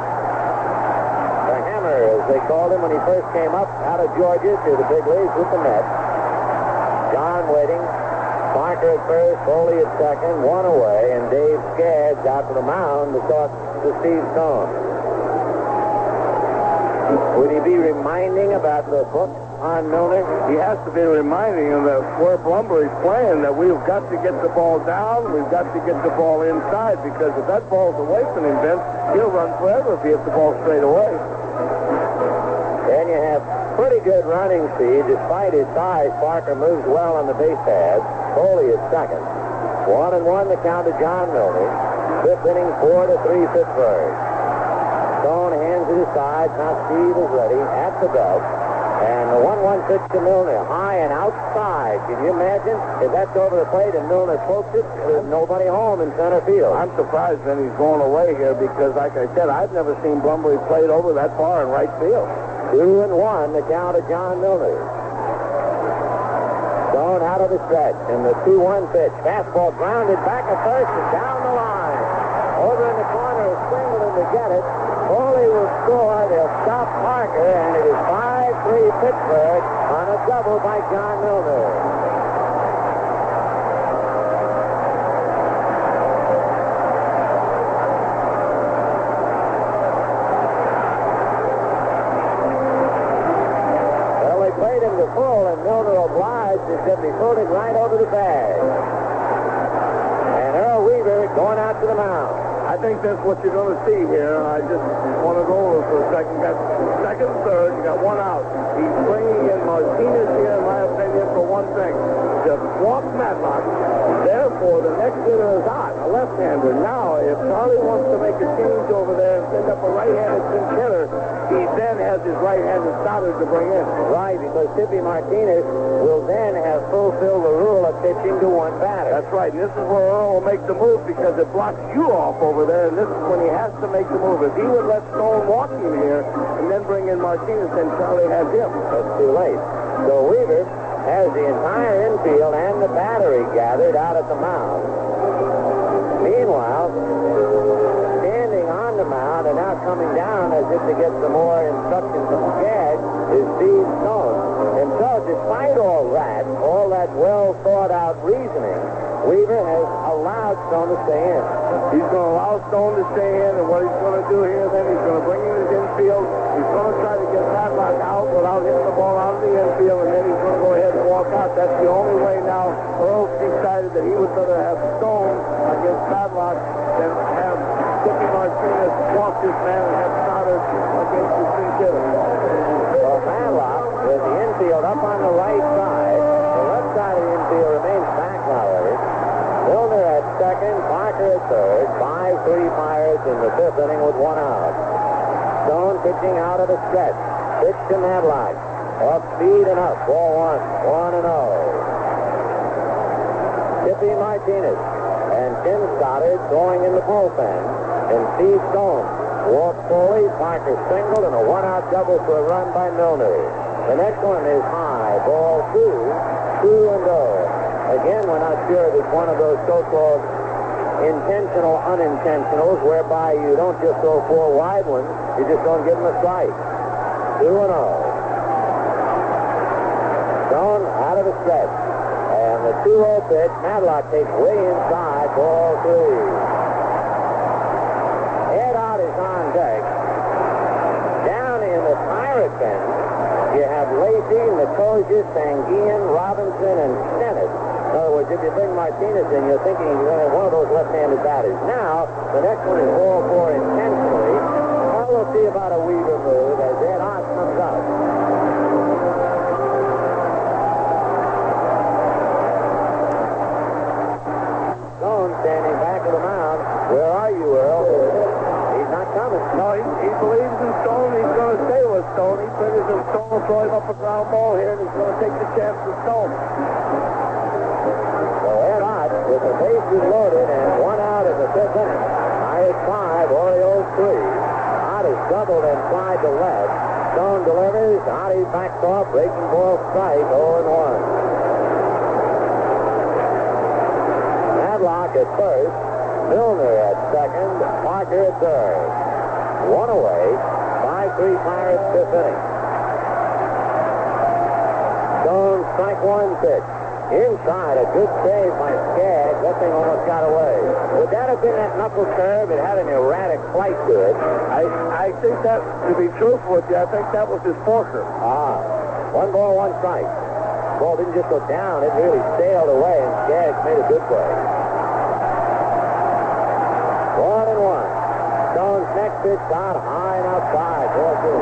The Hammer, as they called him when he first came up out of Georgia to the big leagues with the Mets. John waiting. Parker at first, Foley at second, 1 away, and Dave Skaggs out to the mound to talk to Steve Stone. Would he be reminding about the book on Milner? He has to be reminding him that where Blumberry's playing, that we've got to get the ball down, we've got to get the ball inside, because if that ball's away from him, Vince, he'll run forever if he hits the ball straight away. And you have pretty good running speed. Despite his size, Parker moves well on the base paths. Foley is second. 1-1 the count to John Milner. Fifth inning, 4-3 Pittsburgh. Stone hands it aside. Now Steve is ready at the belt. And the 1-1 pitch to Milner, high and outside. Can you imagine if that's over the plate and Milner pokes it? There's nobody home in center field. I'm surprised that he's going away here because, like I said, I've never seen Blumberry played over that far in right field. 2-1 the count of John Milner. Stone out of the stretch, and the 2-1 pitch. Fastball grounded back at first and down the line. Over in the corner is Singleton to get it. Foley will score. They'll stop Parker, and it is 5-3 Pittsburgh on a double by John Milner. Well, they played him to full, and Milner except he pulled it right over the bag. And Earl Weaver going out to the mound. I think that's what you're going to see here. I just want to go over for a second. You got second, third, you got one out. He's bringing in Martinez here, in my opinion, for one thing. Just walk Matlock. Therefore, the next hitter is Ott, a left-hander. Now, if Charlie wants to make a change over there and send up a right-handed pinch hitter, he then has his right-handed starter to bring in. Right, because Tippy Martinez will then have fulfilled the rule of pitching to one batter. That's right, and this is where Earl will make the move because it blocks you off over there, and this is when he has to make the move. If he would let Stone walk him here and then bring in Martinez, then Charlie has him. That's too late. So Weaver has the entire infield and the battery gathered out at the mound. Meanwhile, standing on the mound and now coming down as if to get some more instructions from Skaggs is Steve Stone. And so, despite all that well-thought-out reasoning, Weaver has allowed Stone to stay in. He's going to allow Stone to stay in, and what he's going to do here then, he's going to bring in his infield. He's going to try to get Matlock out without hitting the ball out of the infield, and then he's going to go ahead and walk out. That's the only way now. Earl decided that he would rather have Stone against Matlock than have Tippy Martinez walk this man and have Stoddard against the pinch hitter. So Matlock with the infield up on the right side. The left side of the infield remains back, however. Milner at second, Parker at third. 5-3 Pirates in the fifth inning with one out. Stone pitching out of the stretch. Pitch to Matlock. Off speed and up. Ball 1. 1-0. Tippy Martinez and Tim Stoddard throwing in the bullpen. And Steve Stone walks Foley. Parker singled and a one-out double for a run by Milner. The next one is high. Ball 2. 2-0. Again, we're not sure if it's one of those so-called intentional unintentionals whereby you don't just throw 4 wide ones, you just don't give them a strike. 2-0. Stone out of the stretch. And the 2-0 pitch, Matlock takes way inside, ball 3. Ed Ott is on deck. Down in the Pirate bench, you have Lacey, Nikosia, Sanguian, Robinson, and Sennett. In other words, if you bring Martinez in, you're thinking you're going to have one of those left-handed batters. Now, the next one is ball 4 intentionally. Well, we'll see about a Weaver move as Ed Ott comes out. Stone standing back of the mound. Where are you, Earl? He's not coming. No, he believes in Stone. He's going to stay with Stone. He figures if Stone will throw him up a ground ball here, and he's going to take the chance with Stone. With the bases loaded and one out in the fifth inning. Pirates 5, Orioles 3. Ott is doubled and flied to left. Stone delivers. Ottey backs off. Breaking ball strike. 0-1. Matlock at first. Milner at second. Parker at third. One away. 5-3 Pirates fifth inning. Stone strike one pitch. Inside, a good save by Skaggs. That thing almost got away. Would that have been that knuckle curve? It had an erratic flight to it. I think that, to be truthful with you, I think that was his forker. 1 ball, 1 strike. Ball didn't just go down. It really sailed away, and Skaggs made a good play. 1-1. Stone's next pitch out high and outside. Ball 2.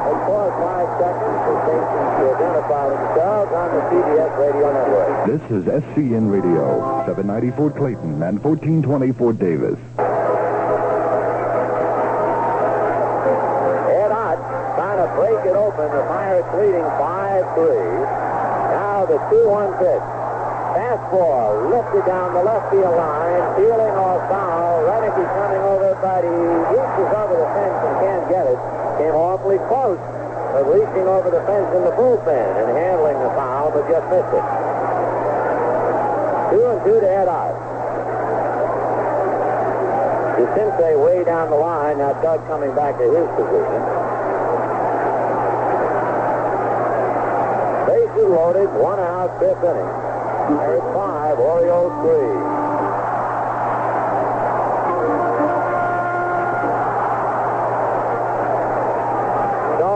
They pause 5 seconds for stations to identify themselves on the CBS radio network. This is SCN Radio, 790 Fort Clayton and 1420 Fort Davis. Ed Ott trying to break it open. The Pirates leading 5-3. Now the 2-1 pitch. Fastball lifted down the left field line, peeling off foul. Renicky coming over, but he reaches over the fence and can't get it. Came awfully close of reaching over the fence in the bullpen and handling the foul, but just missed it. 2-2 to Ed Ott. DeCince way down the line. Now Doug coming back to his position. Bases loaded, 1 out, fifth inning. Pirates 5, Orioles 3.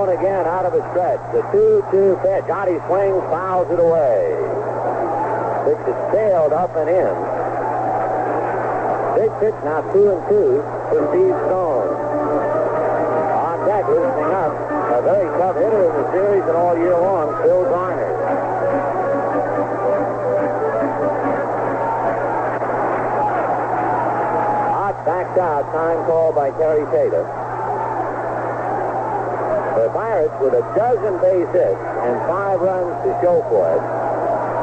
Again out of the stretch. The 2-2 pitch. Out he swings, fouls it away. Pitch is sailed up and in. Big pitch now, 2-2 for Steve Stone. On deck, loosening up. A very tough hitter in the series and all year long, Phil Garner. Backed out, time called by Terry Tatum. The Pirates with a dozen base hits and 5 runs to show for it.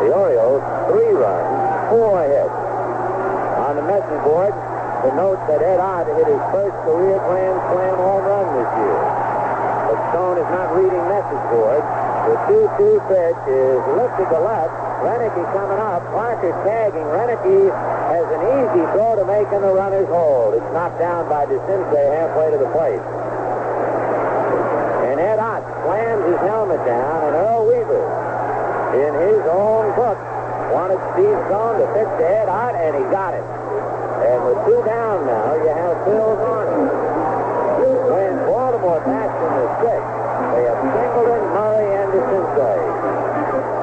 The Orioles, 3 runs, 4 hits. On the message board, the note that Ed Ott hit his first career Grand Slam home run this year. But Stone is not reading message board. The 2-2 pitch is lifted to left. Renicky coming up. Parker tagging. Renicky has an easy throw to make in the runner's hold. It's knocked down by DeCince halfway to the plate. And Ed Ott slams his helmet down, and Earl Weaver, in his own book, wanted Steve Stone to pitch to Ed Ott, and he got it. And with 2 down now, you have Phil Garner. When Baltimore bats in the 6th, they have Singleton, Murray, and DeCince.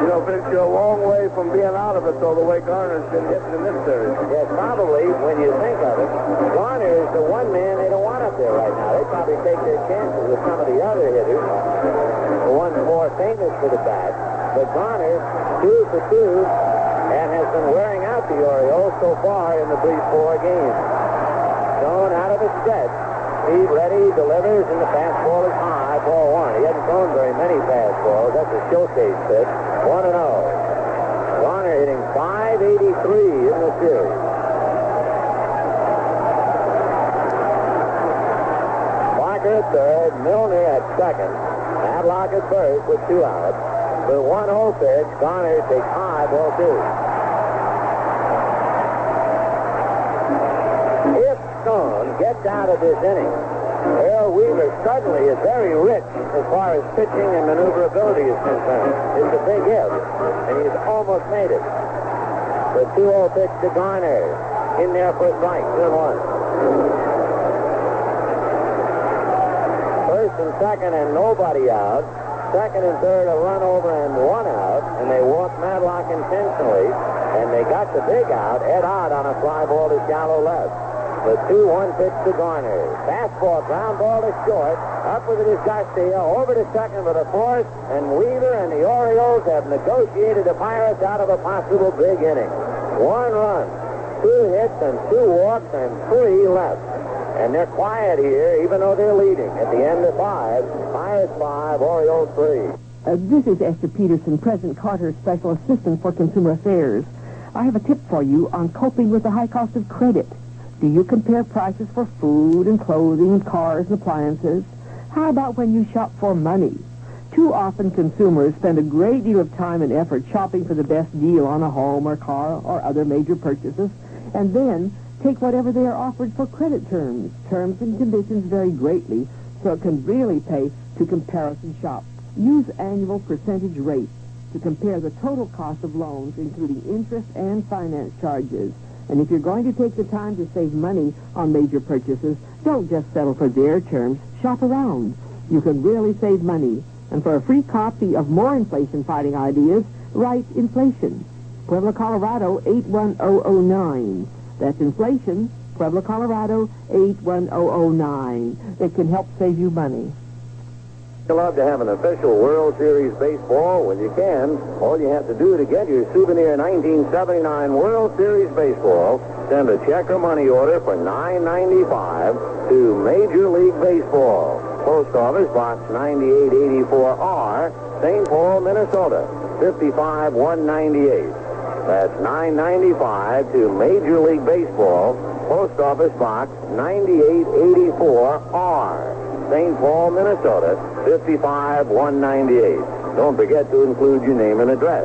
You know, Vince, you're a long way from being out of it, though, the way Garner's been hitting in this series. Yes, probably, when you think of it, Garner is the one man they don't want up there right now. They probably take their chances with some of the other hitters, the ones more famous for the bat. But Garner, 2 for 2, and has been wearing out the Orioles so far in the brief 4 games. Stone out of his stretch. Speed ready, delivers, and the fastball is high. Ball 1. He hasn't thrown very many fastballs. That's a showcase pitch. 1-0. Garner hitting .583 in the series. Parker at third, Milner at second, Matlock at first with 2 outs. The 1-0 pitch, Garner takes high, ball 2. If Stone gets out of this inning, Earl Weaver suddenly is very rich as far as pitching and maneuverability is concerned. It's a big if, and he's almost made it. The 2-0 pitch to Garner. In there for a strike, 2-1. First and second and nobody out. Second and third a run over and 1 out, and they walked Matlock intentionally, and they got the big out. Ed Ott on a fly ball to shallow left. The 2-1 pitch to Garner. Fastball, ground ball to short. Up with it is Garcia. Over to second with a force. And Weaver and the Orioles have negotiated the Pirates out of a possible big inning. 1 run, 2 hits, and 2 walks, and 3 left. And they're quiet here, even though they're leading. At the end of 5, Pirates 5, Orioles 3. This is Esther Peterson, President Carter's Special Assistant for Consumer Affairs. I have a tip for you on coping with the high cost of credit. Do you compare prices for food and clothing and cars and appliances? How about when you shop for money? Too often consumers spend a great deal of time and effort shopping for the best deal on a home or car or other major purchases, and then take whatever they are offered for credit terms. Terms and conditions vary greatly, so it can really pay to comparison shop. Use annual percentage rates to compare the total cost of loans, including interest and finance charges. And if you're going to take the time to save money on major purchases, don't just settle for their terms. Shop around. You can really save money. And for a free copy of more inflation-fighting ideas, write inflation. Pueblo, Colorado, 81009. That's inflation, Pueblo, Colorado, 81009. It can help save you money. You love to have an official World Series baseball? Well, you can. All you have to do to get your souvenir 1979 World Series baseball, send a check or money order for $9.95 to Major League Baseball. Post Office Box 9884R, St. Paul, Minnesota, 55198. That's $9.95 to Major League Baseball. Post Office Box 9884R. St. Paul, Minnesota, 55198. Don't forget to include your name and address.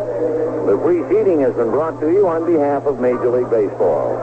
The preceding has been brought to you on behalf of Major League Baseball.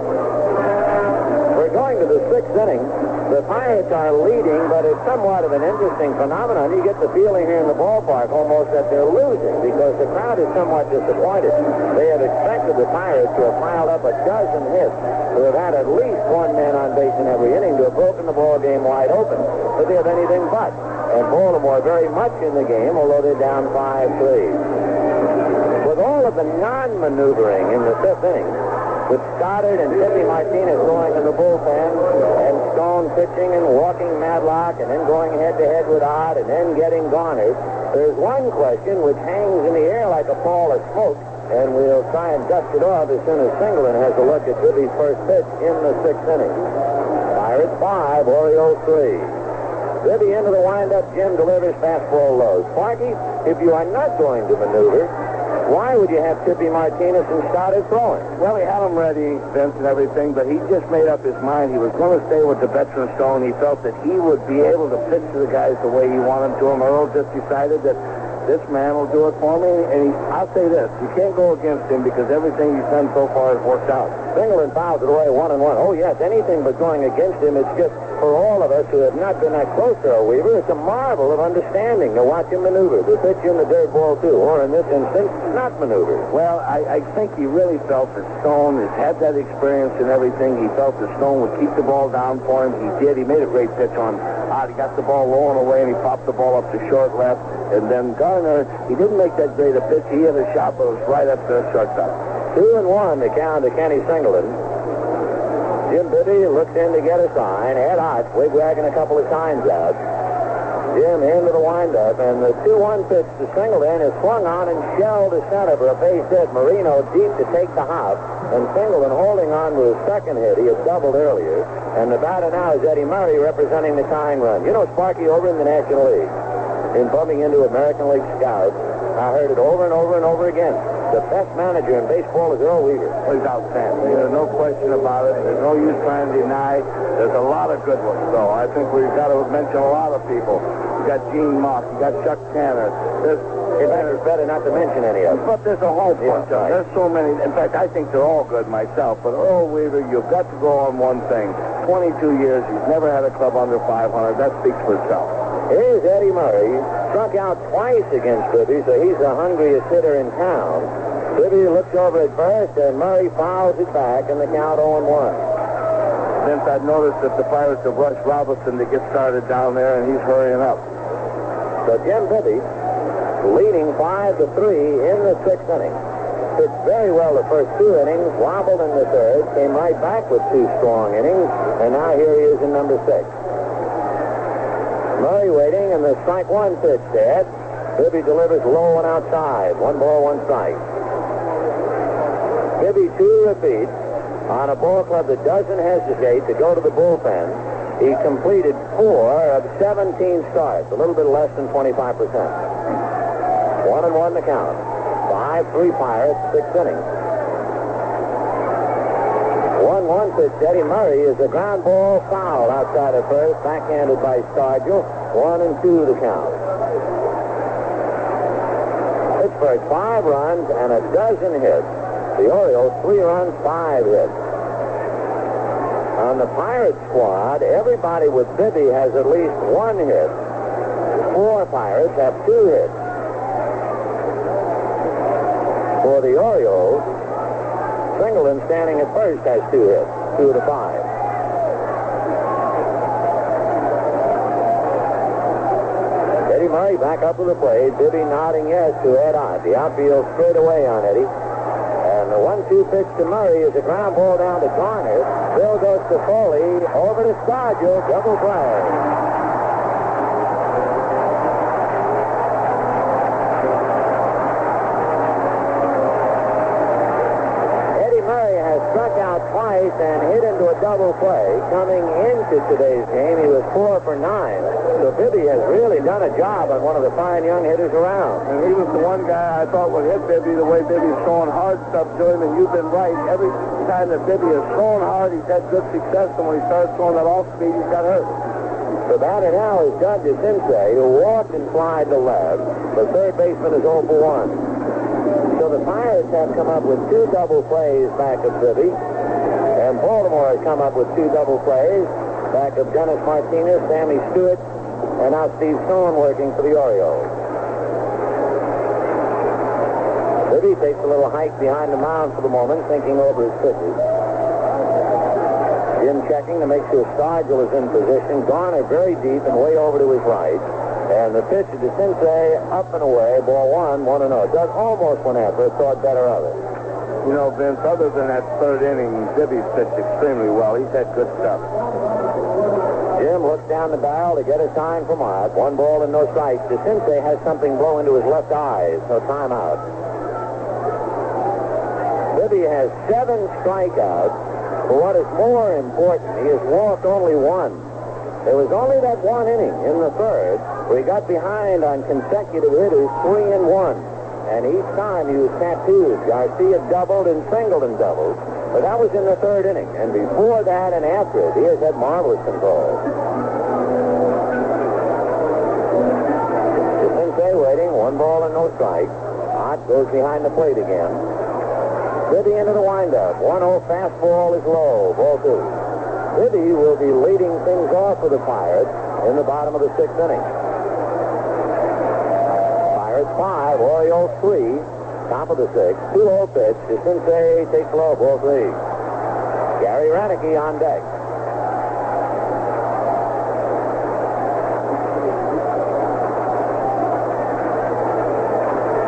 We're going to the sixth inning. The Pirates are leading, but it's somewhat of an interesting phenomenon. You get the feeling here in the ballpark almost that they're losing because the crowd is somewhat disappointed. They had expected the Pirates to have piled up a dozen hits, to have had at least one man on base in every inning, to have broken the ball game wide open. But they have anything but. And Baltimore very much in the game, although they're down 5-3. With all of the non-maneuvering in the fifth inning, with Stoddard and Tippy Martinez going in the bullpen, and Stone pitching and walking Madlock, and then going head-to-head with Ott, and then getting Garner, there's one question which hangs in the air like a pall of smoke, and we'll try and dust it off as soon as Singleton has a look at Bibby's first pitch in the sixth inning. Pirates 5, Orioles 3. Bibby into the windup. Jim delivers fastball low. Sparky, if you are not going to maneuver, why would you have Tippy Martinez and Stoddard throwing? Well, he had him ready, Vince, and everything, but he just made up his mind. He was going to stay with the veteran Stone. He felt that he would be able to pitch to the guys the way he wanted to him. Earl just decided that this man will do it for me, and I'll say this, you can't go against him because everything he's done so far has worked out. Singleton fouls it away 1-1. Oh, yes, anything but going against him. It's just, for all of us who have not been that close to Earl Weaver, it's a marvel of understanding to watch him maneuver, to pitch in the dirt ball, too, or in this instance, not maneuver. Well, I think he really felt that Stone has had that experience and everything. He felt that Stone would keep the ball down for him. He did. He made a great pitch on Ott. He got the ball rolling away, and he popped the ball up to short left. And then Garner, he didn't make that great a pitch. He had a shot, but it was right up to the shortstop. 2-1 the count to Kenny Singleton. Jim Bibby looks in to get a sign. Ed Ott wigwagging a couple of signs out. Jim into the windup, and the 2-1 pitch to Singleton is swung on and shelled to center for a base hit. Marino deep to take the hop, and Singleton holding on to his second hit. He had doubled earlier, and the batter now is Eddie Murray representing the tying run. You know, Sparky, over in the National League, in bumping into American League scouts, I heard it over and over and over again. The best manager in baseball is Earl Weaver. Well, he's outstanding. There's no question about it. There's no use trying to deny. There's a lot of good ones, though. I think we've got to mention a lot of people. You got Gene Moss. You got Chuck Tanner. It's better not to mention any of them. But there's a whole bunch of them. There's so many. In fact, I think they're all good myself. But Earl Weaver, you've got to go on one thing. 22 years, he's never had a club under 500. That speaks for itself. Here's Eddie Murray. Struck out twice against Bibby, so he's the hungriest hitter in town. Bibby looks over at first, and Murray fouls it back, and the count 0-1. Since I've noticed that the Pirates have rushed Robinson to get started down there, and he's hurrying up. So Jim Bibby leading 5-3 in the sixth inning. Pitched very well the first two innings, wobbled in the third, came right back with two strong innings, and now here he is in number 6. Murray waiting, and the strike one pitch dead. Bibby delivers low and outside. 1 ball, 1 strike. Bibby 2 repeats on a ball club that doesn't hesitate to go to the bullpen. He completed 4 of 17 starts, a little bit less than 25%. 1-1 the count. 5-3 Pirates, 6th inning. 1-1 pitch to Eddie Murray is a ground ball foul outside of first, backhanded by Stargell. 1-2 the count. Pittsburgh 5 runs and a dozen hits. The Orioles 3 runs, 5 hits. On the Pirates squad, everybody with Bibby has at least 1 hit. 4 Pirates have 2 hits. For the Orioles, Singleton standing at first has 2 hits, 2 of the 5. Eddie Murray back up to the plate. Bibby nodding yes to Ed Ott. The outfield straight away on Eddie. And the 1-2 pitch to Murray is a ground ball down to Garner. Bill goes to Foley. Over to Stargell. Double play. Struck out twice and hit into a double play. Coming into today's game, he was 4 for 9. So Bibby has really done a job on one of the fine young hitters around. And he was the one guy I thought would hit Bibby the way Bibby's throwing hard stuff to him, and you've been right. Every time that Bibby has thrown hard, he's had good success, and when he starts throwing that off speed, he's got hurt. The batter now is Doug DeCinces, who walked and flied to left. The third baseman is 0 for 1. So the Pirates have come up with 2 double plays back of Bibby, and Baltimore has come up with 2 double plays. Back of Dennis Martinez, Sammy Stewart, and now Steve Stone working for the Orioles. Bibby takes a little hike behind the mound for the moment, thinking over his pitches. Jim checking to make sure Stargell is in position. Garner very deep and way over to his right. And the pitch to Sensei up and away. Ball 1-0. Doug almost went after it, thought better of it. You know, Vince, other than that third inning, Bibby's pitched extremely well. He's had good stuff. Jim looks down the barrel to get a sign from Art. 1 ball and no strikes. Sensei has something blow into his left eye, so timeout. Bibby has 7 strikeouts. But what is more important, he has walked only 1. There was only that 1 inning in the third where he got behind on consecutive hitters 3-1. And each time he was tattooed. Garcia doubled and singled and doubled. But that was in the third inning. And before that and after it, he has had marvelous control. Sensei waiting. 1 ball and no strike. Ott goes behind the plate again. Bibby into the windup. 1-0 fastball is low. Ball 2. Bibby will be leading things off for the Pirates in the bottom of the 6th inning. Pirates 5, Orioles 3. Top of the 6th. 2-0 pitch. Sensei takes low. Ball 3. Gary Reineke on deck.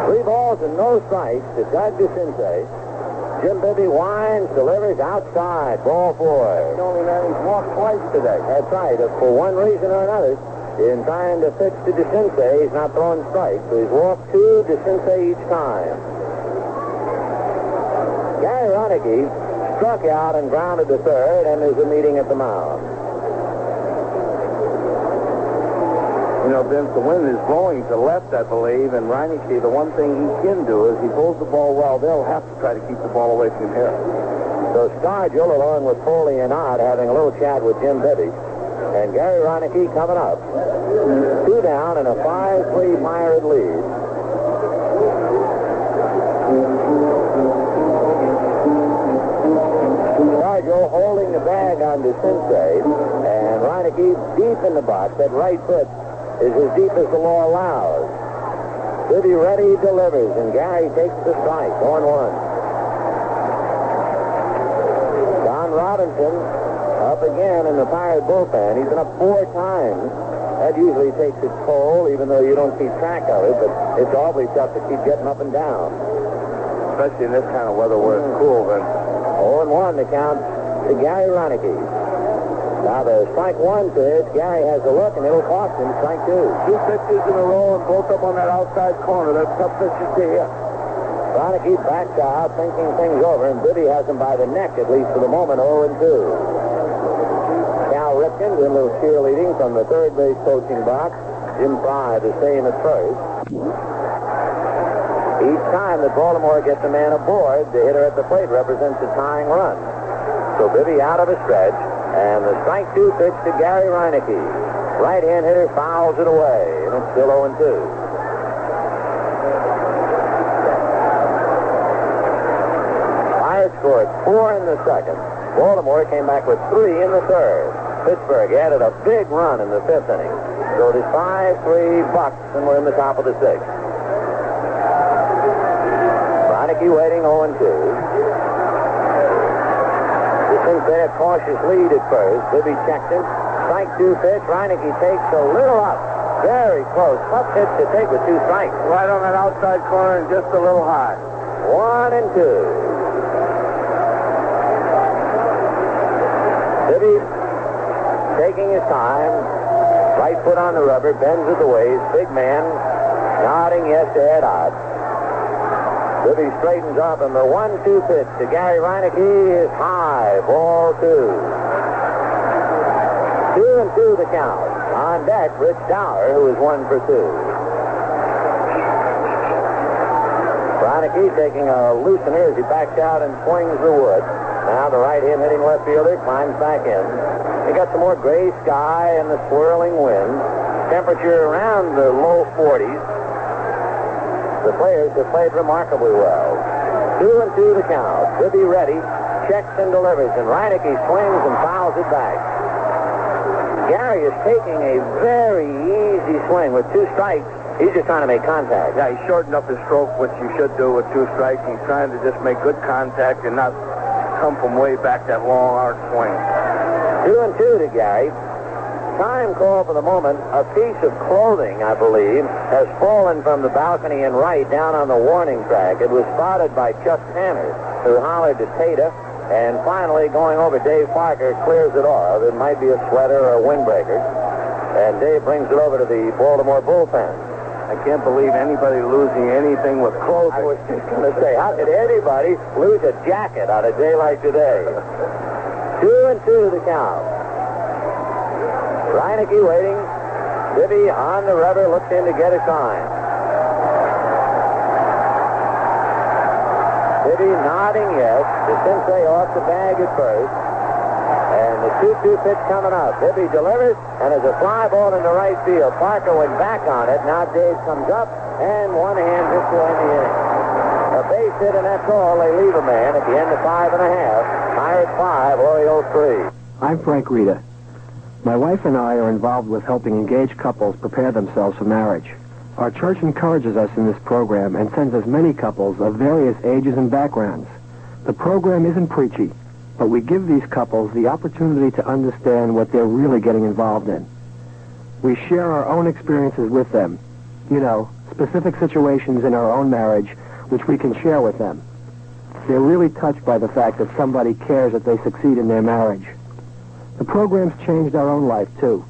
Three balls and no strikes to Doug Sensei. Jim Bibby winds, delivers outside. Ball 4. The only man who's walked twice today. That's right. For one reason or another, in trying to pitch to Sensei, he's not throwing strikes. So he's walked 2 Sensei each time. Gary Reineke struck out and grounded to third, and there's a meeting at the mound. You know, Vince, the wind is blowing to left, I believe, and Reineke, the one thing he can do is he pulls the ball well. They'll have to try to keep the ball away from here. So Stargell, along with Foley and Ott, having a little chat with Jim Bibby. And Gary Reineke coming up. 2 down and a 5-3 Pirate lead. Stargell holding the bag on Sensei, and Reineke deep in the box. That right foot is as deep as the law allows. Bibby ready, delivers, and Gary takes the strike. 1-1. Don Robinson up again in the Pirate bullpen. He's been up 4 times. That usually takes its toll, even though you don't keep track of it, but it's awfully tough to keep getting up and down. Especially in this kind of weather where it's cool, Vince. 0-1 the count to Gary Reineke. Now the strike 1 pitch. Gary has a look, and it'll cost him strike 2. 2 pitches in a row and both up on that outside corner. That's tough pitches to hit. Reineke backs out, thinking things over, and Bibby has him by the neck, at least for the moment, 0-2. Cal Ripken doing a little cheerleading from the third base coaching box. Jim Fry the same at first. Each time that Baltimore gets a man aboard, the hitter at the plate represents a tying run. So Bibby out of a stretch, and the strike 2 pitch to Gary Reineke. Right-hand hitter fouls it away, and it's still 0-2. Pirates scored 4 in the second. Baltimore came back with 3 in the third. Pittsburgh added a big run in the 5th inning. So it is 5-3 Bucks, and we're in the top of the 6th. Reineke waiting 0-2. Sensei a cautious lead at first. Bibby checked him. Strike 2 pitch. Reineke takes a little up. Very close. Tough pitch to take with 2 strikes. Right on that outside corner and just a little high. 1-2. Bibby taking his time. Right foot on the rubber. Bends at the waist. Big man nodding yes to Ed Ott. Bibby straightens up, and the 1-2 pitch to Gary Reineke is high. Ball 2. 2-2 the count. On deck, Rich Dower, who is 1 for 2. Reineke taking a loosener as he backs out and swings the wood. Now the right-hand hitting left fielder climbs back in. We got some more gray sky and the swirling wind. Temperature around the low 40s. The players have played remarkably well. 2-2 the count. Bibby ready, checks and delivers, and Reineke swings and fouls it back. Gary is taking a very easy swing with 2 strikes. He's just trying to make contact. Yeah, he shortened up his stroke, which you should do with 2 strikes. He's trying to just make good contact and not come from way back that long, hard swing. 2-2 to Gary. Time call for the moment. A piece of clothing, I believe, has fallen from the balcony in right down on the warning track. It was spotted by Chuck Tanner, who hollered to Tata, and finally, going over, Dave Parker clears it off. It might be a sweater or a windbreaker. And Dave brings it over to the Baltimore bullpen. I can't believe anybody losing anything with clothes. I was just going to say, how could anybody lose a jacket on a day like today? 2-2 the count. Reineke waiting. Bibby on the rubber, looks in to get a sign. Bibby nodding yes. The Sensei off the bag at first. And the 2-2 pitch coming up. Bibby delivers, and there's a fly ball into right field. Parker went back on it. Now Dave comes up, and one-hand hit to end the inning. A base hit, and that's all. They leave a man at the end of 5 1/2. Pirates 5, Orioles 3. I'm Frank Rita. My wife and I are involved with helping engaged couples prepare themselves for marriage. Our church encourages us in this program and sends us many couples of various ages and backgrounds. The program isn't preachy, but we give these couples the opportunity to understand what they're really getting involved in. We share our own experiences with them, specific situations in our own marriage which we can share with them. They're really touched by the fact that somebody cares that they succeed in their marriage. The program's changed our own life, too.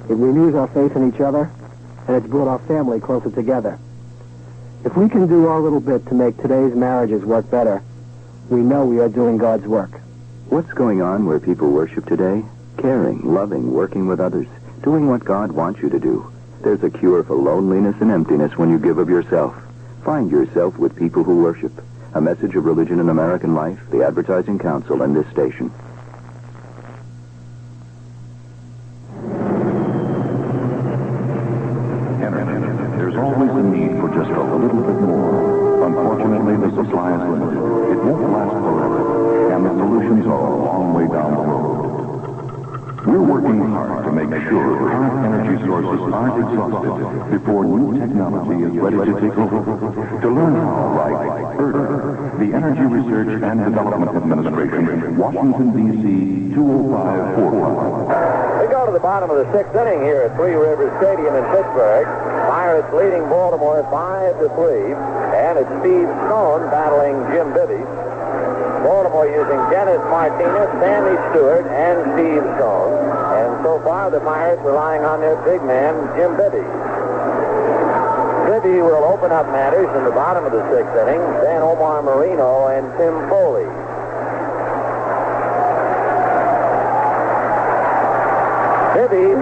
It renews our faith in each other, and it's brought our family closer together. If we can do our little bit to make today's marriages work better, we know we are doing God's work. What's going on where people worship today? Caring, loving, working with others, doing what God wants you to do. There's a cure for loneliness and emptiness when you give of yourself. Find yourself with people who worship. A message of religion in American life, the Advertising Council, and this station. There's always a need for just a little bit more. Unfortunately, the supply is limited. It won't last forever, and the solutions are a long way down the road. We're working hard to make sure current energy sources aren't exhausted before new technology is ready to take over. To learn how, like ERDA, the Energy Research and Development Administration, Washington, D.C., 20545. We go to the bottom of the 6th inning here at Three Rivers Stadium in Pittsburgh. Pirates leading Baltimore 5-3, and it's Steve Stone battling Jim Bibby. Baltimore using Dennis Martinez, Stanley Stewart, and Steve Stone. And so far, the Pirates relying on their big man, Jim Bibby. Bibby will open up matters in the bottom of the 6th inning, then Omar Marino and Tim Foley. Bibby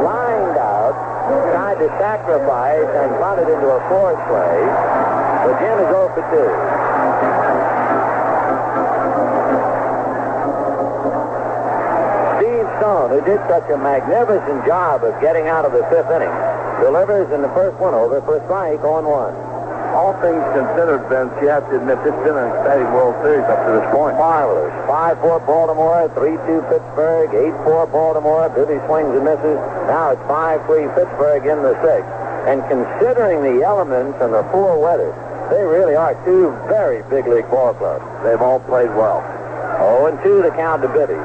lined out, tried to sacrifice, and bunted into a force play. But Jim is 0 for 2. Stone, who did such a magnificent job of getting out of the 5th inning, delivers in the first one over for a strike on 1. All things considered, Vince, you have to admit this has been an exciting World Series up to this point. Marvelous. 5-4 Baltimore, 3-2 Pittsburgh, 8-4 Baltimore. Bibby swings and misses. Now it's 5-3 Pittsburgh in the 6th. And considering the elements and the poor weather, they really are 2 very big league ball clubs. They've all played well. 0-2 the count to Bibby.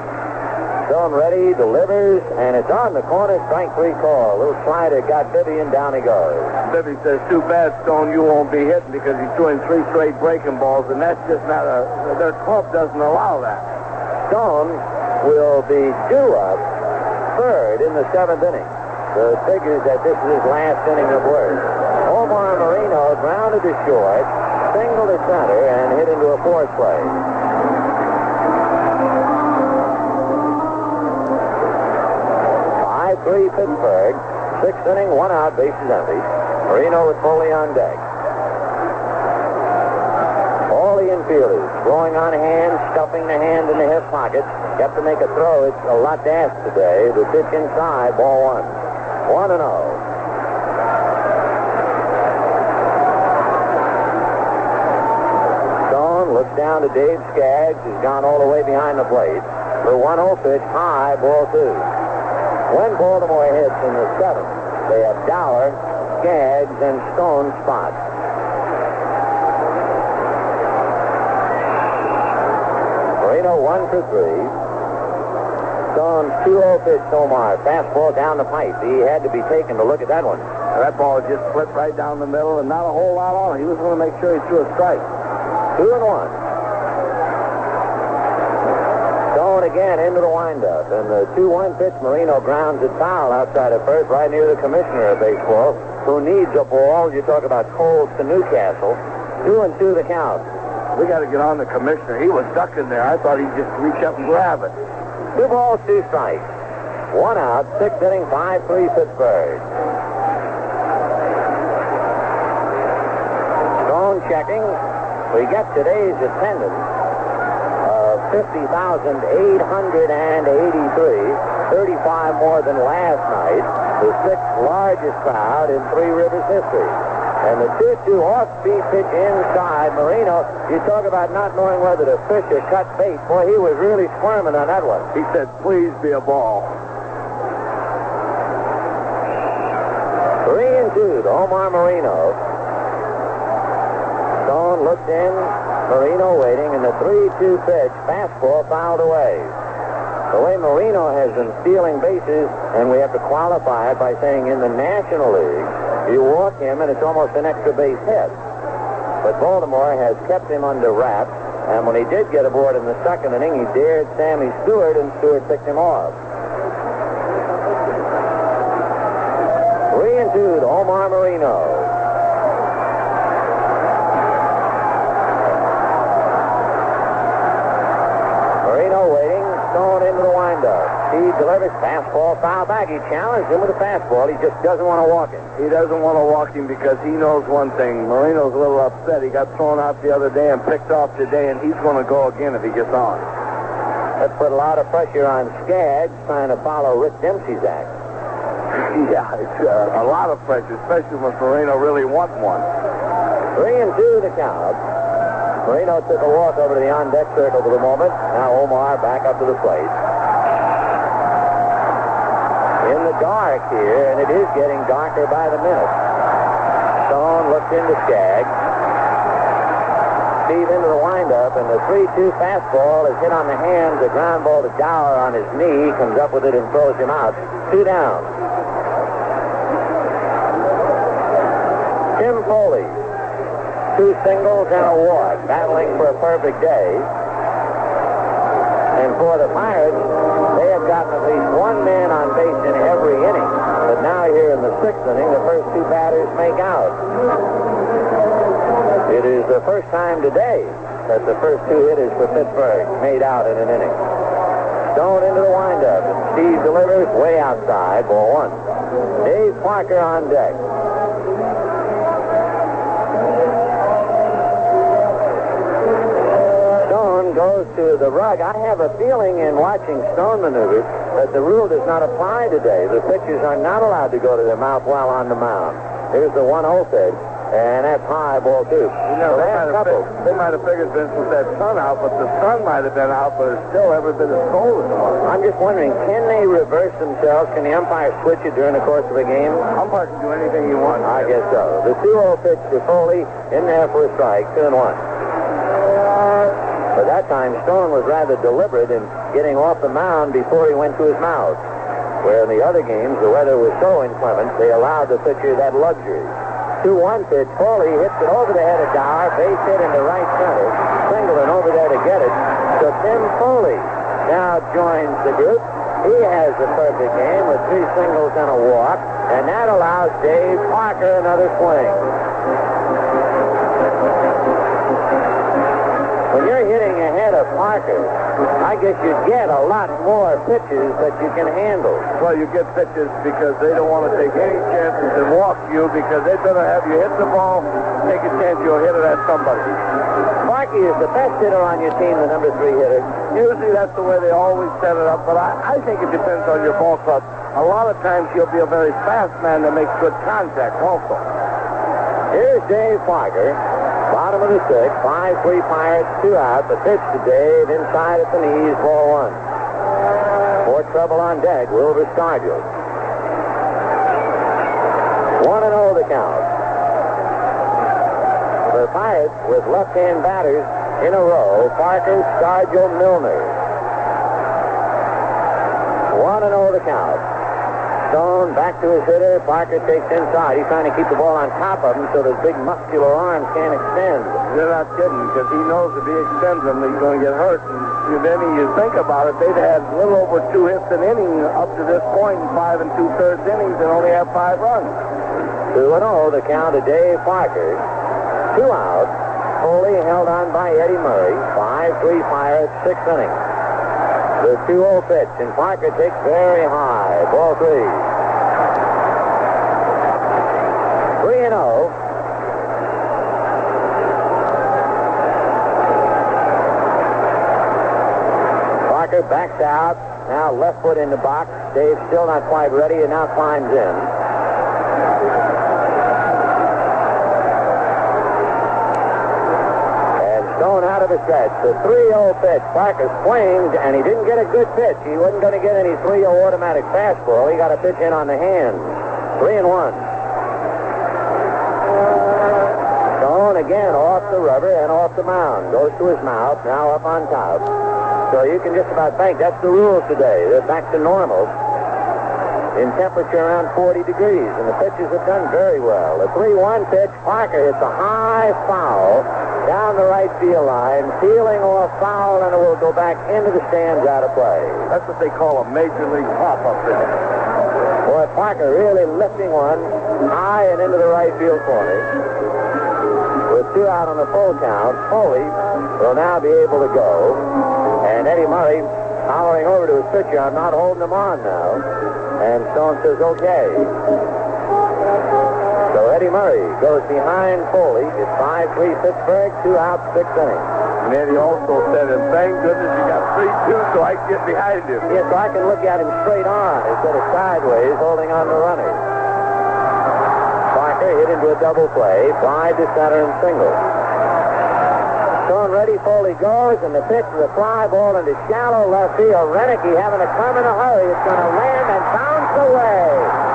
Stone ready, delivers, and it's on the corner, strike 3 call. A little slider got Bibby, and down he goes. Bibby says, too bad, Stone, you won't be hitting because he's doing 3 straight breaking balls, and that's just not their club doesn't allow that. Stone will be due up 3rd in the 7th inning. The figures that this is his last inning of work. Omar Marino grounded to short, singled to center, and hit into a force play. 5-3 Pittsburgh. 6th inning, 1 out, bases empty. Marino with Foley on deck. All the infielders throwing on hand, stuffing the hand in the hip pocket. Got to make a throw. It's a lot to ask today. The pitch inside, ball 1. 1-0. Stone looks down to Dave Skaggs, who's gone all the way behind the plate. For 1-0 pitch, high, ball 2. When Baltimore hits in the seventh, they have Dower, Skaggs, and Stone spots. Marino 1 for 3. Stone's 2-0 pitch to Omar. Fastball down the pipe. He had to be taken to look at that one. That ball just slipped right down the middle and not a whole lot on it. He was going to make sure he threw a strike. 2-1. Stone again into the windup. And the 2-1 pitch, Marino grounds it foul outside of first, right near the commissioner of baseball, who needs a ball. You talk about Coles to Newcastle. 2-2 the count. We got to get on the commissioner. He was stuck in there. I thought he'd just reach up and grab it. 2 balls, 2 strikes. 1 out, 6th inning, 5-3 Pittsburgh. Stone checking. We get today's attendance of 50,883, 35 more than last night, the 6th largest crowd in Three Rivers history. And the 2-2 off-speed pitch inside Marino. You talk about not knowing whether to fish or cut bait. Boy, he was really squirming on that one. He said, please be a ball. 3-2 to Omar Marino. Stone looked in, Marino waiting, and the 3-2 pitch, fastball fouled away. The way Marino has been stealing bases, and we have to qualify it by saying in the National League, you walk him, and it's almost an extra base hit. But Baltimore has kept him under wraps, and when he did get aboard in the second inning, he dared Sammy Stewart, and Stewart picked him off. 3-2 to Omar Marino. Marino waiting, Stone into the windup. He delivers fastball, foul back. He challenged him with a fastball. He just doesn't want to walk him. He doesn't want to walk him because he knows one thing. Marino's a little upset. He got thrown out the other day and picked off today, and he's going to go again if he gets on. That's put a lot of pressure on Skaggs trying to follow Rick Dempsey's act. Yeah, it's a lot of pressure, especially when Marino really wants one. 3-2 the count. Marino took a walk over to the on-deck circle for the moment. Now Omar back up to the plate. In the dark here, and it is getting darker by the minute. Stone looks into Skaggs. Steve into the windup, and the 3-2 fastball is hit on the hands. The ground ball to Dower on his knee, comes up with it and throws him out. 2 down. Tim Foley, 2 singles and a walk, battling for a perfect day. And for the Pirates, they have gotten at least 1 man on base in every inning. But now here in the 6th inning, the first 2 batters make out. It is the first time today that the first 2 hitters for Pittsburgh made out in an inning. Stone into the windup. Steve delivers way outside, ball 1. Dave Parker on deck. Goes to the rug. I have a feeling in watching Stone maneuver that the rule does not apply today. The pitchers are not allowed to go to their mouth while on the mound. Here's the 1-0 pitch, and that's high, ball 2. You know, they might have figured Vince with that sun out, but the sun might have been out, but it's still every bit as cold as it was. I'm just wondering, can they reverse themselves? Can the umpire switch it during the course of a game? Umpire can do anything he wants. I guess so. The 2-0 pitch to Foley, in there for a strike, 2-1. But that time, Stone was rather deliberate in getting off the mound before he went to his mouth. Where in the other games, the weather was so inclement, they allowed the pitcher that luxury. 2-1 pitch. Foley hits it over the head of Dower, base hit into right center. Singleton over there to get it. So Tim Foley now joins the group. He has the perfect game with 3 singles and a walk, and that allows Dave Parker another swing. When you're hitting ahead of Parker, I guess you get a lot more pitches that you can handle. Well, you get pitches because they don't want to take any chances and walk you because they'd better have you hit the ball, take a chance you'll hit it at somebody. Sparky is the best hitter on your team, the number 3 hitter. Usually that's the way they always set it up, but I think it depends on your ball club. A lot of times you'll be a very fast man that makes good contact also. Here's Dave Parker. Bottom of the 6th, 5-3 Pirates, 2 out. The pitch to Dave inside at the knees, ball 1. trouble on deck, Wilbur Stargell. 1-0 the count. The Pirates with left-hand batters in a row, Parker, Stargell, Milner. 1-0 the count. Stone back to his hitter. Parker takes inside. He's trying to keep the ball on top of him so those big muscular arms can't extend. You're not kidding, because he knows if he extends them, he's going to get hurt. And then you think about it, they've had a little over 2 hits an inning up to this point in 5 2/3 innings and only have 5 runs. 2-0 the count of Dave Parker. 2 out. Foley held on by Eddie Murray. 5-3 Pirates, 6th inning. The 2-0 pitch, and Parker takes very high. Ball 3. 3-0. Parker backs out. Now left foot in the box. Dave still not quite ready and now climbs in. Stone out of the stretch. The 3-0 pitch. Parker swings, and he didn't get a good pitch. He wasn't going to get any 3-0 automatic fastball. He got a pitch in on the hand. 3-1. Stone again off the rubber and off the mound. Goes to his mouth, now up on top. So you can just about think that's the rules today. They're back to normal. In temperature around 40 degrees, and the pitchers have done very well. The 3-1 pitch, Parker hits a high foul down the right field line, peeling off foul, and it will go back into the stands out of play. That's what they call a major league pop-up pitch. Boy, Parker really lifting one high and into the right field corner. With 2 out on the full count, Foley will now be able to go, and Eddie Murray hollering over to his pitcher, I'm not holding him on now. And Stone says, okay. So Eddie Murray goes behind Foley. It's 5-3 Pittsburgh, 2 out, 6th inning. And Eddie also said, and thank goodness you got 3-2 so I can get behind him. Yes, so I can look at him straight on instead of sideways, holding on the runner. Parker hit into a double play, fly to center and single. Stone ready, Foley goes, and the pitch is a fly ball into shallow left field. Renicky having to come in a hurry. It's going to land and bounce away.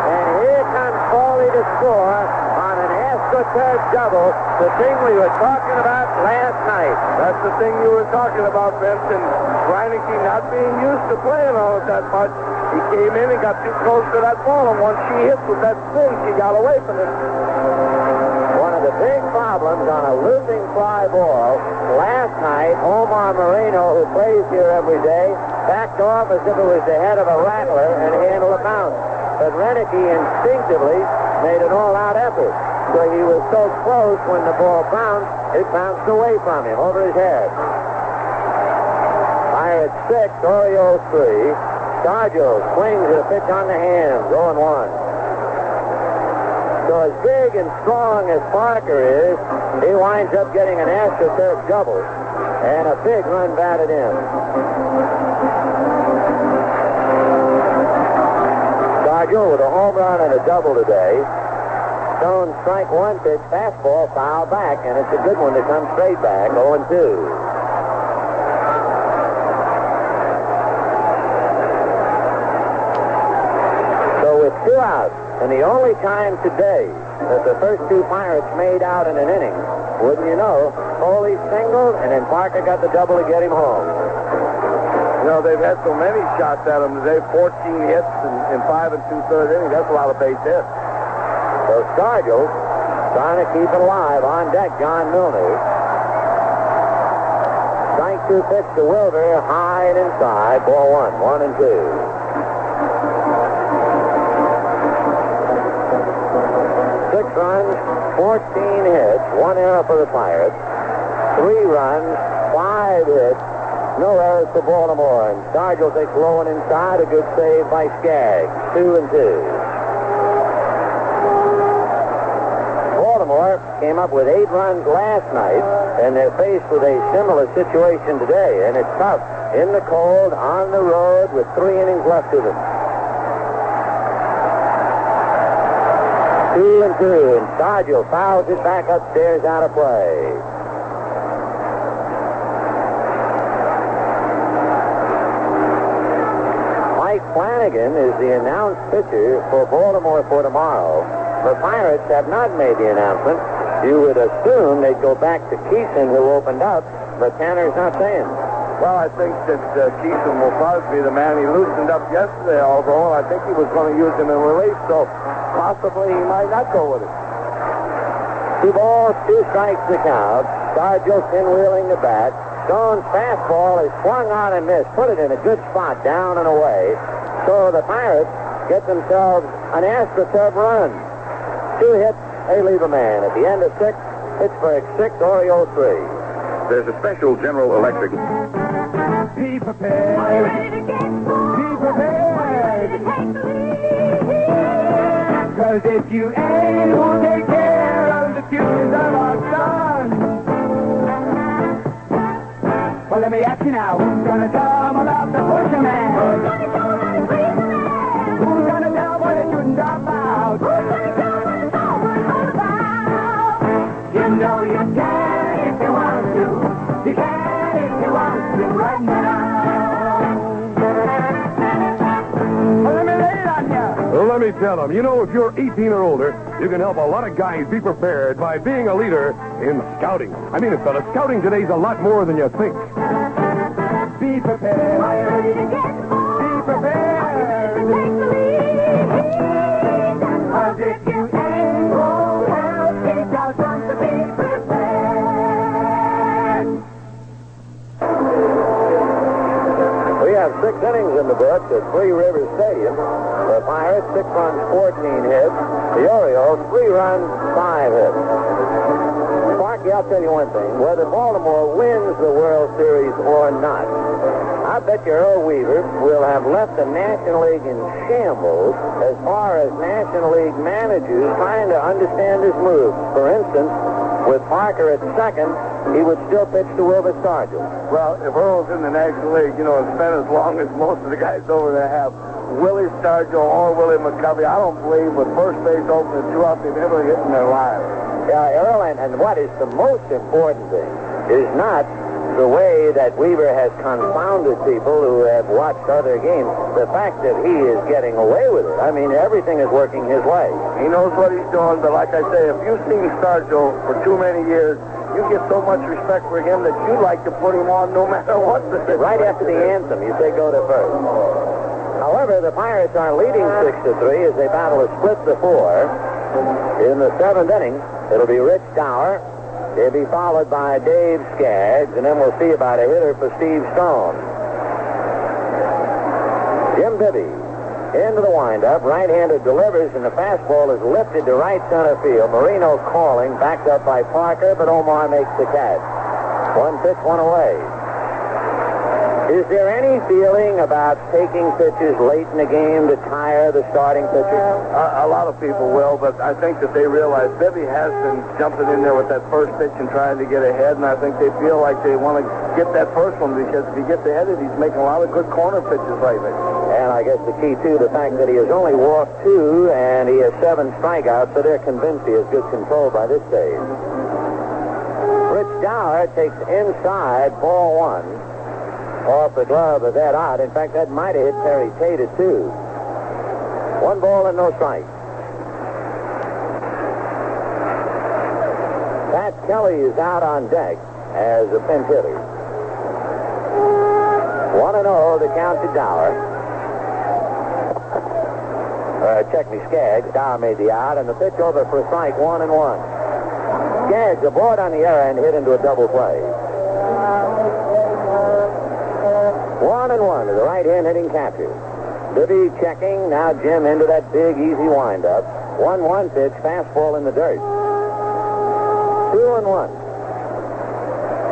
And here comes Foley to score on an AstroTurf double, the thing we were talking about last night. That's the thing you were talking about, Vince, and Renicky not being used to playing on it that much. He came in and got too close to that ball, and once she hit with that swing, she got away from it. One of the big problems on a losing fly ball last night, Omar Moreno, who plays here every day, backed off as if it was the head of a rattler and handled a bounce. But Renicky instinctively made an all-out effort. So he was so close when the ball bounced, it bounced away from him, over his head. Pirates 6, Orioles 3. Stargell swings at a pitch on the hand, 0-1. So as big and strong as Parker is, he winds up getting an AstroTurf double and a big run batted in. Stargell with a home run and a double today. Stone strike 1 pitch, fastball, foul back, and it's a good one to come straight back, 0-2. With 2 outs, and the only time today that the first 2 Pirates made out in an inning, wouldn't you know, Foley singled, and then Parker got the double to get him home. You know, they've had so many shots at him today, 14 hits in 5 2/3 innings. That's a lot of base hits. So Stargell trying to keep it alive. On deck, John Milner. Strike 2 pitch to Wilder, high and inside, ball 1, 1-2. 6 runs, 14 hits, 1 error for the Pirates. 3 runs, 5 hits, no errors for Baltimore. And Stargell takes low and inside, a good save by Skaggs. 2-2. Baltimore came up with 8 runs last night, and they're faced with a similar situation today. And it's tough in the cold, on the road, with 3 innings left to them. 2-2, and Stargell fouls it back upstairs out of play. Mike Flanagan is the announced pitcher for Baltimore for tomorrow. The Pirates have not made the announcement. You would assume they'd go back to Keeson, who opened up, but Tanner's not saying. Well, I think that Keeson will probably be the man. He loosened up yesterday, although I think he was going to use him in relief, so possibly he might not go with it. 2 balls, 2 strikes the count. Stargell pinwheeling the bat. Stone's fastball is swung on and missed. Put it in a good spot, down and away. So the Pirates get themselves an AstroTurf run. 2 hits, they leave a man. At the end of 6, Pittsburgh 6, Orioles 3. There's a special General Electric. Be prepared. Are you ready to get more? Be prepared. To take the lead. 'Cause if you ain't, who'll take care of the futures of our sons? Well, let me ask you now, who's gonna tell them about the Busherman? Who's gonna tell them how to freeze the man? Who's gonna tell them where they shouldn't drop out? Who's gonna tell them what it's all about? You know you can if you want to. You can if you want to right now. Well, let me lay it on you. Well, let me tell them, you know, if you're 18 or older, you can help a lot of guys be prepared by being a leader in scouting. I mean, fella, scouting today's a lot more than you think. Be prepared. Are you ready to get more? Be prepared. Are you ready to take the lead? 'Cause if you ain't won't help, it doesn't to be prepared. We have 6 innings in the books at Three Rivers Stadium. The Pirates, 6 runs, 14 hits. The Orioles, 3 runs, 5 hits. Sparky, I'll tell you one thing. Whether Baltimore wins the World Series or not, I bet you Earl Weaver will have left the National League in shambles as far as National League managers trying to understand his moves. For instance, with Parker at second, he would still pitch to Wilbur Stargell. Well, if Earl's in the National League, you know, it's been as long as most of the guys over there have. Willie Stargell or Willie McCovey, I don't believe with first base open and 2 out they've ever hit in their lives. Yeah, Earl, and what is the most important thing is not the way that Weaver has confounded people who have watched other games. The fact that he is getting away with it. I mean, everything is working his way. He knows what he's doing, but like I say, if you've seen Stargell for too many years, you get so much respect for him that you like to put him on no matter what the situation. Right after the anthem, you say go to first. However, the Pirates are leading 6-3 as they battle a split to 4. In the 7th inning, it'll be Rich Dower. He'll be followed by Dave Skaggs, and then we'll see about a hitter for Steve Stone. Jim Bibby into the windup. Right-handed delivers, and the fastball is lifted to right center field. Marino calling, backed up by Parker, but Omar makes the catch. 1 pitch, 1 away. Is there any feeling about taking pitches late in the game to tire the starting pitcher? A lot of people will, but I think that they realize Bibby has been jumping in there with that first pitch and trying to get ahead, and I think they feel like they want to get that first one because if he gets ahead of it, he's making a lot of good corner pitches lately. And I guess the key, too, the fact that he has only walked 2 and he has 7 strikeouts, so they're convinced he has good control by this stage. Rich Dower takes inside ball 1. Off the glove of Ed Ott. In fact, that might have hit Terry Tate at 2. 1 ball and no strike. Pat Kelly is out on deck as a pinch hitter. 1-0 the count to Dower. Check me, Skaggs. Dower made the out, and the pitch over for strike 1-1. Skaggs aboard on the error and hit into a double play. 1-1 to the right hand hitting catcher. Bibby checking. Now Jim into that big, easy windup. 1-1 pitch, fastball in the dirt. 2-1.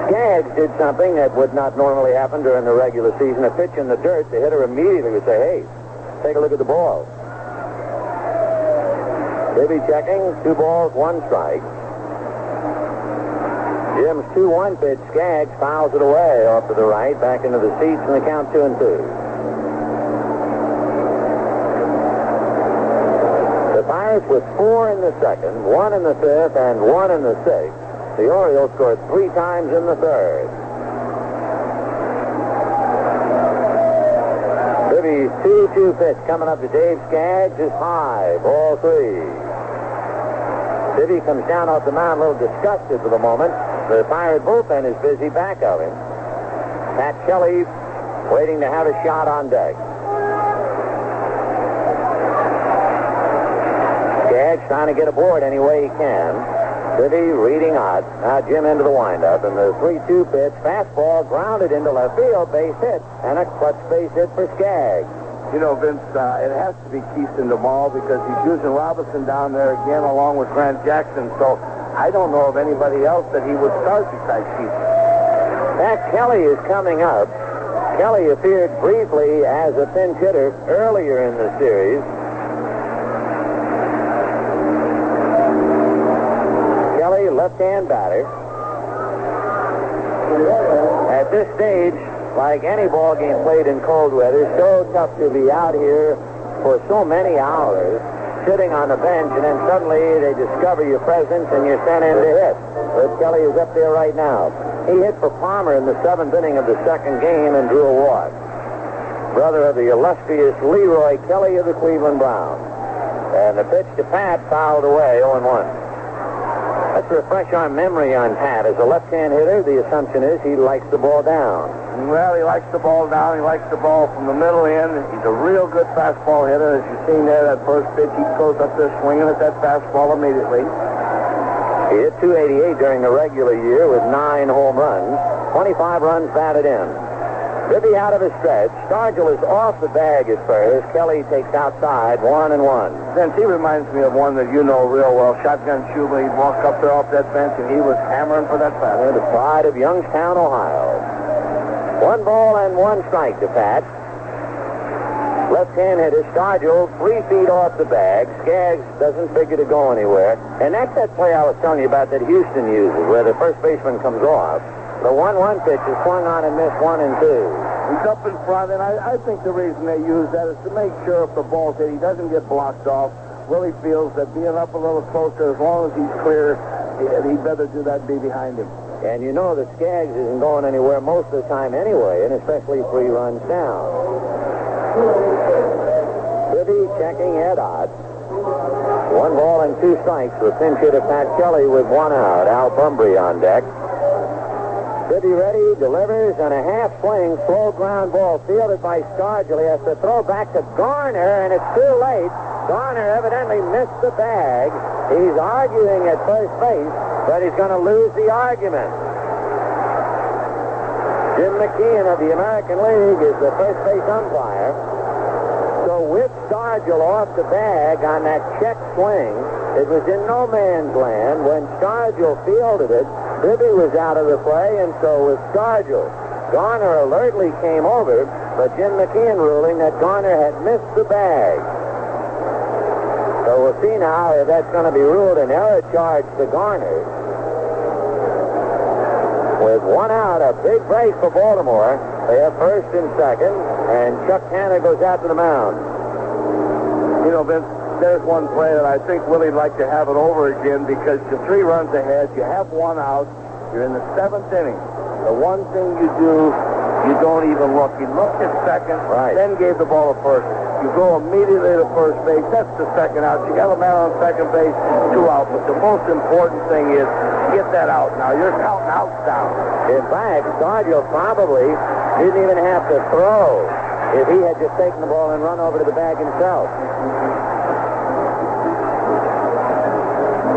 Skaggs did something that would not normally happen during the regular season. A pitch in the dirt, the hitter immediately would say, hey, take a look at the ball. Bibby checking. 2 balls, 1 strike. Jim's 2-1 pitch. Skaggs fouls it away off to the right, back into the seats, and the count 2-2. The Pirates with 4 in the 2nd, 1 in the 5th, and 1 in the 6th. The Orioles scored 3 times in the 3rd. Bibby's 2-2 pitch coming up to Dave Skaggs is high. Ball 3. Bibby comes down off the mound a little disgusted for the moment. The Pirate bullpen is busy back of him. Pat Kelly waiting to have a shot on deck. Skaggs trying to get aboard any way he can. Bibby reading out. Now Jim into the windup, and the 3-2 pitch, fastball grounded into left field, base hit, and a clutch base hit for Skaggs. You know, Vince, it has to be Keeston tomorrow because he's using Robinson down there again along with Grant Jackson, so I don't know of anybody else that he would start besides Keeston. Pat Kelly is coming up. Kelly appeared briefly as a pinch hitter earlier in the series. Kelly, left-hand batter. At this stage, like any ball game played in cold weather, so tough to be out here for so many hours, sitting on the bench, and then suddenly they discover your presence and you're sent in to hit. But Kelly is up there right now. He hit for Palmer in the 7th inning of the second game and drew a walk. Brother of the illustrious Leroy Kelly of the Cleveland Browns. And the pitch to Pat fouled away, 0-1. Let's refresh our memory on Pat. As a left-hand hitter, the assumption is he likes the ball down. Well, he likes the ball down. He likes the ball from the middle in. He's a real good fastball hitter. As you've seen there, that first pitch, he goes up there swinging at that fastball immediately. He hit .288 during the regular year with 9 home runs, 25 runs batted in. Bibby out of his stretch. Stargell is off the bag at first. Kelly takes outside, 1-1. Vince, he reminds me of one that you know real well. Shotgun Schuber. He'd walk up there off that bench, and he was hammering for that fastball. The pride of Youngstown, Ohio. 1 ball and 1 strike to Pat. Left-hand hitter Stargell 3 feet off the bag. Skaggs doesn't figure to go anywhere. And that's that play I was telling you about that Houston uses, where the first baseman comes off. The 1-1 pitch is swung on and missed 1 and 2. He's up in front, and I think the reason they use that is to make sure if the ball's hit, he doesn't get blocked off. Willie feels that being up a little closer, as long as he's clear, he'd better do that and be behind him. And you know that Skaggs isn't going anywhere most of the time anyway, and especially 3 runs down. Bibby checking head out. 1 ball and 2 strikes with pinch hitter Pat Kelly with 1 out. Al Bumbry on deck. Bibby ready, delivers, and a half swing, slow ground ball fielded by Stargell. He has to throw back to Garner, and it's too late. Garner evidently missed the bag. He's arguing at first base, but he's going to lose the argument. Jim McKeon of the American League is the first base umpire. So with Stargell off the bag on that check swing, it was in no man's land. When Stargell fielded it, Bibby was out of the play, and so was Stargell. Garner alertly came over, but Jim McKeon ruling that Garner had missed the bag. So we'll see now if that's going to be ruled an error charge to Garner. With 1 out, a big break for Baltimore. They have first and second, and Chuck Tanner goes out to the mound. You know, Vince, there's one play that I think Willie'd like to have it over again because you're 3 runs ahead, you have 1 out, you're in the 7th inning. The one thing you do, you don't even look. He looked at second, then gave the ball to first. You go immediately to first base. That's the second out. You got a man on second base, 2 out. But the most important thing is get that out. Now you're counting outs down. In fact, Stargell probably didn't even have to throw if he had just taken the ball and run over to the bag himself.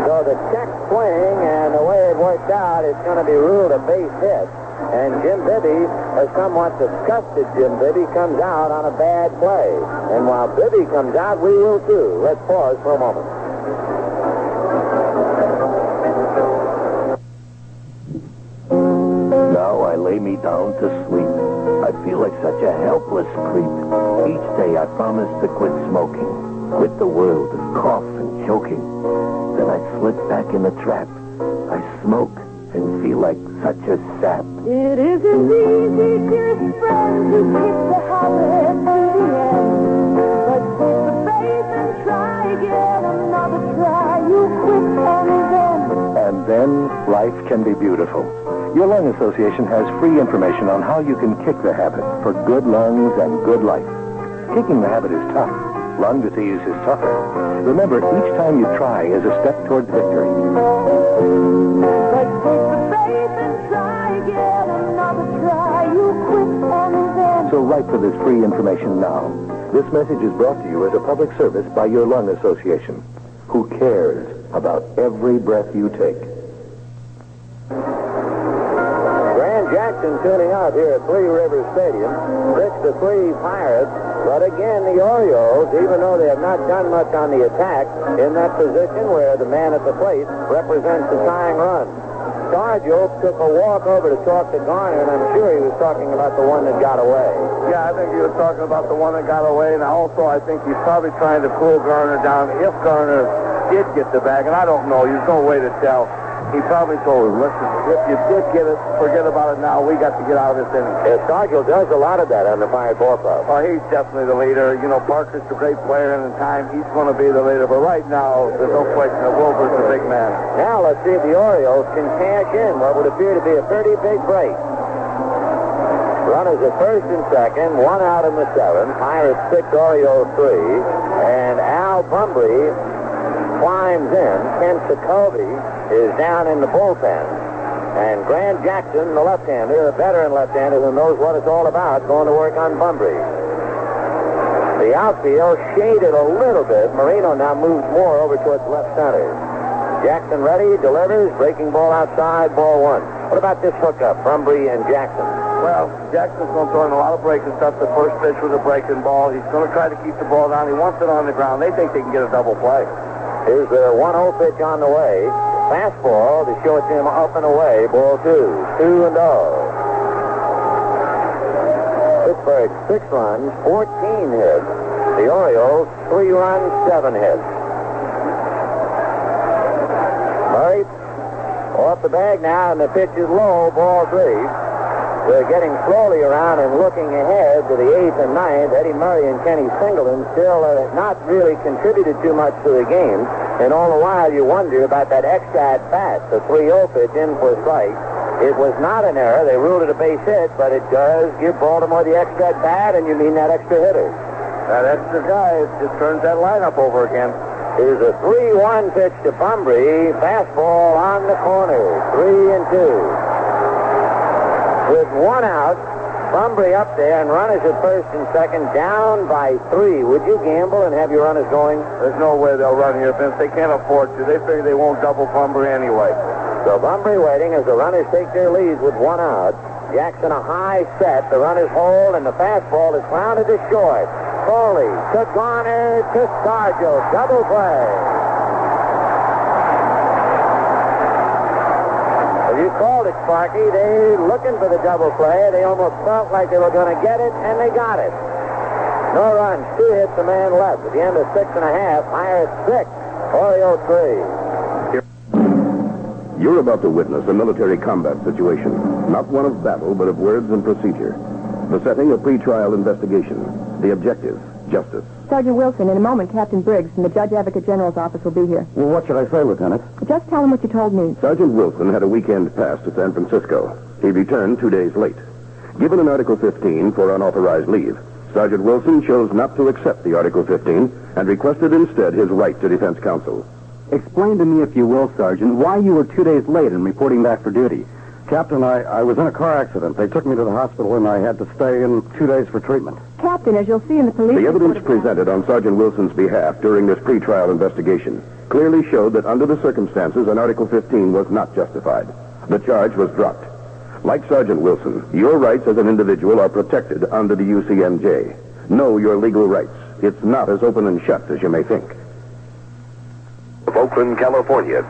So the check swing and the way it worked out, it's going to be ruled a base hit. And Jim Bibby, a somewhat disgusted Jim Bibby, comes out on a bad play. And while Bibby comes out, we will too. Let's pause for a moment. Now I lay me down to sleep. I feel like such a helpless creep. Each day I promise to quit smoking, quit the world of cough and choking. Then I slip back in the trap. I smoke and feel like such a sap. It isn't easy, dearest friend, to keep the habit to the end. But take the faith and try again, another try, you quit And then life can be beautiful. Your Lung Association has free information on how you can kick the habit for good lungs and good life. Kicking the habit is tough. Lung disease is tougher. Remember, each time you try is a step towards victory. So write for this free information now. This message is brought to you as a public service by your lung association, who cares about every breath you take. Grant Jackson tuning out here at Three Rivers Stadium. 6-3 Pirates. But again, the Orioles, even though they have not done much on the attack, in that position where the man at the plate represents the tying run. Stargell took a walk over to talk to Garner, and I'm sure he was talking about the one that got away. Yeah, I think he was talking about the one that got away, and also I think he's probably trying to cool Garner down if Garner did get the bag, and I don't know. There's no way to tell. He probably told him, listen, if you did get it, forget about it now. We got to get out of this inning. Stargell does a lot of that on the Pirate Ball Club. Well, he's definitely the leader. You know, Parker's a great player, and in time, he's going to be the leader. But right now, there's no question that Wilbur's the big man. Now, let's see if the Orioles can cash in what would appear to be a pretty big break. Runners at first and second, one out in the seventh. Pirates 6, Orioles 3. And Al Bumbry climbs in. Ken Sokovy is down in the bullpen. And Grant Jackson, the left-hander, a veteran left-hander who knows what it's all about, going to work on Bumbry. The outfield shaded a little bit. Marino now moves more over towards left center. Jackson ready, delivers, breaking ball outside, ball one. What about this hookup, Bumbry and Jackson? Well, Jackson's going to throw in a lot of breaking stuff. The first pitch with a breaking ball. He's going to try to keep the ball down. He wants it on the ground. They think they can get a double play. Here's their 1-0 pitch on the way. Fastball to show it to him up and away. Ball 2. 2-0. Pittsburgh 6 runs, 14 hits. The Orioles 3 runs, 7 hits. Murray off the bag now, and the pitch is low. Ball 3. They're getting slowly around and looking ahead to the 8th and 9th. Eddie Murray and Kenny Singleton still not really contributed too much to the game. And all the while you wonder about that extra at-bat, the 3-0 pitch in for a strike. It was not an error. They ruled it a base hit, but it does give Baltimore the extra at-bat, and you mean that extra hitter. That extra guy just turns that lineup over again. Here's a 3-1 pitch to Bumbry. Fastball on the corner. 3-2. With one out, Bumbry up there, and runners at first and second, down by 3. Would you gamble and have your runners going? There's no way they'll run here, Vince. They can't afford to. They figure they won't double Bumbry anyway. So Bumbry waiting as the runners take their leads with one out. Jackson a high set. The runners hold, and the fastball is grounded to short. Foley to Garner to Stargell. Double play. You called it, Sparky. They looking for the double play. They almost felt like they were going to get it, and they got it. No runs, 2 hits, a man left. At the end of 6 1/2, Pirates 6, Orioles 3. You're about to witness a military combat situation, not one of battle, but of words and procedure. The setting, a pre-trial investigation. The objective, justice. Sergeant Wilson, in a moment, Captain Briggs from the Judge Advocate General's office will be here. Well, what should I say, Lieutenant? Just tell him what you told me. Sergeant Wilson had a weekend pass to San Francisco. He returned 2 days late. Given an Article 15 for unauthorized leave, Sergeant Wilson chose not to accept the Article 15 and requested instead his right to defense counsel. Explain to me, if you will, Sergeant, why you were 2 days late in reporting back for duty. Captain, I was in a car accident. They took me to the hospital, and I had to stay in 2 days for treatment. Captain, as you'll see in the police... The evidence presented on Sergeant Wilson's behalf during this pre-trial investigation clearly showed that under the circumstances, an Article 15 was not justified. The charge was dropped. Like Sergeant Wilson, your rights as an individual are protected under the UCMJ. Know your legal rights. It's not as open and shut as you may think. Of Oakland, California.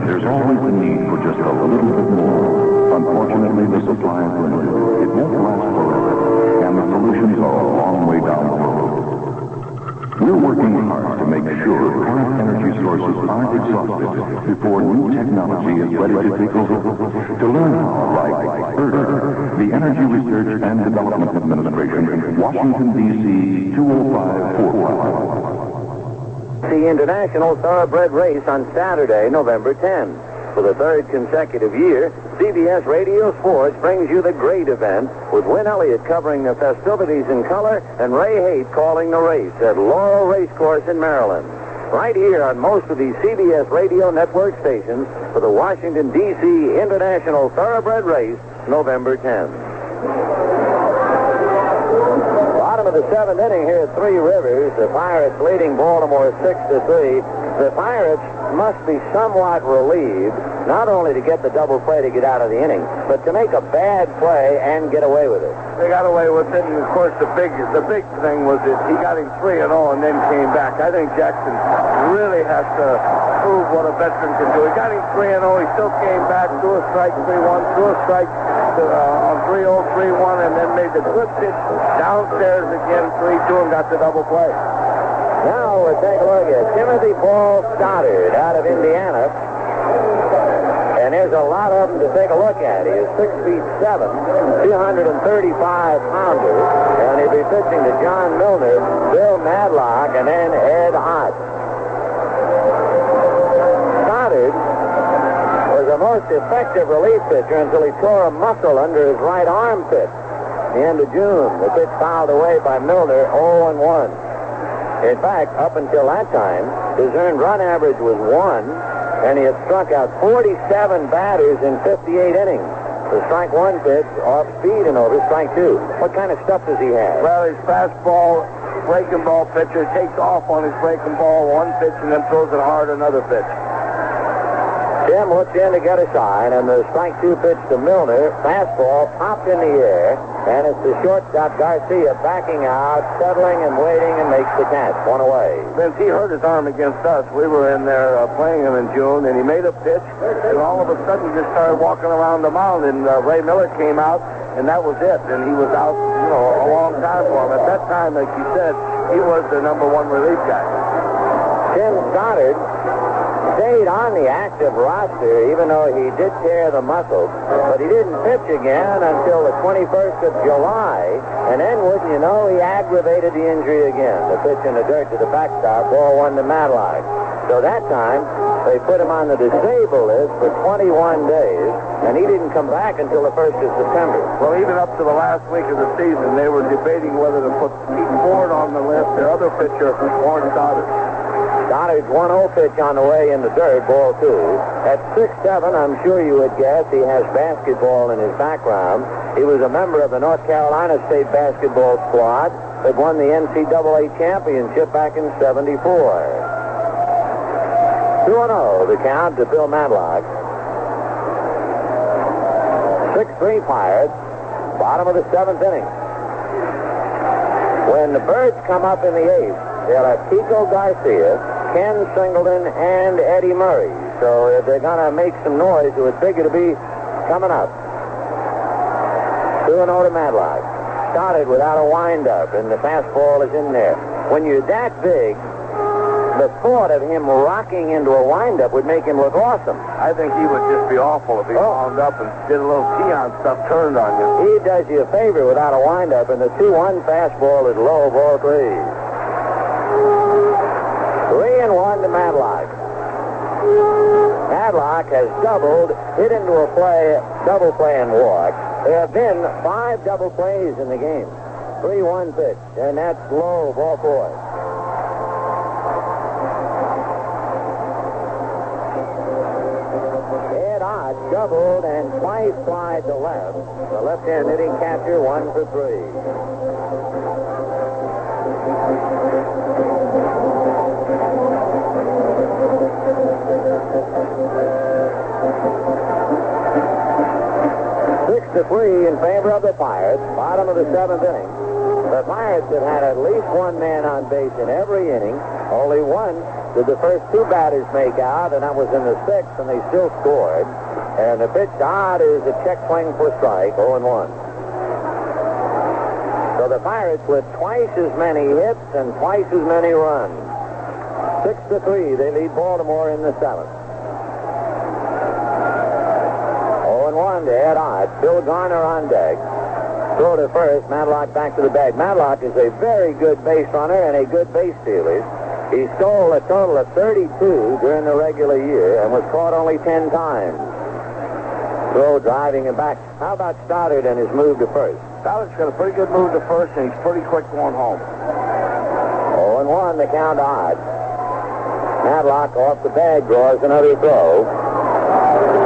There's always a need for just a little bit more. Unfortunately, the supply is limited. It won't last forever, and the solutions are a long way down the road. We're working hard to make sure current energy sources aren't exhausted before new technology is ready to take over. To learn how, like ERDA, the Energy Research and Development Administration, Washington, D.C. 20545. The International Thoroughbred Race on Saturday, November 10. For the 3rd consecutive year, CBS Radio Sports brings you the great event with Win Elliott covering the festivities in color and Ray Haight calling the race at Laurel Racecourse in Maryland. Right here on most of these CBS Radio Network stations for the Washington, D.C. International Thoroughbred Race, November 10th. Bottom of the seventh inning here at Three Rivers. The Pirates leading Baltimore 6-3. The Pirates must be somewhat relieved, not only to get the double play to get out of the inning, but to make a bad play and get away with it. They got away with it, and of course the big thing was that he got him 3-0 and then came back. I think Jackson really has to prove what a veteran can do. He got him 3-0. He still came back, threw a strike, 3-1, threw a strike on 3-0, 3-1, and then made the good pitch downstairs again, 3-2, and got the double play. Now we'll take a look at Timothy Paul Stoddard out of Indiana. And there's a lot of them to take a look at. He is 6'7", 235-pounder. And he'll be pitching to John Milner, Bill Madlock, and then Ed Ott. Stoddard was the most effective relief pitcher until he tore a muscle under his right armpit. The end of June, the pitch fouled away by Milner, 0-1. In fact, up until that time, his earned run average was 1, and he had struck out 47 batters in 58 innings. The strike one pitch off speed and over strike two. What kind of stuff does he have? Well, his fastball, breaking ball pitcher takes off on his breaking ball one pitch and then throws it hard another pitch. Jim looks in to get a sign, and the strike two pitch to Milner. Fastball popped in the air, and it's the shortstop Garcia backing out, settling and waiting, and makes the catch. One away. Since he hurt his arm against us, we were in there playing him in June, and he made a pitch, and all of a sudden he just started walking around the mound, and Ray Miller came out, and that was it. And he was out, a long time for him. At that time, like you said, he was the number one relief guy. Tim Stoddard stayed on the active roster, even though he did tear the muscle, but he didn't pitch again until the 21st of July, and then, wouldn't you know, he aggravated the injury again. The pitch in the dirt to the backstop, ball one to Madlock. So that time, they put him on the disabled list for 21 days, and he didn't come back until the 1st of September. Well, even up to the last week of the season, they were debating whether to put Pete Ford on the list, their other pitcher, Warren Stoddard. Stoddard's 1-0 pitch on the way in the dirt, ball two. At 6'7", I'm sure you would guess he has basketball in his background. He was a member of the North Carolina State basketball squad that won the NCAA championship back in '74. 2-0, the count to Bill Madlock. 6-3 Pirates, bottom of the seventh inning. When the Birds come up in the eighth, they'll have Kiko Garcia, Ken Singleton, and Eddie Murray. So if they're going to make some noise, it would figure to be coming up. 2-0 to Madlock. Started without a windup, and the fastball is in there. When you're that big, the thought of him rocking into a windup would make him look awesome. I think he would just be awful if he wound up and did a little Keon stuff turned on you. He does you a favor without a windup, and the 2-1 fastball is low, ball three. 3-1 to Madlock. Madlock has doubled, hit into a play, double play and walk. There have been 5 double plays in the game. 3-1 pitch, and that's low, ball four. Ed Ott doubled and twice flied to left. The left-hand hitting catcher, 1 for 3. To 3 in favor of the Pirates, bottom of the seventh inning. The Pirates have had at least one man on base in every inning. Only one did the first 2 batters make out, and that was in the 6th, and they still scored. And the pitch to Ott is a check swing for strike, 0-1. So the Pirates with twice as many hits and twice as many runs. 6-3, they lead Baltimore in the 7th. 0-1 to Ed Ott. Bill Garner on deck. Throw to first. Madlock back to the bag. Madlock is a very good base runner and a good base stealer. He stole a total of 32 during the regular year and was caught only 10 times. Throw driving him back. How about Stoddard and his move to first? Stoddard's got a pretty good move to first, and he's pretty quick going home. 0-1, the count odd. Matlock off the bag draws another throw.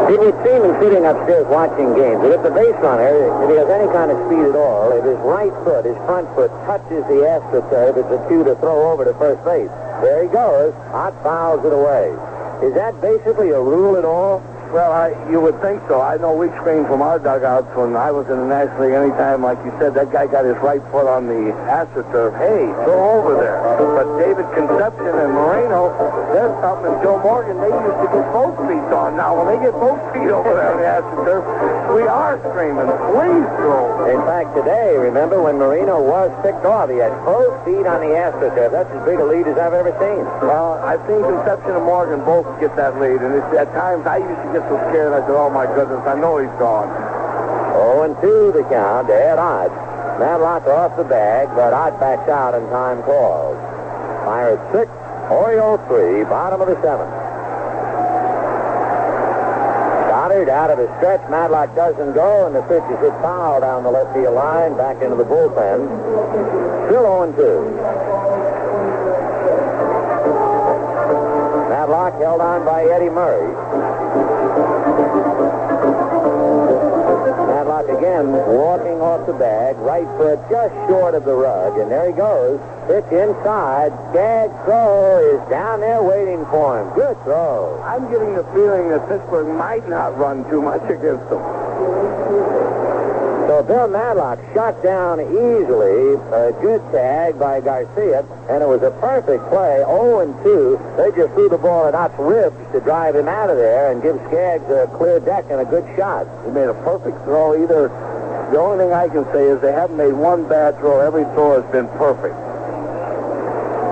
It would seem in sitting upstairs watching games that if the base runner, if he has any kind of speed at all, if his right foot, his front foot, touches the astroturf, it's a cue to throw over to first base. There he goes. Hot fouls it away. Is that basically a rule at all? Well, you would think so. I know we screamed from our dugouts when I was in the National League. Anytime, like you said, that guy got his right foot on the astroturf. Hey, throw over there. But David Concepcion and Moreno, there's something. And Joe Morgan, they used to get both feet on. Now, when they get both feet over there on the astroturf, we are screaming, please throw. In fact, today, remember when Moreno was picked off, he had both feet on the astroturf. That's as big a lead as I've ever seen. Well, I've seen Concepcion and Morgan both get that lead, and at times I used to get so scared. I said, oh, my goodness, I know he's gone. 0-2 the count. Dead odds. Matlock off the bag, but Ott backs out and time calls. Pirates 6, Orioles 3, bottom of the 7th. Stoddard out of his stretch. Matlock doesn't go, and the pitch is hit foul down the left field line, back into the bullpen. Still 0-2. Matlock held on by Eddie Murray. Matlock again walking off the bag, right foot just short of the rug, and there he goes. Pitch inside. Skaggs' throw is down there waiting for him. Good throw. I'm getting the feeling that Pittsburgh might not run too much against them. So Bill Matlock shot down easily. A good tag by Garcia, and it was a perfect play. 0-2. They just threw the ball at Ott's ribs to drive him out of there and give Skaggs a clear deck and a good shot. He made a perfect throw. Either the only thing I can say is they haven't made one bad throw. Every throw has been perfect.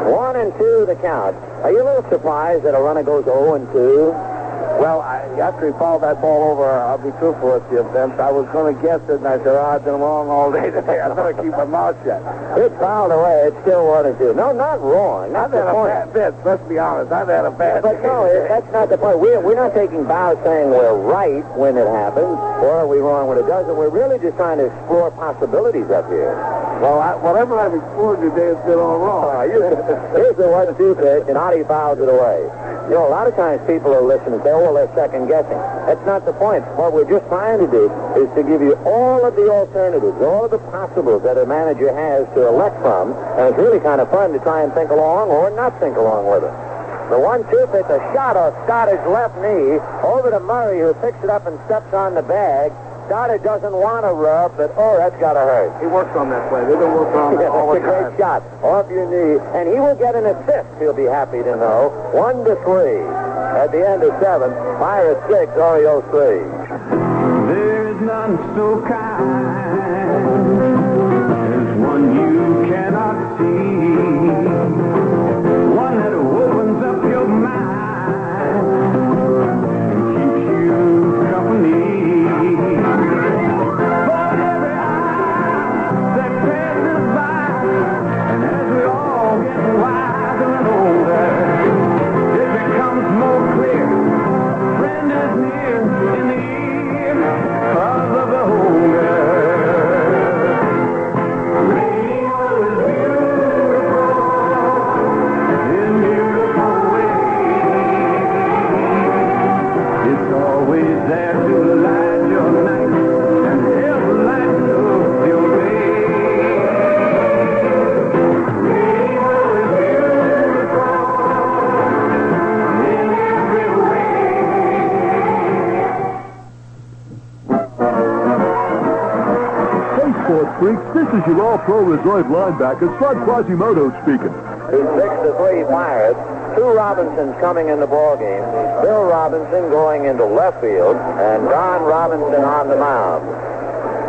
1-2 the count. Are you a little surprised that a runner goes 0-2? Well, after he fouled that ball over, I'll be truthful with you, Vince, I was going to guess it, and I said, I've been wrong all day today. I'm going to keep my mouth shut. It's fouled away. It's still 1-2. No, not wrong. Not the point. Vince, let's be honest. I've had a bad But no, that's not the point. We're not taking bows saying we're right when it happens, or are we wrong when it doesn't. We're really just trying to explore possibilities up here. Well, whatever I've explored today has been all wrong. Here's the 1-2 pitch, and Oddie fouls it away. You know, a lot of times people are listening and say, oh, well, they're second-guessing. That's not the point. What we're just trying to do is to give you all of the alternatives, all of the possibles that a manager has to elect from, and it's really kind of fun to try and think along or not think along with it. The 1-2 pitch, a shot off Stoddard's left knee over to Murray, who picks it up and steps on the bag. Stoddard doesn't want to rub, but, oh, that's got to hurt. He works on that play. They've been working on that all the time. It's a great shot off your knee, and he will get an assist, he'll be happy to know. 1-3 at the end of 7. Pirates 6, Orioles 3. There's none so kind as one you cannot see, one that opens up your mind and keeps you company. This is your all-pro reserve linebacker, Slug Quasimodo speaking. It's 6-3 Pirates. Two Robinsons coming in the ballgame. Bill Robinson going into left field, and Don Robinson on the mound.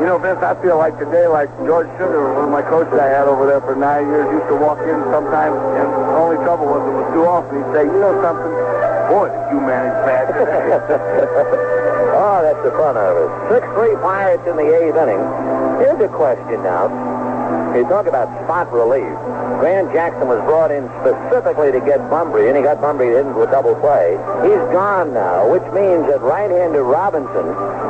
You know, Vince, I feel like today, like George Sugar, one of my coaches I had over there for 9 years, used to walk in sometimes, and the only trouble was it was too often. He'd say, you know something? Boy, did you manage bad today. Oh, that's the fun of it. 6-3 Pirates in the 8th inning. Here's a question now. You talk about spot relief. Grant Jackson was brought in specifically to get Bumbry, and he got Bumbry into a double play. He's gone now, which means that right-hander Robinson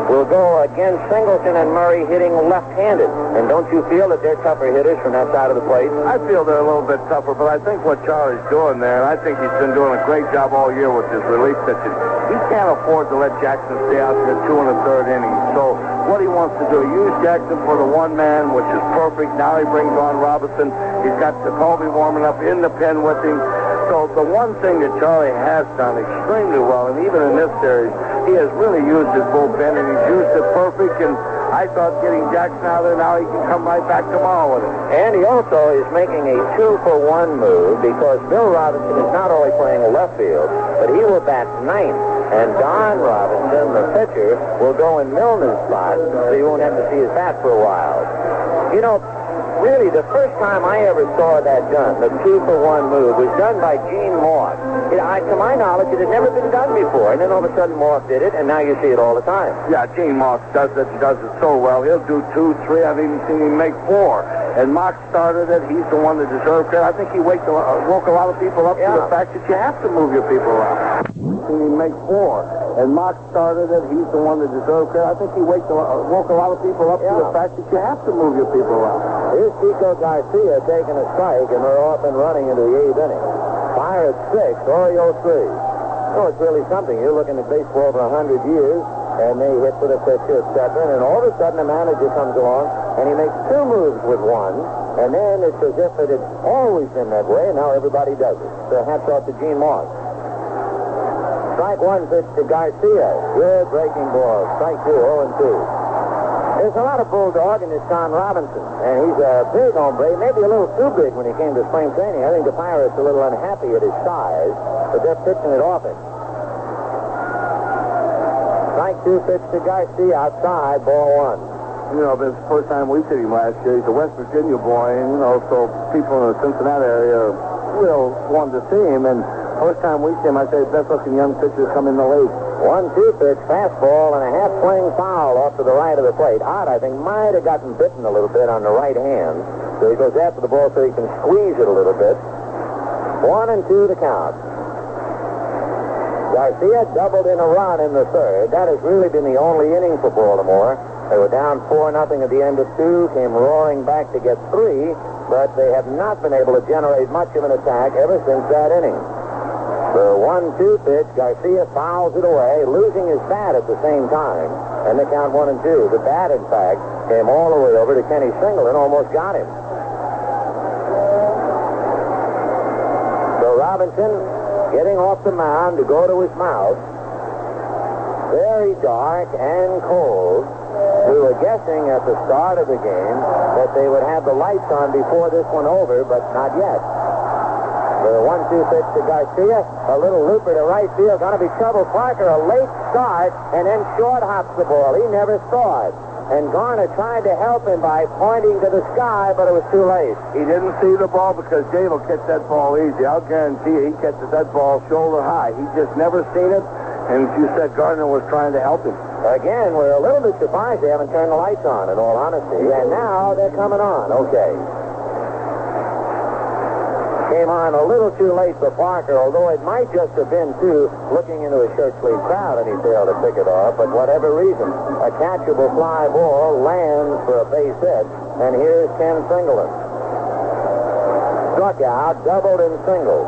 will go against Singleton and Murray hitting left-handed. And don't you feel that they're tougher hitters from that side of the plate? I feel they're a little bit tougher, but I think what Charlie's doing there, and I think he's been doing a great job all year with his relief pitching. He can't afford to let Jackson stay out there 2 1/3 innings. So what he wants to do, use Jackson for the one man, which is perfect. Now he brings on Robinson. He's got Colby warming up in the pen with him. So the one thing that Charlie has done extremely well, and even in this series, he has really used his bullpen, and he's used it perfect. And I thought getting Jackson out there now, he can come right back tomorrow with it. And he also is making a 2-for-1 move because Bill Robinson is not only playing left field, but he will bat ninth. And Don Robinson, the pitcher, will go in Milner's spot, so you won't have to see his bat for a while. You know, really, the first time I ever saw that done, the 2-for-1 move, was done by Gene Moss. To my knowledge, it had never been done before. And then all of a sudden, Moss did it, and now you see it all the time. Yeah, Gene Moss does it so well. He'll do 2, 3. I've even seen him make 4. And Mock started it. He's the one that deserved credit. I think he woke a lot of people up to the fact that you have to move your people around. Seen him make 4. And Mock started it. He's the one that deserved credit. I think he woke a lot of people up to the fact that you have to move your people around. Here's Chico Garcia taking a strike, and they're off and running into the 8th inning. Pirates 6, Orioles 3. Oh, it's really something. You're looking at baseball for 100 years, and they hit for the pitcher, etc. And all of a sudden, a manager comes along, and he makes 2 moves with 1, and then it's as if it had always been that way, and now everybody does it. So hats off to Gene Moss. Strike 1 pitch to Garcia. Good breaking ball. Strike 2, 0-2. There's a lot of bulldog in this Don Robinson, and he's a big hombre, maybe a little too big when he came to spring training. I think the Pirates are a little unhappy at his size, but they're pitching it off him. Strike 2 pitch to Garcia outside, ball 1. You know, this is the first time we've seen him last year. He's a West Virginia boy, and, so people in the Cincinnati area will want to see him, and first time we see him, I say, best-looking young pitcher come in the league. 1-2 pitch, fastball, and a half-swing foul off to the right of the plate. Ott, I think, might have gotten bitten a little bit on the right hand. So he goes after the ball so he can squeeze it a little bit. 1-2 to count. Garcia doubled in a run in the 3rd. That has really been the only inning for Baltimore. They were down 4-0 at the end of 2, came roaring back to get 3, but they have not been able to generate much of an attack ever since that inning. The 1-2 pitch, Garcia fouls it away, losing his bat at the same time. And they count 1-2. The bat, in fact, came all the way over to Kenny Single and almost got him. So Robinson getting off the mound to go to his mouth. Very dark and cold. We were guessing at the start of the game that they would have the lights on before this one over, but not yet. The 1-2 pitch to Garcia. A little looper to right field. Going to be trouble. Parker, a late start, and then short hops the ball. He never saw it. And Garner tried to help him by pointing to the sky, but it was too late. He didn't see the ball because Dave will catch that ball easy. I'll guarantee you he catches that ball shoulder high. He just never seen it, and as you said, Gardner was trying to help him. Again, we're a little bit surprised they haven't turned the lights on, in all honesty. And now they're coming on. Okay. Came on a little too late for Parker, although it might just have been, too, looking into a shirt sleeve crowd, and he failed to pick it off. But whatever reason, a catchable fly ball lands for a base hit, and here's Ken Singleton. Struck out, doubled and singled.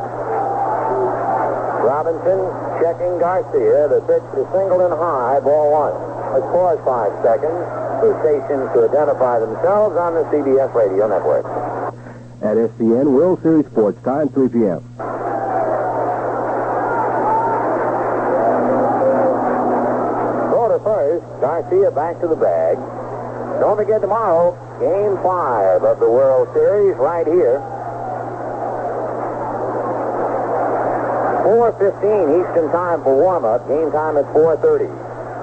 Robinson checking Garcia. The pitch to Singleton high, ball 1. Let's pause 5 seconds for stations to identify themselves on the CBS radio network. At SCN World Series Sports Time, 3 p.m. Go to first. Garcia back to the bag. Don't forget tomorrow, Game 5 of the World Series right here. 4:15 Eastern Time for warm-up. Game time at 4:30.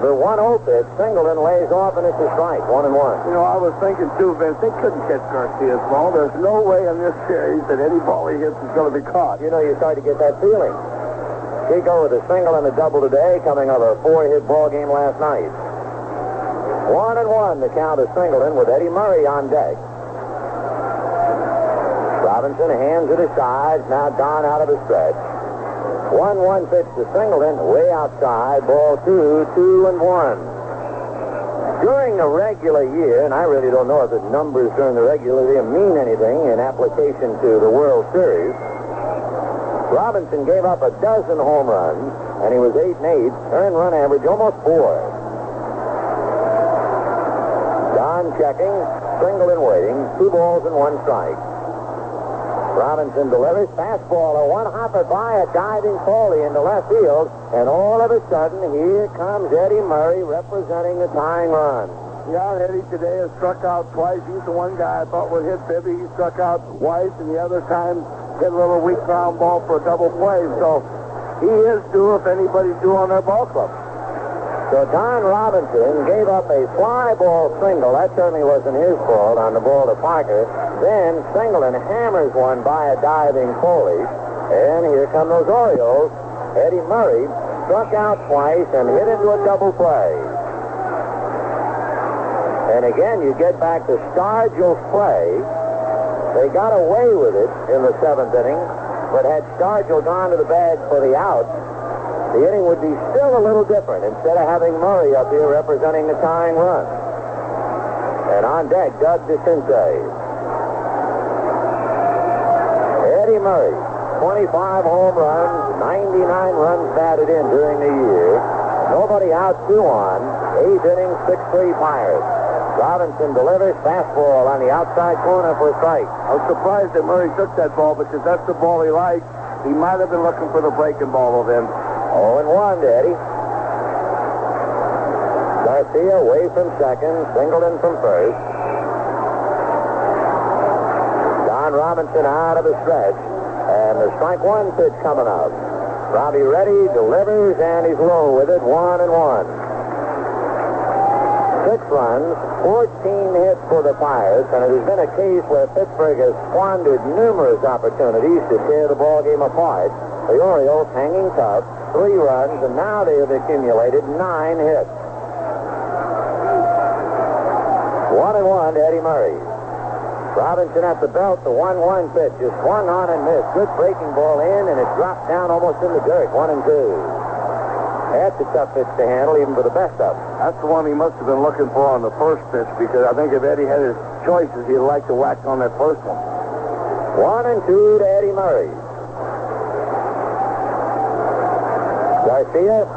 The 1-0 pitch, Singleton lays off, and it's a strike, 1-1. You know, I was thinking, too, Vince, they couldn't catch Garcia's ball. There's no way in this series that any ball he hits is going to be caught. You know, you start to get that feeling. Chico with a single and a double today, coming off a 4-hit ball game last night. 1-1, the count of Singleton with Eddie Murray on deck. Robinson hands it aside, now gone out of the stretch. 1-1 pitch to Singleton, way outside, ball 2, 2-1. During the regular year, and I really don't know if the numbers during the regular year mean anything in application to the World Series, Robinson gave up a dozen home runs, and he was 8-8, earned run average almost 4. Don checking, Singleton waiting, 2 balls and 1 strike. Robinson delivers, fastball, a one-hopper by a diving Foley into left field, and all of a sudden, here comes Eddie Murray representing the tying run. Yeah, Eddie today has struck out twice. He's the one guy I thought would hit Bibby. He struck out twice, and the other time hit a little weak ground ball for a double play. So he is due if anybody's due on their ball club. So Don Robinson gave up a fly ball single. That certainly wasn't his fault on the ball to Parker. Then Singleton hammers one by a diving Foley. And here come those Orioles. Eddie Murray struck out twice and hit into a double play. And again, you get back to Stargell's play. They got away with it in the 7th inning, but had Stargell gone to the bag for the out, the inning would be still a little different instead of having Murray up here representing the tying run. And on deck, Doug DeCinces. Eddie Murray, 25 home runs, 99 runs batted in during the year. Nobody out, 2 on. 8th inning, 6-3 Pirates. Robinson delivers, fastball on the outside corner for a strike. I was surprised that Murray took that ball because that's the ball he likes. He might have been looking for the breaking ball then. 0-1 to Eddie. Garcia away from second, Singleton from first. Don Robinson out of the stretch, and the strike 1 pitch coming up. Robbie Reddy delivers, and he's low with it, 1-1. 6 runs, 14 hits for the Pirates, and it has been a case where Pittsburgh has squandered numerous opportunities to tear the ballgame apart. The Orioles hanging tough, 3 runs, and now they have accumulated 9 hits. 1-1 to Eddie Murray. Robinson at the belt, the 1-1 pitch is swung on and missed. Good breaking ball in, and it dropped down almost in the dirt, 1-2. That's a tough pitch to handle, even for the best of them. That's the one he must have been looking for on the first pitch, because I think if Eddie had his choices, he'd like to whack on that first one. 1-2 to Eddie Murray. Garcia,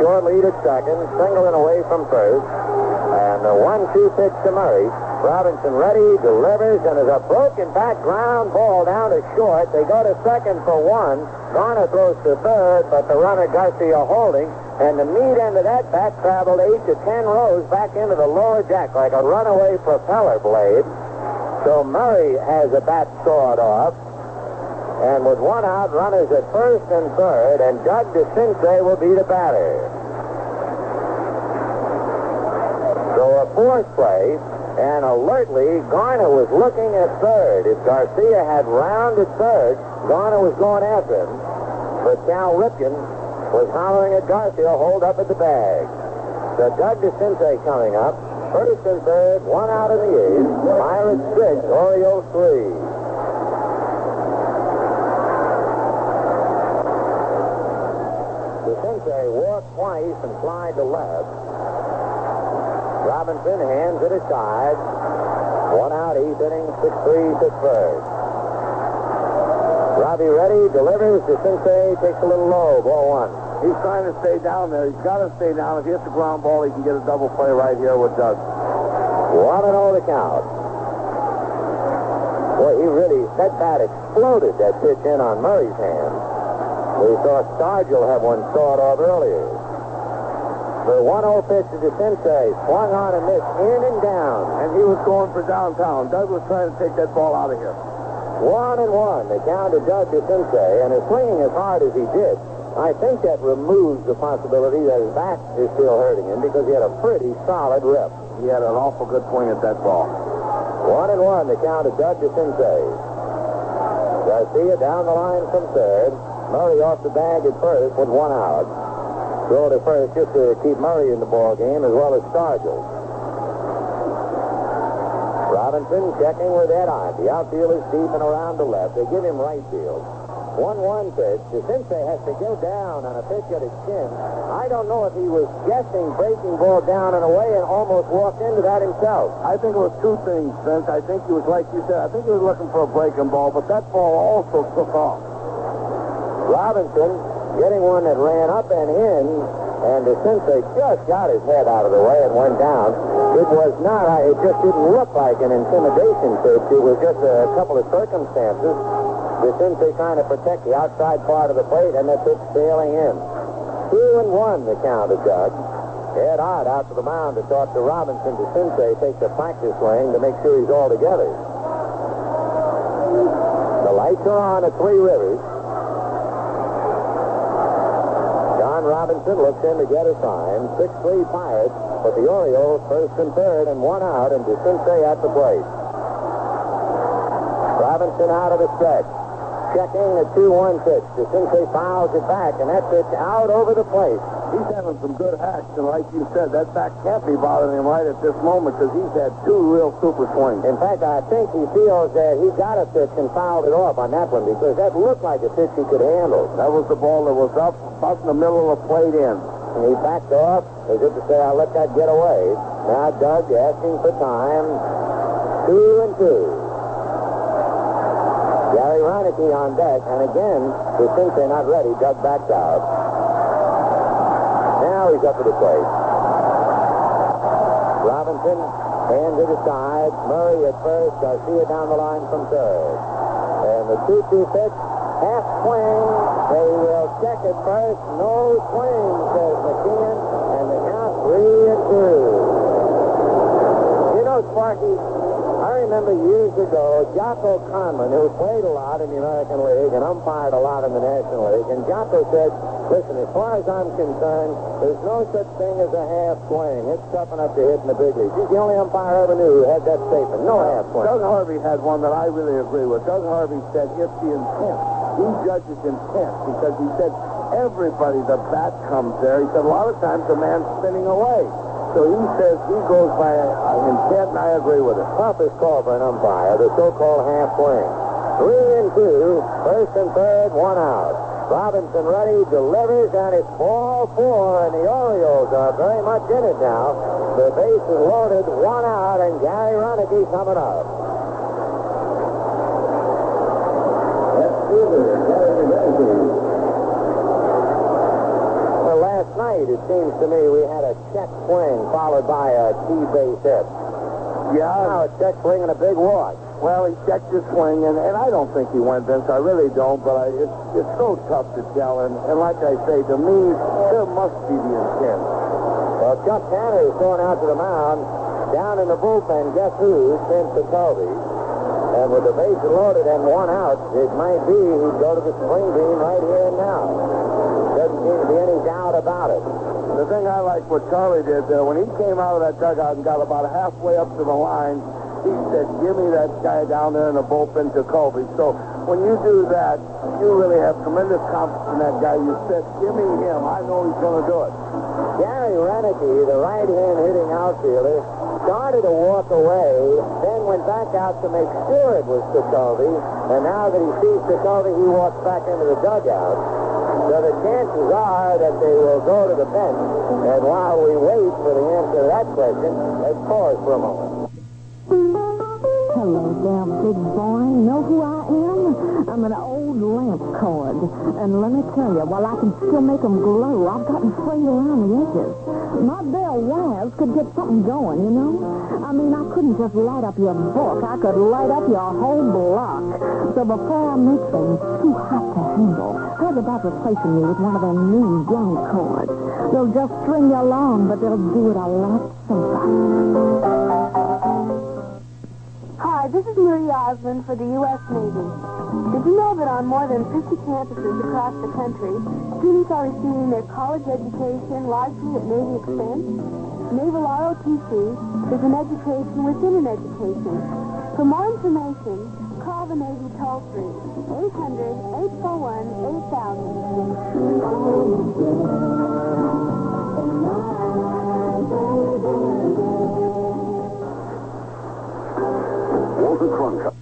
short lead at second, Singleton away from first, and the 1-2 pitch to Murray. Robinson ready, delivers, and is a broken back ground ball down to short. They go to second for 1. Garner throws to third, but the runner Garcia holding, and the meat end of that bat traveled 8 to 10 rows back into the lower deck like a runaway propeller blade. So Murray has a bat sawed off, and with 1 out, runners at first and third, and Doug DeCinces will be the batter. So a 4th play. And alertly, Garner was looking at third. If Garcia had rounded third, Garner was going after him. But Cal Ripken was hollering at Garcia, hold up at the bag. So Doug DeCinces coming up. First and third, 1 out in the 8th. Pirates 6, Orioles 3. DeCinces walked twice and flied to left. Robinson hands it aside. 1 out, 8th inning, 6-3 Pittsburgh. Robbie Reddy delivers. DeCinces takes a little low, ball 1. He's trying to stay down there. He's got to stay down. If he hits the ground ball, he can get a double play right here with Doug. 1-0 the count. Boy, that bat exploded, that pitch in on Murray's hand. We saw Stargell have one sawed off earlier. The 1-0 pitch to DeCinces, swung on and missed, in and down. And he was going for downtown. Doug was trying to take that ball out of here. 1-1, the count to Doug DeCinces, and is swinging as hard as he did. I think that removes the possibility that his back is still hurting him because he had a pretty solid rip. He had an awful good swing at that ball. 1-1, the count to Doug DeCinces. Garcia down the line from third. Murray off the bag at first with 1 out. Throw to first just to keep Murray in the ball game as well as Stargell. Robinson checking with Ed Ott. The outfield is deep and around the left. They give him right field. 1-1 pitch. DeCinces has to go down on a pitch at his chin. I don't know if he was guessing breaking ball down and away and almost walked into that himself. I think it was two things, Vince. I think he was, like you said, I think he was looking for a breaking ball, but that ball also took off. Robinson getting one that ran up and in, and DeCinces just got his head out of the way and went down. It was not, it just didn't look like an intimidation pitch. It was just a couple of circumstances. DeCinces trying to protect the outside part of the plate, and the pitch sailing in. 2-1 the count of Doug. Ed Ott out to the mound to talk to Robinson. DeCinces takes a practice swing to make sure he's all together. The lights are on at Three Rivers. John Robinson looks in to get a sign. 6-3 Pirates, but the Orioles first and third and one out, and DeCinces at the plate. Robinson out of the stretch. Checking the 2-1 pitch. DeCinces fouls it back, and that pitch out over the plate. He's having some good hacks, and like you said, that back can't be bothering him right at this moment because he's had two real super swings. In fact, I think he feels that he got a pitch and fouled it off on that one because that looked like a pitch he could handle. That was the ball that was up about in the middle of the plate in. And he backed off as if to say, I'll let that get away. Now Doug asking for time. 2-2. Gary Reineke on deck, and again, DeCinces not ready. Doug backs out. Now he's up to the plate. Robinson, hand to the side. Murray at first. Garcia down the line from third. And the 2-2 pitch, half swing. They will check it first. No swing, says McKeon, and the count 3-2. You know, Sparky, I remember years ago, Jocko Conlon, who played a lot in the American League and umpired a lot in the National League, and Jocko said, listen, as far as I'm concerned, there's no such thing as a half swing. It's tough enough to hit in the big leagues. He's the only umpire I ever knew who had that statement. No half swing. Doug Harvey had one that I really agree with. Doug Harvey said, it's the intent. He judges intent because he said, everybody, the bat comes there. He said, a lot of times the man's spinning away. So he says he goes by intent, and I agree with it. Toughest call for an umpire, the so-called half swing. 3-2, first and third, one out. Robinson ready, delivers, and it's ball 4, and the Orioles are very much in it now. The base is loaded, one out, and Gary Reineke coming up. Last night, it seems to me, we had a check swing followed by a key base hit. Yeah. Now a check swing and a big walk. Well, he checked his swing, and I don't think he went, Vince. I really don't, but it's so tough to tell. And like I say, to me, there must be the intent. Well, Chuck Tanner is going out to the mound. Down in the bullpen, guess who? Tim Jacoby. And with the bases loaded and one out, it might be he'd go to the spring game right here and now. Doesn't seem to be any doubt about it. The thing I like what Charlie did there, when he came out of that dugout and got about halfway up to the line, he said, give me that guy down there in the bullpen, Jacoby. So when you do that, you really have tremendous confidence in that guy. You said, give me him. I know he's going to do it. Gary Reineke, the right-hand hitting outfielder, started to walk away, then went back out to make sure it was Jacoby. And now that he sees Jacoby, he walks back into the dugout. So the chances are that they will go to the bench. And while we wait for the answer to that question, let's pause for a moment. Hello there, big boy. Know who I am? I'm an old lamp cord. And let me tell you, while I can still make them glow, I've gotten frayed around the edges. My bare wires could get something going, you know? I mean, I couldn't just light up your book. I could light up your whole block. So before I make things too hot to handle, how's about replacing me with one of them new young cords? They'll just string you along, but they'll do it a lot safer. Hi, this is Marie Osmond for the U.S. Navy. Did you know that on more than 50 campuses across the country, students are receiving their college education largely at Navy expense? Naval ROTC is an education within an education. For more information, call the Navy toll-free, 800-841-8000. trunk.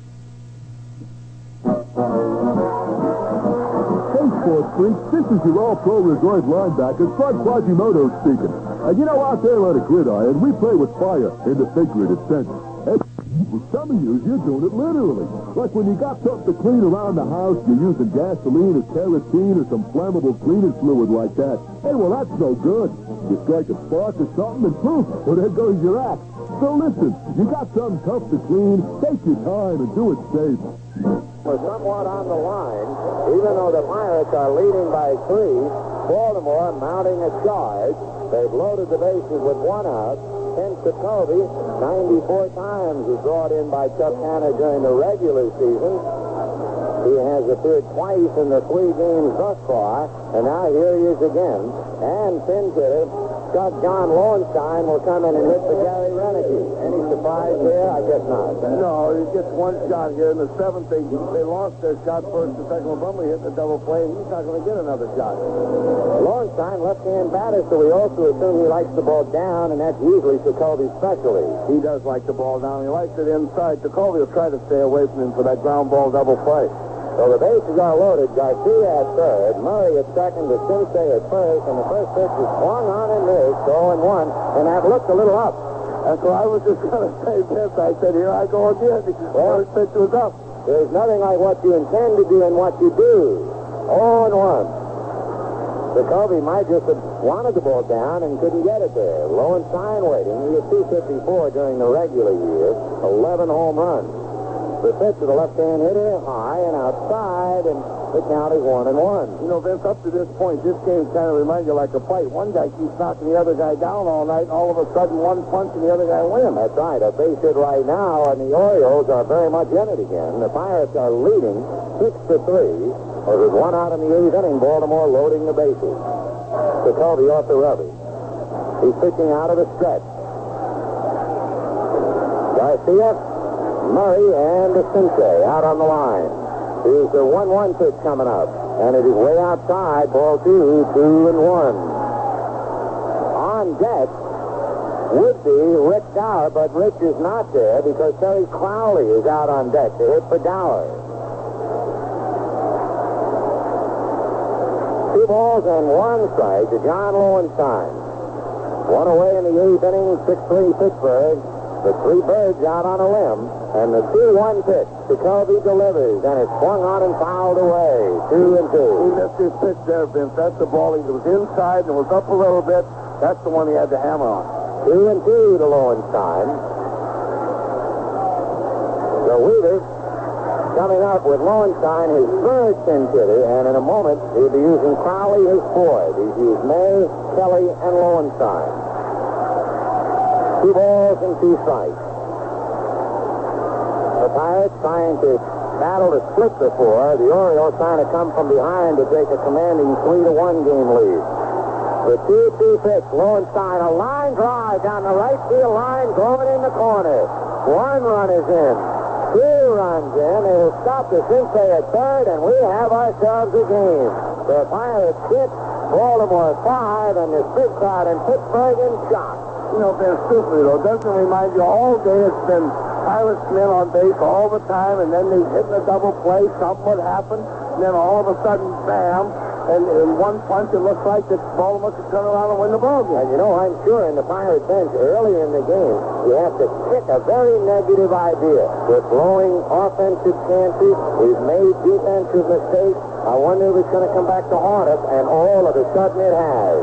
Hey, sports freaks, this is your all-pro reserve linebacker, Bud Quasimodo speaking. And you know, out there on a gridiron, we play with fire in the figurative sense. And for some of you, you're doing it literally. Like when you got something to clean around the house, you're using gasoline or kerosene or some flammable cleaning fluid like that. Hey, well, that's no good. You strike a spark or something and poof, well, there goes your axe. So listen, you got something tough to clean, take your time and do it safe. We're somewhat on the line, even though the Pirates are leading by 3. Baltimore mounting a charge. They've loaded the bases with 1 out. Ken Jacoby, 94 times, was brought in by Chuck Hanna during the regular season. He has appeared twice in the 3 games thus far, and now here he is again. And pinch hitter, John Lowenstein will come in and hit for Gary Renicky. Any surprise there? I guess not. No, he gets 1 shot here. In the 7th, they lost their shot first and second. Brumley hit the double play, and he's not going to get another shot. Lowenstein, left-hand batter, so we also assume he likes the ball down, and that's usually Jacoby's specialty. He does like the ball down. He likes it inside. Jacoby will try to stay away from him for that ground ball double play. So the bases are loaded. Garcia at third, Murray at second, DeCince at first, and the first pitch is swung on and missed, 0-1, and that looked a little up. And so I was just going to say this. I said, here I go again. The first pitch was up. There's nothing like what you intend to do and what you do. 0-1. Jacoby might just have wanted the ball down and couldn't get it there. Lowenstein waiting. He had 254 during the regular year, 11 home runs. The pitch to the left-hand hitter, high and outside, and the count is 1-1. You know, Vince, up to this point, this game kind of reminds you like a fight. One guy keeps knocking the other guy down all night, and all of a sudden one punch and the other guy wins. That's right. A base hit right now, and the Orioles are very much in it again. The Pirates are leading 6-3. There's 1 out in the 8th inning. Baltimore loading the bases. Jacoby off the rubber. He's pitching out of the stretch. Garcia, Murray, and DeCince out on the line. Here's the 1-1 pitch coming up. And it is way outside. Ball 2, 2-1. On deck would be Rick Dower, but Rick is not there because Terry Crowley is out on deck to hit for Dower. 2 balls and 1 strike to John Lowenstein. 1 away in the 8th inning, 6-3 Pittsburgh. The 3 birds out on a limb. And the 2-1 pitch. Jacoby delivers, and it's swung on and fouled away. 2-2. He missed his pitch there, Vince. That's the ball. He was inside and was up a little bit. That's the one he had to hammer on. 2-2 to Lowenstein. The Weaver coming up with Lowenstein, his 3rd pinch hitter, and in a moment he'll be using Crowley, his 4th. He's used May, Kelly, and Lowenstein. 2 balls and 2 strikes. The Pirates trying to battle to split the 4. The Orioles trying to come from behind to take a commanding 3-1 game lead. The 2-2 pitch, Lowenstein, a line drive down the right field line, going in the corner. 1 run is in. 2 runs in. It will stop DeCince at third, and we have ourselves a game. The Pirates 6, Baltimore 5, and this big crowd in Pittsburgh in shock. You know, Vince, truthfully, though, doesn't it remind you all day it's been Pirates men on base all the time, and then they hit a double play, something would happen, and then all of a sudden, bam, and in 1 punch it looks like that Baltimore could turn around and win the ball game. And you know, I'm sure in the Pirate bench earlier in the game, you have to kick a very negative idea. We're blowing offensive chances. We've made defensive mistakes. I wonder if it's going to come back to haunt us, and all of a sudden it has.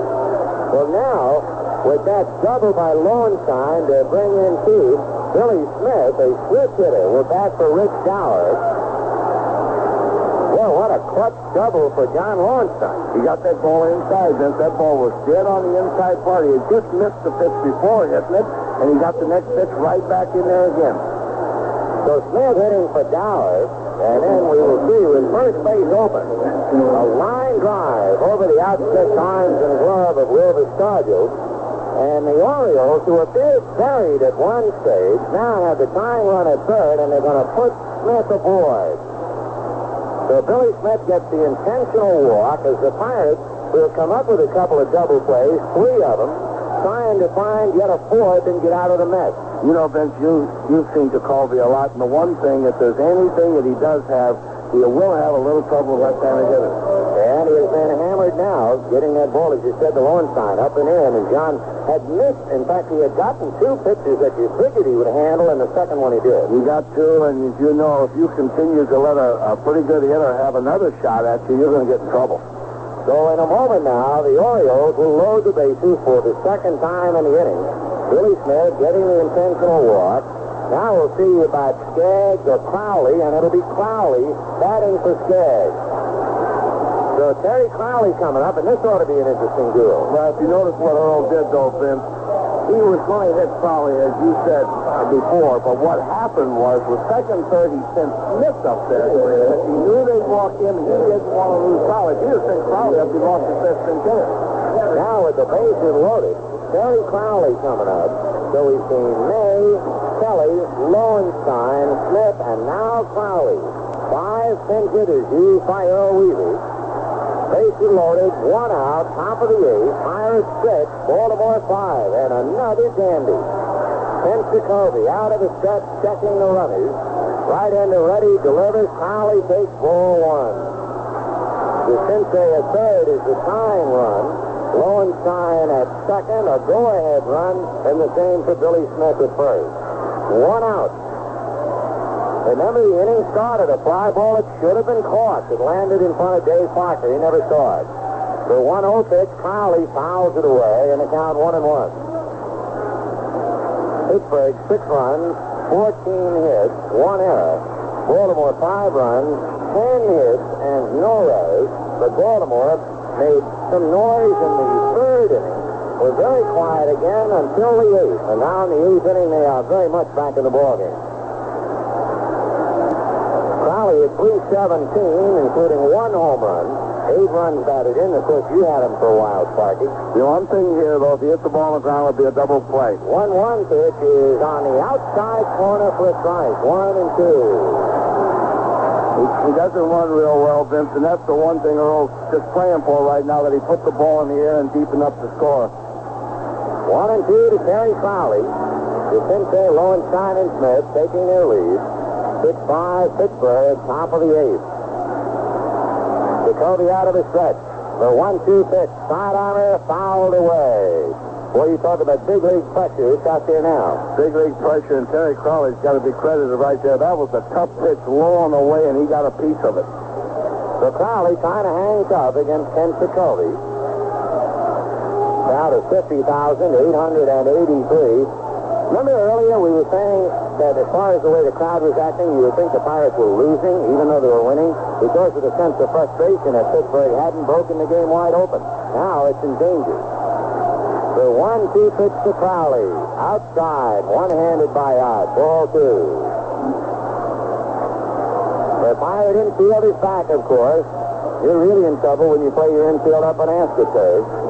Well, now, with that double by Lowenstein to bring in 2, Billy Smith, a switch hitter, will bat for Rick Dower. Well, what a clutch double for John Lowenstein. He got that ball inside, Vince. That ball was dead on the inside part. He had just missed the pitch before hitting it, and he got the next pitch right back in there again. So Smith hitting for Dower, and then we will see with first base open. A line drive over the outstretched arms and glove of Will Viscardo. And the Orioles, who appeared buried at one stage, now have the tying run at third, and they're going to put Smith aboard. So Billy Smith gets the intentional walk as the Pirates will come up with a couple of double plays, 3 of them, trying to find yet a fourth and get out of the mess. You know, Vince, you've seen Jacoby a lot, and the one thing, if there's anything that he does have, he will have a little trouble with left-handed hitters. And he has been hammered now, getting that ball, as you said, the Lowenstein, up and in. And John had missed. In fact, he had gotten two pitches that you figured he would handle, and the second one he did. He got two, and as you know, if you continue to let a pretty good hitter have another shot at you, you're going to get in trouble. So in a moment now, the Orioles will load the bases for the second time in the inning. Billy Smith getting the intentional walk. Now we'll see about Skaggs or Crowley, and it'll be Crowley batting for Skaggs. So Terry Crowley coming up, and this ought to be an interesting duel. Well, if you notice what Earl did, though, Vince, he was going to hit Crowley, as you said before, but what happened was, with second, third, he sent Smith up there. If he knew they'd walk him, he didn't want to lose Crowley. He just sent Crowley up, he lost his fifth and hitter. Now with the bases loaded, Terry Crowley coming up. So we've seen May, Kelly, Lowenstein, Smith, and now Crowley. 5 pinch hitters used by Earl Weaver. Bases loaded, 1 out, top of the 8th, Pirates 6, Baltimore 5, and another dandy. Vince Jacoby out of the stretch, checking the runners. Right-hander ready, delivers, Crowley takes ball 1. DeCince at third is the tying run. Lowenstein at second, a go-ahead run, and the same for Billy Smith at first. 1 out. Remember, the inning started. A fly ball that should have been caught. It landed in front of Dave Parker. He never saw it. The 1-0 pitch, Crowley fouls it away, and the count 1-1. Pittsburgh, 6 runs, 14 hits, 1 error. Baltimore, 5 runs, 10 hits, and no errors. But Baltimore made some noise in the third inning. Was very quiet again until the 8th. And now in the 8th inning, they are very much back in the ballgame. Crowley at 317, including 1 home run, 8 runs batted in. Of course, you had him for a while, Sparky. The one thing here, though, if you hit the ball on the ground, it'll be a double play. 1-1 pitch is on the outside corner for a strike. 1 and 2. He doesn't run real well, Vince, and that's the one thing Earl's just playing for right now, that he put the ball in the air and deep enough to score. 1 and 2 to Terry Crowley. DeCince, Lowenstein, and Smith taking their lead. 6-5, Pittsburgh, top of the 8th. Jacoby out of the stretch. The 1-2 pitch, sidearmer, fouled away. Boy, you talk about big league pressure. It's out there now. Big league pressure, and Terry Crowley's got to be credited right there. That was a tough pitch, low on the way, and he got a piece of it. So Crowley kind of hangs up against Ken Jacoby. Crowd of 50,883. Remember earlier we were saying that as far as the way the crowd was acting, you would think the Pirates were losing, even though they were winning, because of the sense of frustration that Pittsburgh hadn't broken the game wide open. Now it's in danger. The 1-2 pitch to Crowley. Outside, one-handed by out. Ball 2. The Pirate infield is back, of course. You're really in trouble when you play your infield up on AstroTurf.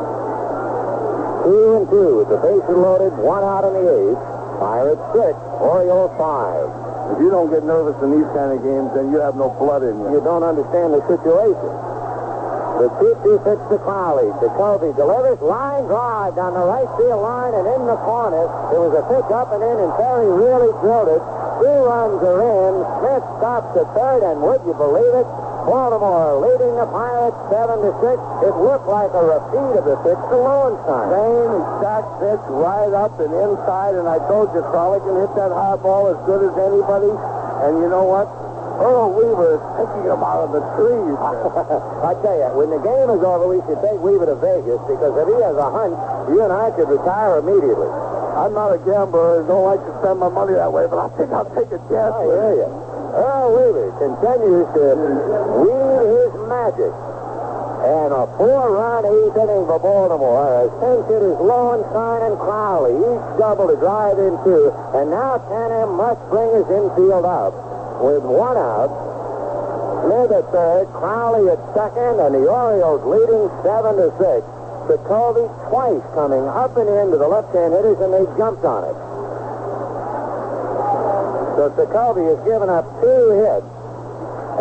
2 and 2. The bases loaded, 1 out in the 8th. Pirates 6, Orioles 5. If you don't get nervous in these kind of games, then you have no blood in you. You don't understand the situation. The 2-2 pitch to Crowley. Jacoby delivers, line drive down the right field line and in the corner. There was a pitch up and in, and Terry really drilled it. 2 runs are in. Smith stops at third, and would you believe it? Baltimore leading the Pirates 7-6. It looked like a repeat of the pitch to Lowenstein. Same exact pitch, right up and inside, and I told you Crowley can hit that high ball as good as anybody. And you know what? Earl Weaver is picking him out of the trees. I tell you, when the game is over, we should take Weaver to Vegas, because if he has a hunch, you and I could retire immediately. I'm not a gambler and don't like to spend my money that way, but I think I'll take a chance. I hear you. Earl Weaver continues to weave his magic. And a 4-run 8th inning for Baltimore. As pinch hitters Lowenstein and Crowley each double to drive in 2. And now Tanner must bring his infield up with 1 out. Smith at third, Crowley at second, and the Orioles leading 7-6. Jacoby twice coming up and in to the left-hand hitters, and they jumped on it. So Jacoby has given up 2 hits,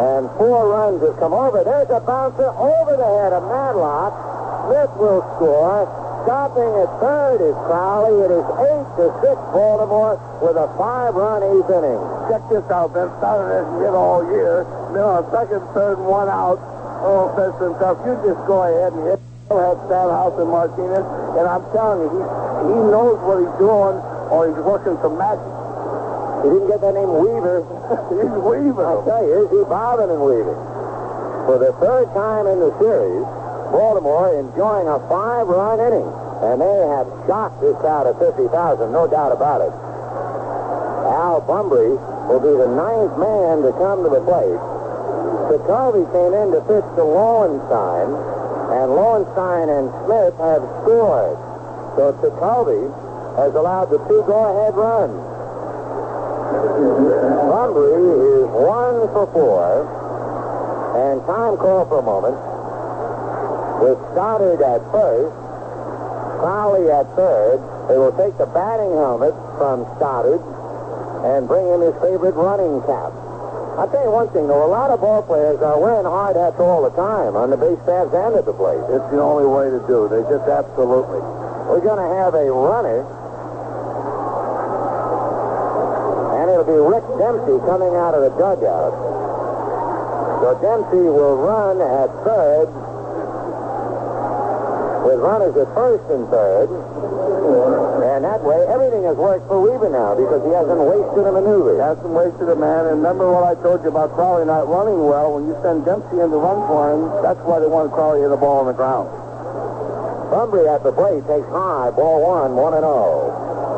and 4 runs have come over. There's a bouncer over the head of Madlock. Smith will score, Stopping at third is Crowley. It is 8-6 Baltimore with a 5-run 8th inning. Check this out, Ben. Started as hit all year. Then on second, third, and 1 out. Oh, says to himself, you just go ahead and hit. He'll have Stanhouse and Martinez. And I'm telling you, he knows what he's doing, or he's working some magic. He didn't get that name Weaver. He's Weaver. I'll tell you, he's bobbing and weaving. For the third time in the series, Baltimore enjoying a 5-run inning. And they have shocked this crowd of 50,000, no doubt about it. Al Bumbry will be the 9th man to come to the plate. Jacoby came in to pitch to Lowenstein, and Lowenstein and Smith have scored. So Jacoby has allowed the 2 go-ahead runs. Bumbry is 1 for 4, and time call for a moment. With Stoddard at first, Crowley at third. They will take the batting helmet from Stoddard and bring him his favorite running cap. I'll tell you one thing, though. A lot of ball players are wearing hard hats all the time on the base paths and at the plate. It's the only way to do. They just absolutely. We're going to have a runner, and it'll be Rick Dempsey coming out of the dugout. So Dempsey will run at third with runners at first and third. And that way, everything has worked for Weaver now because he hasn't wasted a maneuver. He hasn't wasted a man. And remember what I told you about Crowley not running well? When you send Dempsey in to run for him, that's why they want Crowley to hit the ball on the ground. Bumbry at the plate takes high, ball 1, 1-0.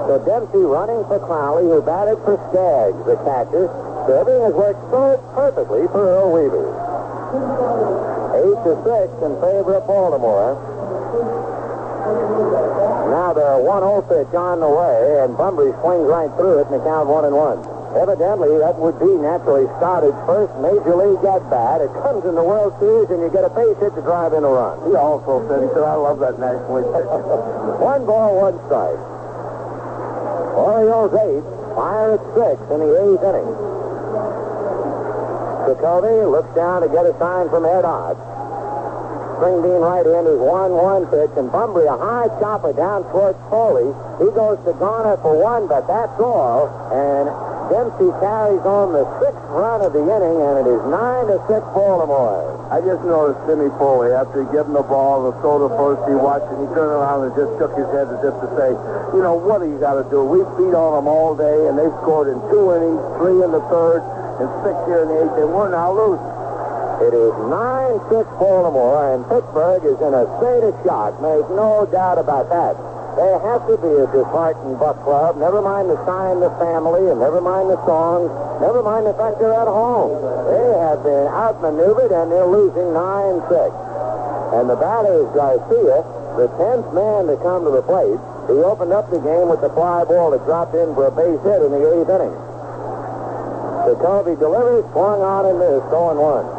So Dempsey running for Crowley, who batted for Skaggs, the catcher. So everything has worked so perfectly for Earl Weaver. 8-6 in favor of Baltimore. Now the 1-0 pitch on the way, and Bumbry swings right through it, and the count 1-1. Evidently, that would be naturally Stoddard's first major league at bat. It comes in the World Series, and you get a base hit to drive in a run. He also said, I love that National League. 1 ball, 1 strike. Orioles 8, Fire at 6 in the 8th inning. Jacoby looks down to get a sign from Ed Ott. Spring bean right in is 1-1 pitch, and Bumbry a high chopper down towards Foley. He goes to Garner for 1, but that's all. And Dempsey carries on the 6th run of the inning, and it is 9-6 Baltimore. I just noticed Jimmy Foley, after he gave him the ball, the throw to first, he watched it, he turned around and just shook his head as if to say, what do you got to do? We've beat on them all day, and they've scored in 2 innings, 3 in the 3rd, and 6 here in the 8th, and we're now losing. It is 9-6 Baltimore, and Pittsburgh is in a state of shock. Make no doubt about that. They have to be a disheartened Buck club. Never mind the sign, the family, and never mind the songs. Never mind the fact they're at home. They have been outmaneuvered, and they're losing 9-6. And the batter is Garcia, the 10th man to come to the plate. He opened up the game with the fly ball that dropped in for a base hit in the 8th inning. Jacoby delivers, swung on and missed, 0-1.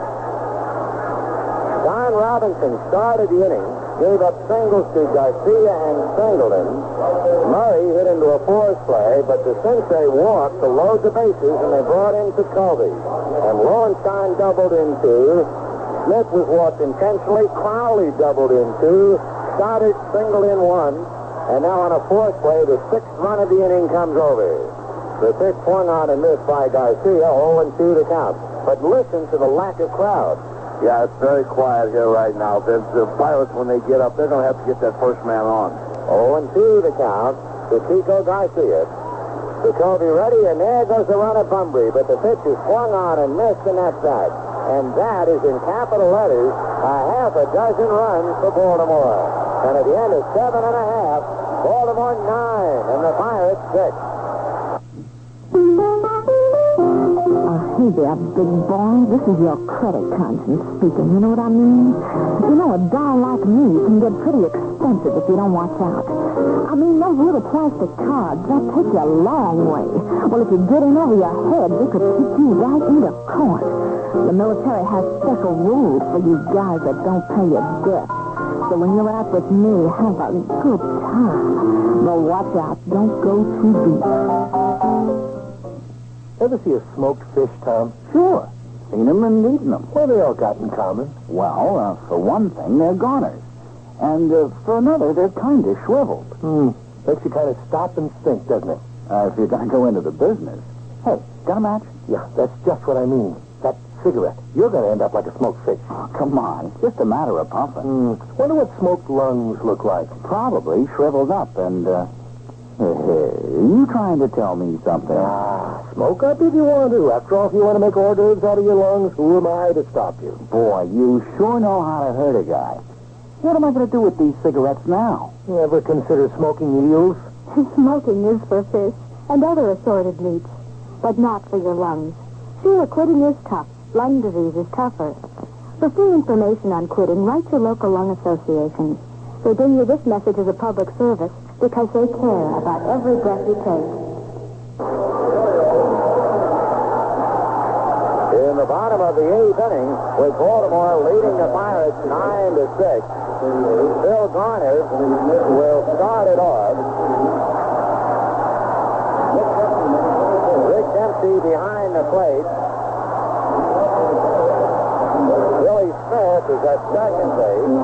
Don Robinson started the inning, gave up singles to Garcia and Singleton. Murray hit into a force play, but the Sensei walked to load the bases, and they brought in Jacoby. And Lowenstein doubled in 2. Smith was walked intentionally. Crowley doubled in 2. Stoddard singled in 1. And now on a force play, the 6th run of the inning comes over. The pitch swung on and missed by Garcia, 0-2 to count. But listen to the lack of crowd. Yeah, it's very quiet here right now. The Pirates, when they get up, they're going to have to get that first man on. 0-2 to count to Chico Garcia. Jacoby ready, and there goes the run of Bumbry, but the pitch is swung on and missed, and that's that. And that is in capital letters, a half a dozen runs for Baltimore. And at the end of 7 1/2, Baltimore 9, and the Pirates 6. Hey there, big boy. This is your credit conscience speaking. You know what I mean? A doll like me can get pretty expensive if you don't watch out. I mean, those little plastic cards, that take you a long way. Well, if you get in over your head, they could kick you right into court. The military has special rules for you guys that don't pay your debt. So when you're out with me, have a good time. But watch out. Don't go too deep. Ever see a smoked fish, Tom? Sure. Seen them and eaten them. What have they all got in common? Well, for one thing, they're goners. And for another, they're kind of shriveled. Makes you kind of stop and think, doesn't it? If you're going to go into the business. Hey, got a match? Yeah, that's just what I mean. That cigarette. You're going to end up like a smoked fish. Oh, come on. It's just a matter of puffing. Wonder what smoked lungs look like. Probably shriveled up and, you trying to tell me something? Smoke up if you want to. After all, if you want to make hors d'oeuvres out of your lungs, who am I to stop you? Boy, you sure know how to hurt a guy. What am I going to do with these cigarettes now? You ever consider smoking eels? Smoking is for fish and other assorted meats, but not for your lungs. Sure, quitting is tough. Lung disease is tougher. For free information on quitting, write your local lung association. They bring you this message as a public service because they care about every breath you take. In the bottom of the 8th inning, with Baltimore leading the Pirates 9-6, Bill Garner will start it off. Rick Dempsey behind the plate. Billy Smith is at second base.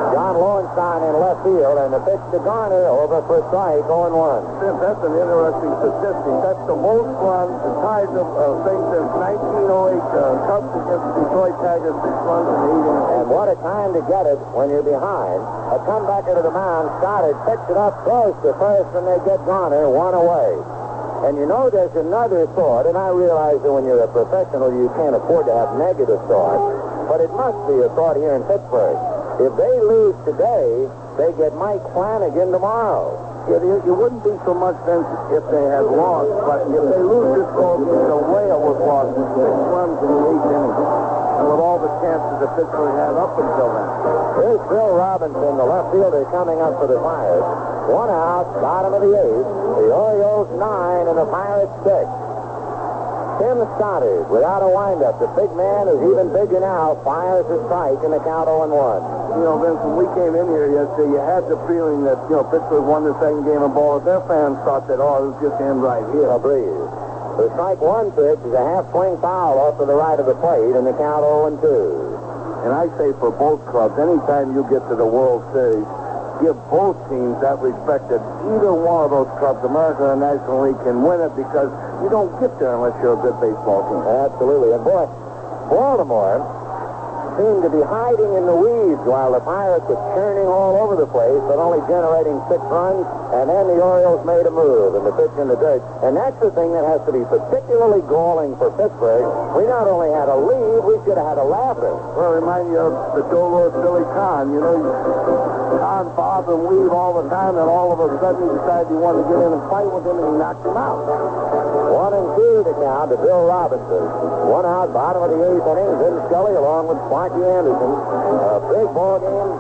John Lowenstein in left field, and the pitch to Garner over for strike, 0-1. That's an interesting statistic. That's the most runs, the ties of things since 1908. Cubs against the Detroit Tigers, 6 runs in 8 innings. And what a time to get it when you're behind. A comebacker to the mound, started, picks it up, throws to first, and they get Garner 1 away. And you know there's another thought, and I realize that when you're a professional, you can't afford to have negative thoughts, but it must be a thought here in Pittsburgh. If they lose today, they get Mike Flanagan tomorrow. Yeah, you wouldn't be so much then if they had lost, but if they lose this ball game, the Whale was lost 6 runs in the 8th inning. And with all the chances that Pittsburgh had up until then. Here's Bill Robinson, the left fielder, coming up for the Pirates. 1 out, bottom of the 8th. The Orioles 9 and the Pirates 6. Tim Stoddard, without a windup, the big man who's even bigger now, fires a strike in the count 0-1. You know, Vince, when we came in here yesterday, you had the feeling that, Pittsburgh won the second game of ball. Their fans thought that, it was just end right here. Agreed. The strike 1 pitch is a half-swing foul off to the right of the plate in the count 0-2. And I say for both clubs, anytime you get to the World Series, give both teams that respect that either one of those clubs, American or National League, can win it because you don't get there unless you're a good baseball team. Absolutely. And boy, Baltimore seemed to be hiding in the weeds while the Pirates were churning all over the place, but only generating 6 runs, and then the Orioles made a move and the pitch in the dirt. And that's the thing that has to be particularly galling for Pittsburgh. We not only had a lead, we should have had a laugher. Well, remind you of the Dolo Billy Kahn. Kahn bob and weave all the time, and all of a sudden he decided he wanted to get in and fight with him, and he knocked him out. 1-2 to count to Bill Robinson. 1 out, bottom of the 8th inning. Vin Scully along with Sparky Anderson. A big ball game.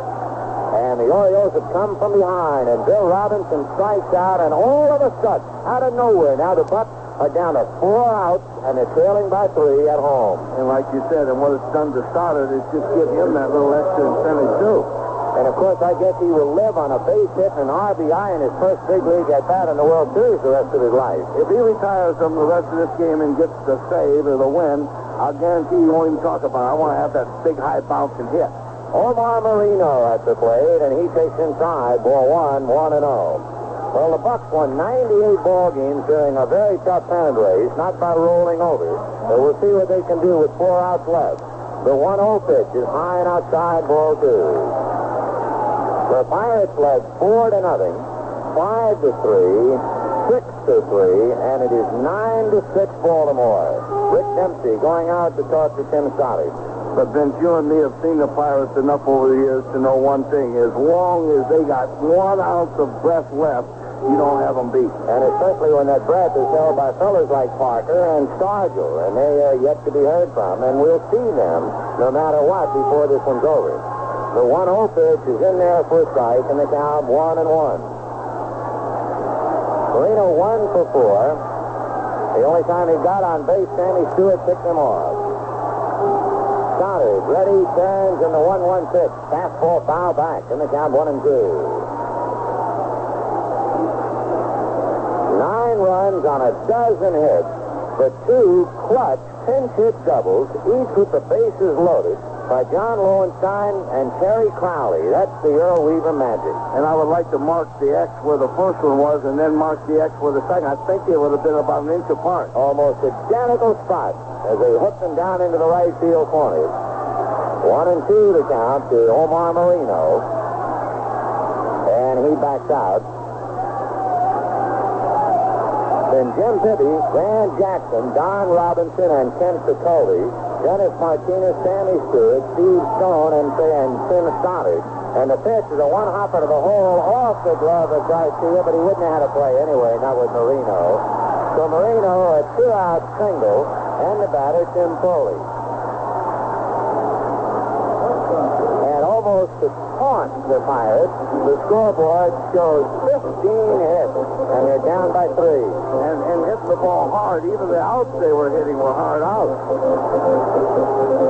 And the Orioles have come from behind. And Bill Robinson strikes out. And all of a sudden, out of nowhere, now the Bucks are down to 4 outs. And they're trailing by 3 at home. And like you said, and what it's done to Stoddard is just give him that little extra incentive, too. And, of course, I guess he will live on a base hit and an RBI in his first big league at bat in the World Series the rest of his life. If he retires from the rest of this game and gets the save or the win, I'll guarantee you won't even talk about it. I want to have that big high bouncing hit. Omar Marino at the plate, and he takes inside, ball 1, 1-0. Well, the Bucks won 98 ball games during a very tough pennant race, not by rolling over. So we'll see what they can do with 4 outs left. The 1-0 pitch is high and outside, ball 2. The Pirates led 4-0, 5-3, 6-3, and it is 9-6 Baltimore. Rick Dempsey going out to talk to Tim Stoddard. But Vince, you and me have seen the Pirates enough over the years to know one thing. As long as they got 1 ounce of breath left, you don't have them beat. And especially when that breath is held by fellas like Parker and Stargell, and they are yet to be heard from, and we'll see them no matter what before this one's over. The 1-0 pitch is in there for a strike, and the count 1-1. Marino 1 for 4. The only time he got on base, Sammy Stewart picked him off. Stoddard, ready, turns, and the 1-1 pitch. Fastball foul back, and the count 1-2. 9 runs on a dozen hits, but 2 clutch pinch hit doubles, each with the bases loaded. by John Lowenstein and Terry Crowley. That's the Earl Weaver magic. And I would like to mark the X where the first one was and then mark the X where the second. I think they would have been about an inch apart. Almost identical spot as they hooked them down into the right field corners. 1-2 to count to Omar Marino. And he backs out. Then Jim Bibby, Van Jackson, Don Robinson, and Ken Ciccoli, Dennis Martinez, Sammy Stewart, Steve Stone, and Tim Stoddard. And the pitch is a one-hopper to the hole off the glove of Garcia, but he wouldn't have had to play anyway, not with Marino. So Marino, a two-out single, and the batter, Tim Foley. And almost to taunt the Pirates, the scoreboard shows 15 hits, and they're down by 3. And hitting the ball hard. Even the outs they were hitting were hard outs.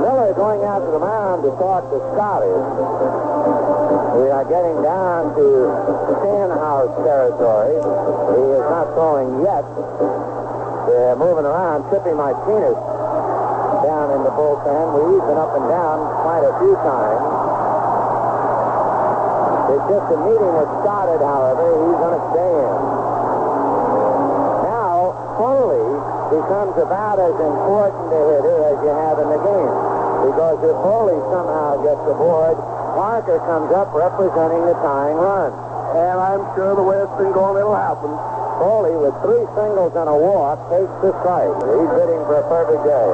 Miller going out to the mound to talk to Scotty. We are getting down to Stenhouse territory. He is not throwing yet. They're moving around. Tippy Martinez down in the bullpen. We've been up and down quite a few times. It's just a meeting that started, however. He's going to stay in. Now, Foley becomes about as important a hitter as you have in the game. Because if Foley somehow gets aboard, Parker comes up representing the tying run. And I'm sure the way it's been going, it'll happen. Foley, with 3 singles and a walk, takes the strike. He's hitting for a perfect day.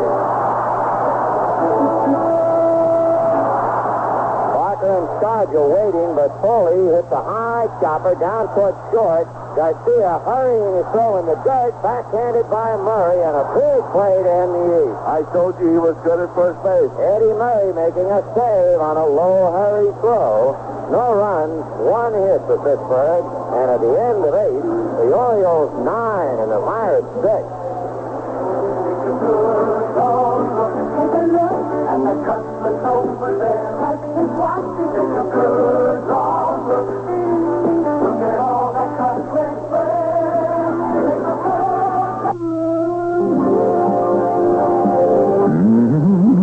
Parker and Starge are waiting, but Foley hits a high chopper down towards short. Garcia hurrying his throw in the dirt, backhanded by Murray, and a big play to end the 8th. I told you he was good at first base. Eddie Murray making a save on a low hurry throw. No runs, 1 hit for Pittsburgh, and at the end of 8, the Orioles 9 and the Pirates 6. And the cutlass over there, is watching a good long look. Look at all that cutlass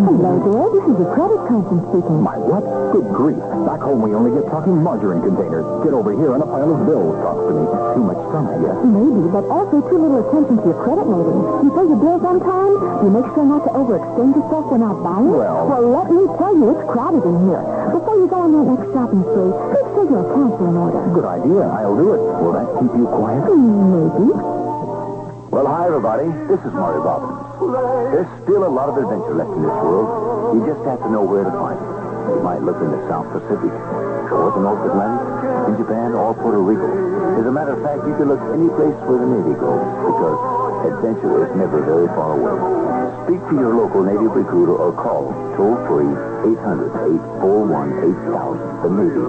Hello there, this is your credit person speaking. My what? Good grief. Back home we only get talking margarine containers. Get over here and a pile of bills talks to me. Too much fun, I guess. Maybe, but also too little attention to your credit rating. You pay your bills on time? You make sure not to overextend yourself when out buying? Well, let me tell you, it's crowded in here. Before you go on that next shopping spree, make sure your accounts are in order. Good idea. I'll do it. Will that keep you quiet? Maybe. Well, hi, everybody. This is Murray Robbins. There's still a lot of adventure left in this world. You just have to know where to find it. You might look in the South Pacific, or the North Atlantic, in Japan, or Puerto Rico. As a matter of fact, you can look any place where the Navy goes, because adventure is never very far away. Speak to your local Navy recruiter or call toll-free 800-841-8000. The Navy.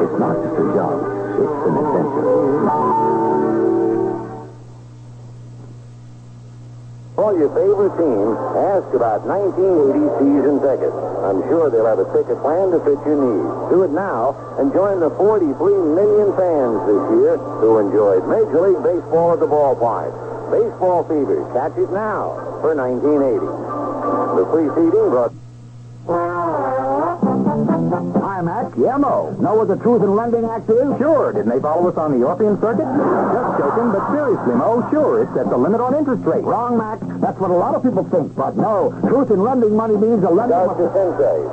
It's not just a job. It's an adventure. All your favorite teams, ask about 1980 season tickets. I'm sure they'll have a ticket plan to fit your needs. Do it now and join the 43 million fans this year who enjoyed Major League Baseball at the ballpark. Baseball fever. Catch it now for 1980. The preceding brought... Hi, Mac. Yeah, Mo. Know what the Truth in Lending Act is? Sure. Didn't they follow us on the Orpheum circuit? Just joking, but seriously, Mo, sure. It sets a limit on interest rate. Wrong, Mac. That's what a lot of people think, but no. Truth in lending money means a lender... Dr. Sensei.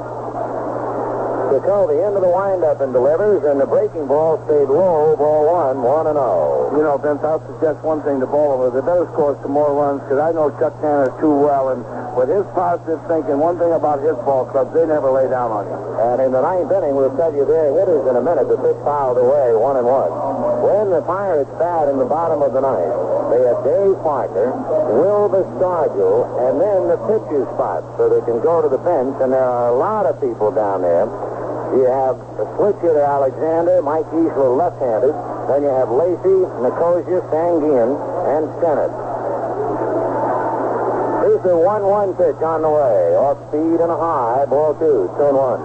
To call the end of the windup and delivers, and the breaking ball stayed low, ball 1, 1-0. You know, Vince, I'll suggest one thing to Baltimore. They better score some more runs, because I know Chuck Tanner too well, and with his positive thinking, one thing about his ball clubs, they never lay down on you. And in the 9th inning, we'll tell you their hitters in a minute. The pitch fouled away, 1-1. When the Pirates bat in the bottom of the 9th, they have Dave Parker, Wilbur Stargill, and then the pitcher's spot, so they can go to the bench, and there are a lot of people down there. You have the switch hitter Alexander, Mike Easler left-handed. Then you have Lacey, Nicosia, Sanguin, and Stennett. Here's the 1-1 pitch on the way. Off speed and a high, ball 2, 2-1.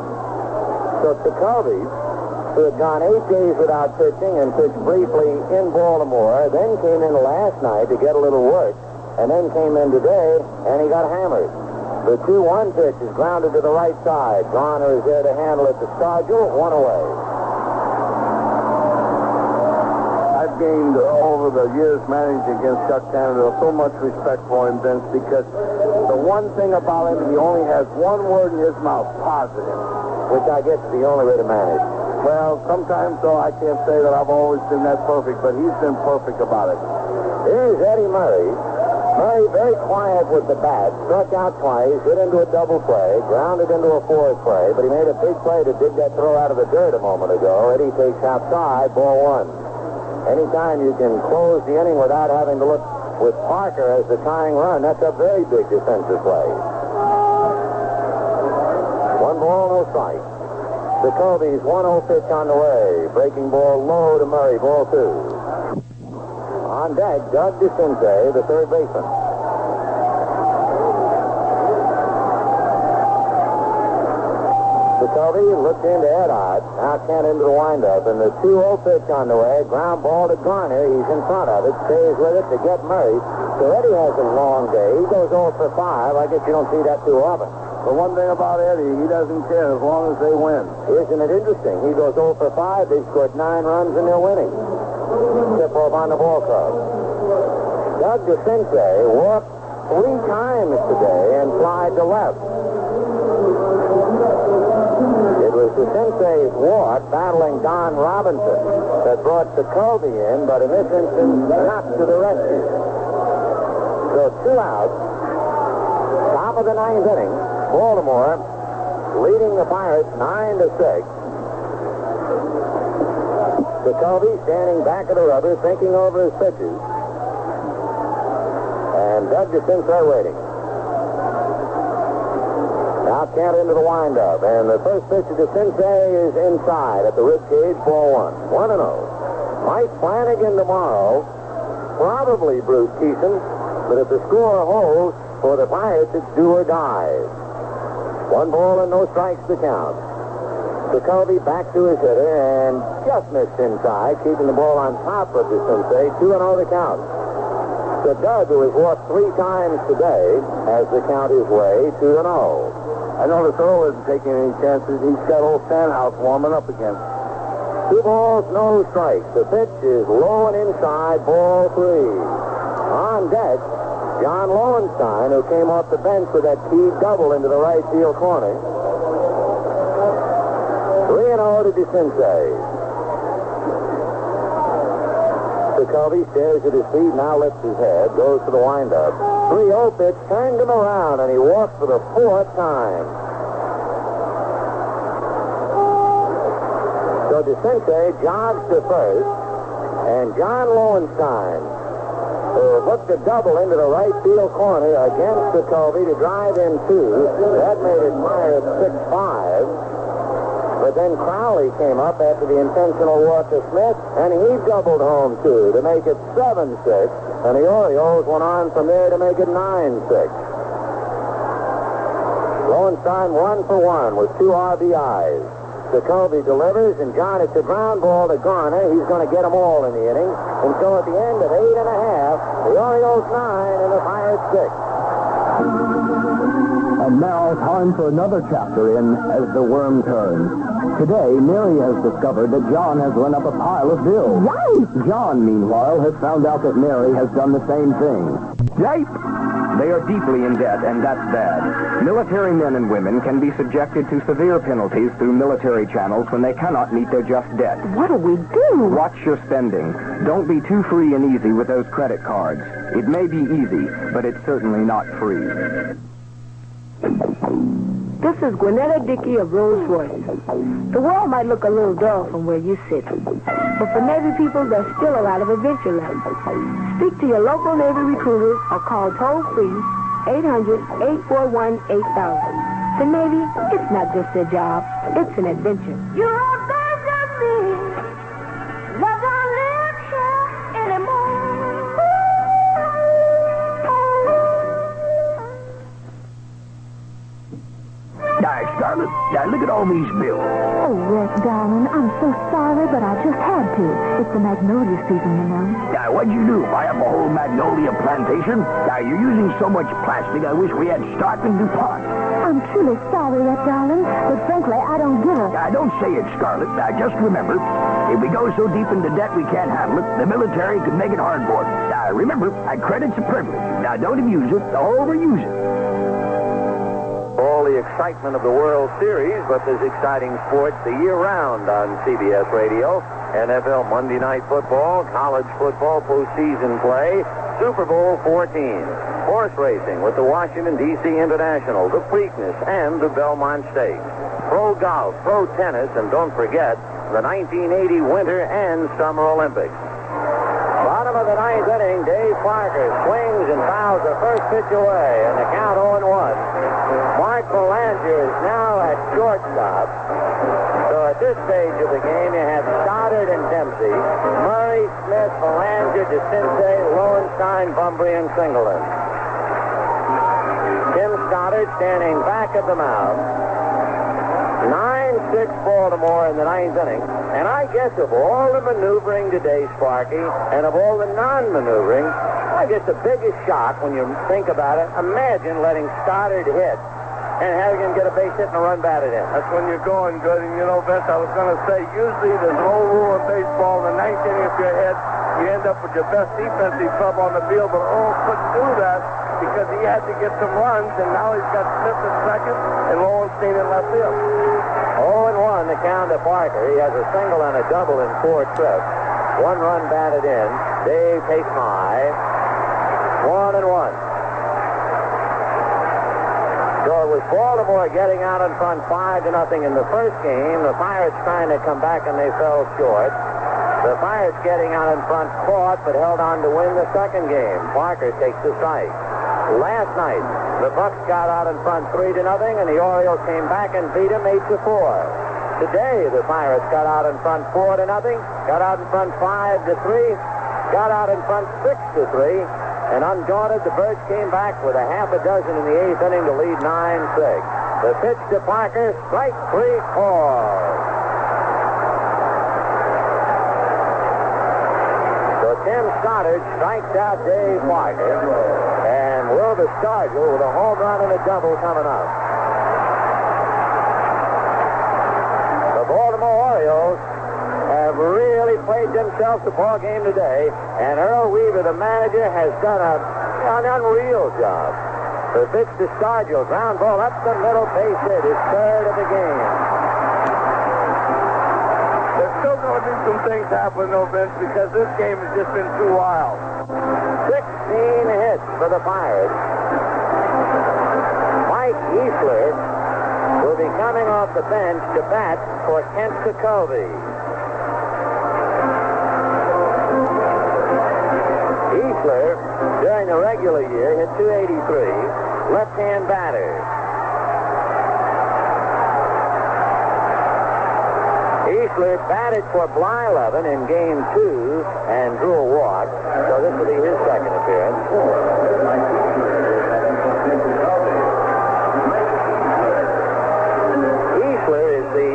So Jacoby, who had gone 8 days without pitching and pitched briefly in Baltimore, then came in last night to get a little work, and then came in today, and he got hammered. The 2-1 pitch is grounded to the right side. Garner is there to handle it to Stargell. 1 away. I've gained over the years managing against Chuck Canada so much respect for him, Vince, because the one thing about him, he only has one word in his mouth, positive. Which I guess is the only way to manage. Well, sometimes, though, I can't say that I've always been that perfect, but he's been perfect about it. Here's Eddie Murray. Murray very quiet with the bat, struck out twice, hit into a double play, grounded into a fourth play, but he made a big play to dig that throw out of the dirt a moment ago. Eddie takes outside, ball 1. Anytime you can close the inning without having to look with Parker as the tying run, that's a very big defensive play. 1 ball, no strike. Jacoby's 1-0 pitch on the way. Breaking ball low to Murray, ball 2. On deck, Doug DeCince, the third baseman. Jacoby looked into Ed Ott. Now Kent into the windup. And the 2-0 pitch on the way. Ground ball to Garner. He's in front of it. Stays with it to get Murray. So Eddie has a long day. He goes 0 for 5. I guess you don't see that too often. The one thing about Eddie, he doesn't care as long as they win. Isn't it interesting? He goes 0 for 5. They scored 9 runs and they're winning. Tip off on the ball club. Doug DeCince walked 3 times today and flied to left. It was DeCince's walk battling Don Robinson that brought Jacoby in, but in this instance, not to the rescue. So 2 outs. Top of the 9th inning. Baltimore leading the Pirates 9-6. Jacoby standing back of the rubber, thinking over his pitches. And Doug DeCince waiting. Now Kent into the windup. And the first pitch of DeCince is inside at the ribcage, ball 1. 1-0. Mike Flanagan tomorrow. Probably Bruce Keeson. But if the score holds for the Pirates, it's do or die. 1 ball and no strikes to count. Jacoby back to his hitter and just missed inside, keeping the ball on top of DeCince. 2-0 the count. So Doug, who has walked 3 times today, has the count his way 2-0. I notice Earl isn't taking any chances. He's got old Stanhouse warming up again. 2 balls, no strikes. The pitch is low and inside, ball 3. On deck, John Lowenstein, who came off the bench with that key double into the right field corner. 3-0 to DeCince. Jacoby stares at his feet, now lifts his head, goes to the windup. 3-0 pitch, turned him around, and he walks for the 4th time. So DeCince jogs to first, and John Lowenstein, who hooked a double into the right field corner against Jacoby to drive in 2. That made it Pirates 6-5. But then Crowley came up after the intentional walk to Smith, and he doubled home 2 to make it 7-6. And the Orioles went on from there to make it 9-6. Lowenstein 1 for 1 with 2 RBIs. Jacoby delivers, and John, it's a ground ball to Garner. He's going to get them all in the inning. And so at the end of 8 1/2, the Orioles 9 and the Pirates 6. And now time for another chapter in As the Worm Turns. Today, Mary has discovered that John has run up a pile of bills. Yipe! John, meanwhile, has found out that Mary has done the same thing. Yipe! They are deeply in debt, and that's bad. Military men and women can be subjected to severe penalties through military channels when they cannot meet their just debt. What do we do? Watch your spending. Don't be too free and easy with those credit cards. It may be easy, but it's certainly not free. This is Gwinnetta Dickey of Rolls Royce. The world might look a little dull from where you sit, but for Navy people, there's still a lot of adventure left. Speak to your local Navy recruiter or call toll-free 800-841-8000. The Navy, it's not just a job, it's an adventure. You're a better me. Love don't live here anymore. Scarlet? Look at all these bills. Oh, Rick, darling, I'm so sorry, but I just had to. It's the magnolia season, you know. What'd you do? Buy up a whole magnolia plantation? You're using so much plastic, I wish we had stock in DuPont. I'm truly sorry, Rick, darling, but frankly, I don't give a... Don't say it, Scarlet. Just remember, if we go so deep into debt we can't handle it, the military could make it hardboard. Remember, credit's a privilege. Don't abuse it, overuse it. All the excitement of the World Series, but there's exciting sports the year round on CBS Radio. NFL Monday Night Football, college football postseason play, Super Bowl 14, horse racing with the Washington, D.C. International, the Preakness, and the Belmont Stakes, pro golf, pro tennis, and don't forget the 1980 Winter and Summer Olympics. Bottom of the ninth inning, Dave Parker swings and fouls the first pitch away, and the count 0-1. Mark Belanger is now at shortstop. So at this stage of the game, you have Stoddard and Dempsey, Murray, Smith, Belanger, DeCince, Lowenstein, Bumbry, and Singleton. Tim Stoddard standing back at the mound. 9-6 Baltimore in the ninth inning. And I guess of all the maneuvering today, Sparky, and of all the non-maneuvering, I guess the biggest shock when you think about it, imagine letting Stoddard hit and having him get a base hit and a run batted in. That's when you're going good. And, Vince, I was going to say, usually there's an old rule in baseball. In the ninth inning, if you're hit, you end up with your best defensive club on the field. But Earl couldn't do that because he had to get some runs, and now he's got Smith in second and Lowenstein in left field. 0-1, the count to Parker. He has a single and a double in 4 trips. 1 run batted in. Dave takes high. 1-1. So it was Baltimore getting out in front 5-0 in the first game. The Pirates trying to come back, and they fell short. The Pirates getting out in front fought, but held on to win the second game. Parker takes the strike. Last night, the Bucks got out in front 3-0, and the Orioles came back and beat them 8-4. Today, the Pirates got out in front 4-0, got out in front 5-3, got out in front 6-3, and undaunted, the Birds came back with a half a dozen in the 8th inning to lead 9-6. The pitch to Parker, strike 3 called. So Tim Stoddard strikes out Dave Parker, and Wilbur Stargell with a home run and a double coming up. The Baltimore Orioles have really played themselves the ball game today, and Earl Weaver, the manager, has done an unreal job. The pitch to Stargell, ground ball up the middle, base hit, his third of the game. There's still going to be some things happening, though, Vince, because this game has just been too wild. 16 hits for the Pirates. Mike Easler will be coming off the bench to bat for Kent Jacoby. Easler, during the regular year, hit .283, left-hand batter. Easler batted for Blyleven in Game 2 and drew a walk, so this will be his second appearance. Easler is the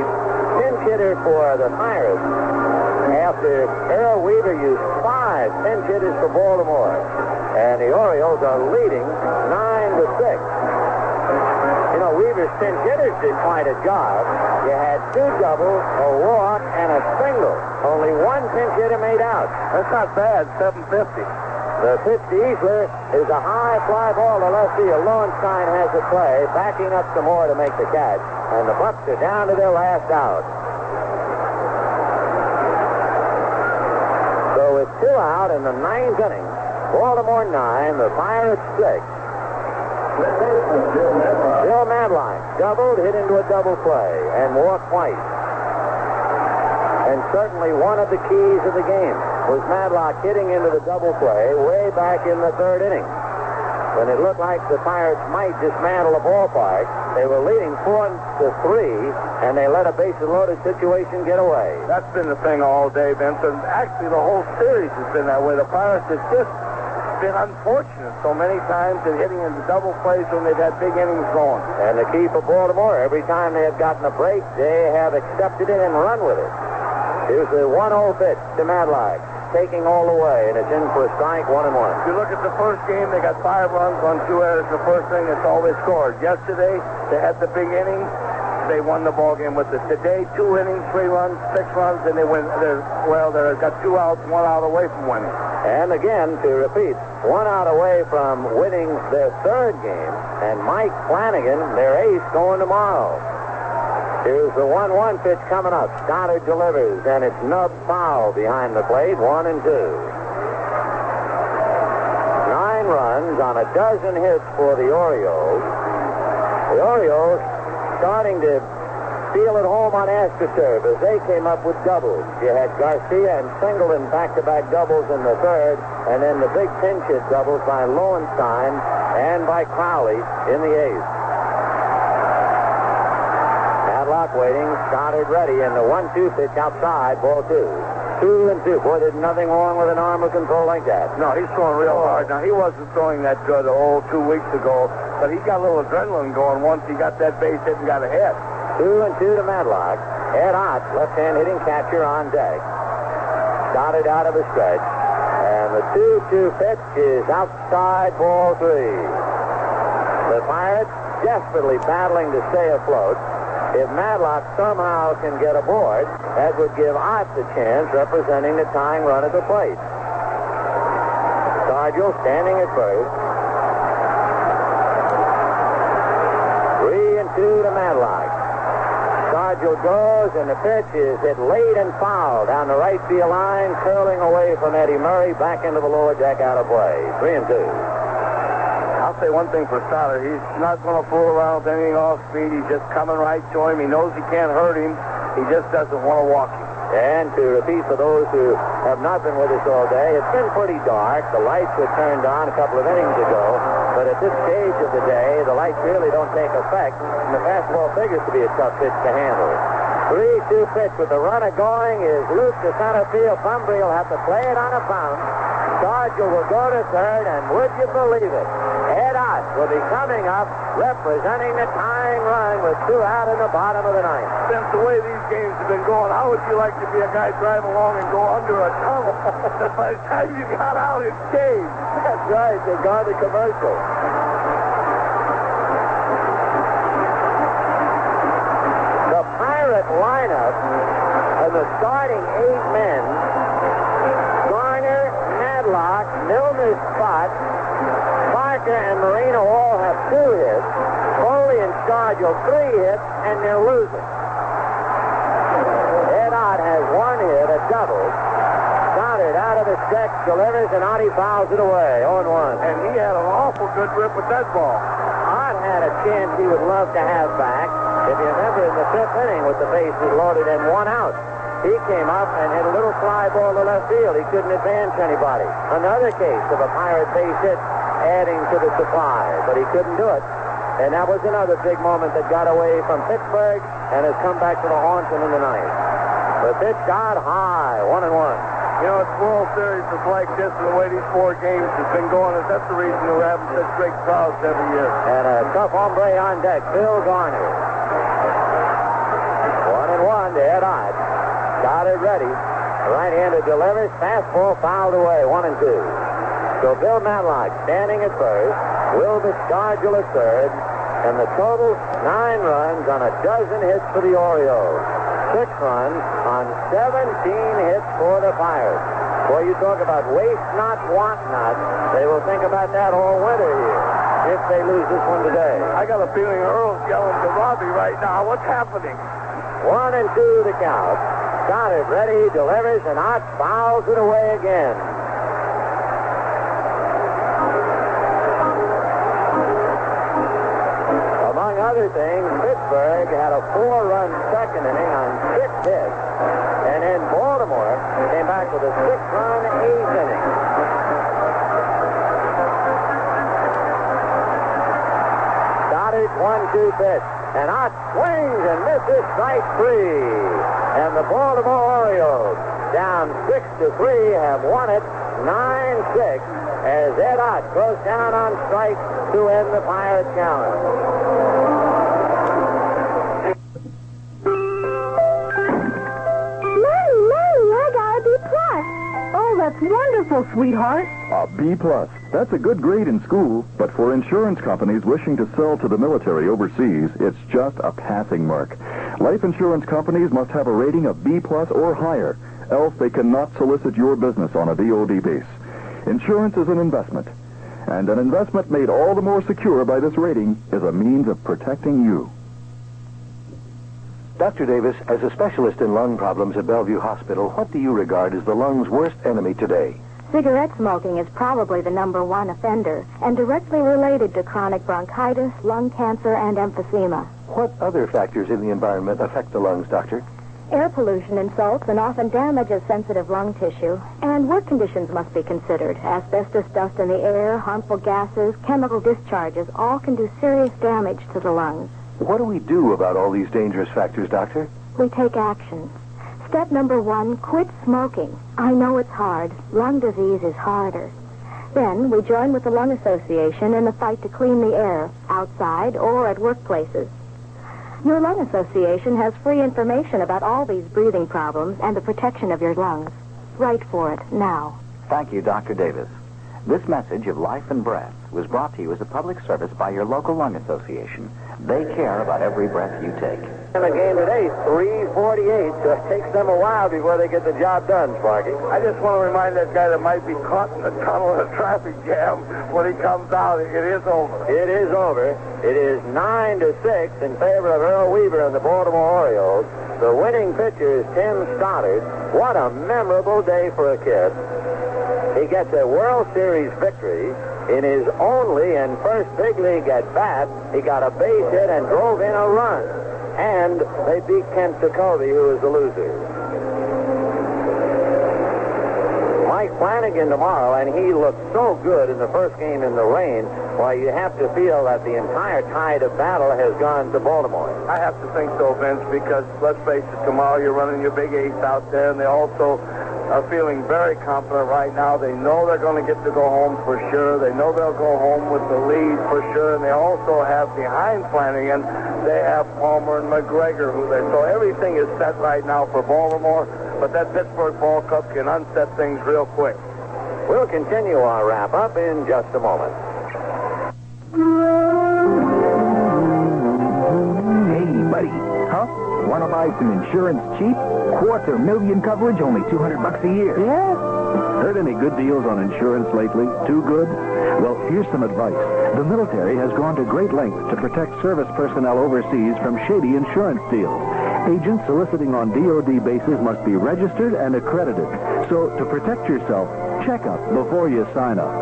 pinch hitter for the Pirates after Earl Weaver used 5 pinch hitters for Baltimore, and the Orioles are leading 9-6. Weaver's pinch hitters did quite a job. You had 2 doubles, a walk, and a single. Only 1 pinch hitter made out. That's not bad, 750. The pitch to Easler is a high fly ball to left field. Lowenstein has the play, backing up some more to make the catch, and the Bucks are down to their last out. So with 2 out in the 9th inning, Baltimore 9, the Pirates 6. Bill Madlock doubled, hit into a double play, and walked twice. And certainly one of the keys of the game was Madlock hitting into the double play way back in the 3rd inning. When it looked like the Pirates might dismantle the ballpark, they were leading 4-3, and they let a bases-loaded situation get away. That's been the thing all day, Vincent. Actually, the whole series has been that way. The Pirates have just been unfortunate so many times in hitting into double plays when they've had big innings going. And the key for Baltimore, every time they have gotten a break, they have accepted it and run with it. Here's the 1-0 pitch to Madlock, taking all the way, and it's in for a strike, 1-1. If you look at the first game, they got 5 runs on 2 errors. The first thing, that's all they scored. Yesterday, they had the big inning. They won the ball game with it. Today, 2 innings, 3 runs, 6 runs, and they win. They've got 2 outs, 1 out away from winning. And again, to repeat, 1 out away from winning their 3rd game, and Mike Flanagan, their ace, going tomorrow. Here's the 1-1 pitch coming up. Stoddard delivers, and it's nubbed foul behind the plate, 1-2. 9 runs on a dozen hits for the Orioles. The Orioles starting to feel at home on AstroTurf as they came up with doubles. You had Garcia and Singleton back-to-back doubles in the 3rd, and then the big pinch hit doubles by Lowenstein and by Crowley in the 8th. Madlock waiting, Stoddard ready, and the 1-2 pitch outside, ball 2. 2-2. Boy, there's nothing wrong with an arm of control like that. No, he's throwing real hard. Now, he wasn't throwing that good 2 weeks ago, but he got a little adrenaline going once he got that base hit and got ahead. 2-2 to Madlock. Ed Ott, left-hand hitting catcher on deck. Stoddard out of a stretch. And the 2-2 pitch is outside, ball 3. The Pirates desperately battling to stay afloat. If Madlock somehow can get aboard, that would give Ott the chance representing the tying run at the plate. Stargell standing at first. 3-2 to Madlock. Stargell goes, and the pitch is hit late and foul down the right field line, curling away from Eddie Murray back into the lower deck out of play. 3-2. I'll say one thing for Stoddard. He's not going to fool around with anything off speed. He's just coming right to him. He knows he can't hurt him. He just doesn't want to walk him. And to repeat for those who have not been with us all day, it's been pretty dark. The lights were turned on a couple of innings ago. But at this stage of the day, the lights really don't take effect. And the fastball figures to be a tough pitch to handle. 3-2 pitch with the runner going is looped to center field. Bunbury will have to play it on a bounce. Stargell will go to 3rd, and would you believe it? Ed Ott will be coming up, representing the tying run with 2 out in the bottom of the 9th. Since the way these games have been going, how would you like to be a guy drive along and go under a tunnel? By the time you got out, it's game. That's right. They've gone to commercial. The Pirate lineup and the starting 8 men, Garner, Madlock, Milner's Spot, Parker and Marino all have 2 hits. Foley and Stargell 3 hits, and they're losing. Ed Ott has 1 hit, a double. Stoddard out of the stretch, delivers, and Oddie fouls it away. 0-1. And he had an awful good rip with that ball. Ott had a chance he would love to have back. If you remember in the 5th inning with the bases loaded and 1 out, he came up and hit a little fly ball to left field. He couldn't advance anybody. Another case of a Pirate base hit adding to the supply, but he couldn't do it. And that was another big moment that got away from Pittsburgh and has come back to the haunt him in the 9th. The pitch got high, 1-1. You know, it's World Series is like this, and the way these 4 games have been going, is that's the reason we're having such great crowds every year. And a tough hombre on deck, Bill Garner. 1-1 to Ed Ott. Stoddard ready. Right-hander delivers. Fastball fouled away. 1-2. So Bill Madlock standing at first. Wilbur Stargell at 3rd. And the total 9 runs on a dozen hits for the Orioles. 6 runs on 17 hits for the Pirates. Boy, you talk about waste not, want not. They will think about that all winter here if they lose this one today. I got a feeling Earl's yelling to Robbie right now. What's happening? 1-2 the count. Stoddard ready, delivers, and Ott fouls it away again. Among other things, Pittsburgh had a 4-run second inning on 6 hits. And then Baltimore came back with a 6-run 8th inning. Stoddard 1-2 pitch. And Ott swings and misses, strike 3. And the Baltimore Orioles, down 6-3, have won it 9-6. as Ed Ott goes down on strike to end the Pirate challenge. Oh, that's wonderful, sweetheart. A B+. That's a good grade in school, but for insurance companies wishing to sell to the military overseas, it's just a passing mark. Life insurance companies must have a rating of B+ or higher, else they cannot solicit your business on a DoD base. Insurance is an investment, and an investment made all the more secure by this rating is a means of protecting you. Dr. Davis, as a specialist in lung problems at Bellevue Hospital, what do you regard as the lung's worst enemy today? Cigarette smoking is probably the #1 offender and directly related to chronic bronchitis, lung cancer, and emphysema. What other factors in the environment affect the lungs, Doctor? Air pollution insults and often damages sensitive lung tissue, and work conditions must be considered. Asbestos dust in the air, harmful gases, chemical discharges, all can do serious damage to the lungs. What do we do about all these dangerous factors, Doctor? We take action. Step #1, quit smoking. I know it's hard. Lung disease is harder. Then we join with the Lung Association in the fight to clean the air, outside or at workplaces. Your Lung Association has free information about all these breathing problems and the protection of your lungs. Write for it now. Thank you, Dr. Davis. This message of life and breath was brought to you as a public service by your local lung association. They care about every breath you take. In the game today, 3:48, so it takes them a while before they get the job done, Sparky. I just want to remind that guy that might be caught in a tunnel in a traffic jam when he comes out. It is over. It is over. It is 9-6 in favor of Earl Weaver and the Baltimore Orioles. The winning pitcher is Tim Stoddard. What a memorable day for a kid. He gets a World Series victory in his only and first big league at bat. He got a base hit and drove in a run. And they beat Kent Jacoby, who was the loser. Mike Flanagan tomorrow, and he looked so good in the first game in the rain. Why, you have to feel that the entire tide of battle has gone to Baltimore. I have to think so, Vince, because let's face it, tomorrow you're running your big ace out there, and they also are feeling very confident right now. They know they're going to get to go home for sure. They know they'll go home with the lead for sure. And they also have behind Flanagan, they have Palmer and McGregor, so everything is set right now for Baltimore. But that Pittsburgh ball club can unset things real quick. We'll continue our wrap-up in just a moment. Hey, buddy. Huh? Want to buy some insurance cheap? $250,000 coverage, only $200 a year. Yeah? Heard any good deals on insurance lately? Too good? Well, here's some advice. The military has gone to great lengths to protect service personnel overseas from shady insurance deals. Agents soliciting on DoD bases must be registered and accredited. So, to protect yourself, check up before you sign up.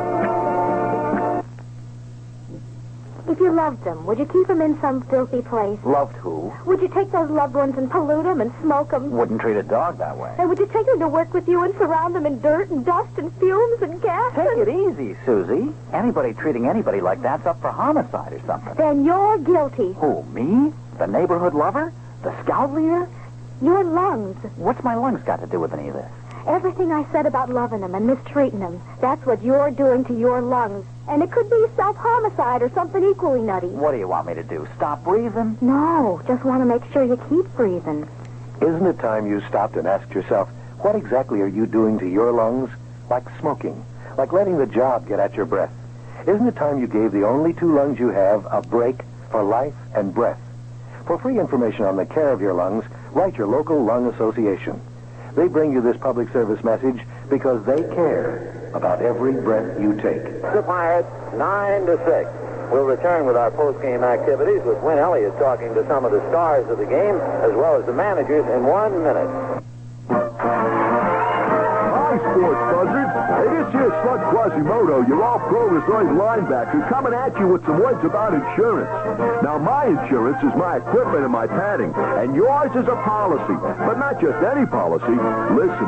If you loved them, would you keep them in some filthy place? Loved who? Would you take those loved ones and pollute them and smoke them? Wouldn't treat a dog that way. And would you take them to work with you and surround them in dirt and dust and fumes and gas? Take it easy, Susie. Anybody treating anybody like that's up for homicide or something. Then you're guilty. Who, me? The neighborhood lover? The scout leader? Your lungs. What's my lungs got to do with any of this? Everything I said about loving them and mistreating them, that's what you're doing to your lungs. And it could be self-homicide or something equally nutty. What do you want me to do? Stop breathing? No, just want to make sure you keep breathing. Isn't it time you stopped and asked yourself, what exactly are you doing to your lungs? Like smoking, like letting the job get at your breath. Isn't it time you gave the only 2 lungs you have a break for life and breath? For free information on the care of your lungs, write your local lung association. They bring you this public service message because they care about every breath you take. The Pirates, 9-6. We'll return with our post-game activities with Win Elliott talking to some of the stars of the game as well as the managers in 1 minute. Hi, sports buzzards. Hey, this here's Slug Quasimodo, your all-pro resort linebacker, coming at you with some words about insurance. Now, my insurance is my equipment and my padding, and yours is a policy, but not just any policy. Listen,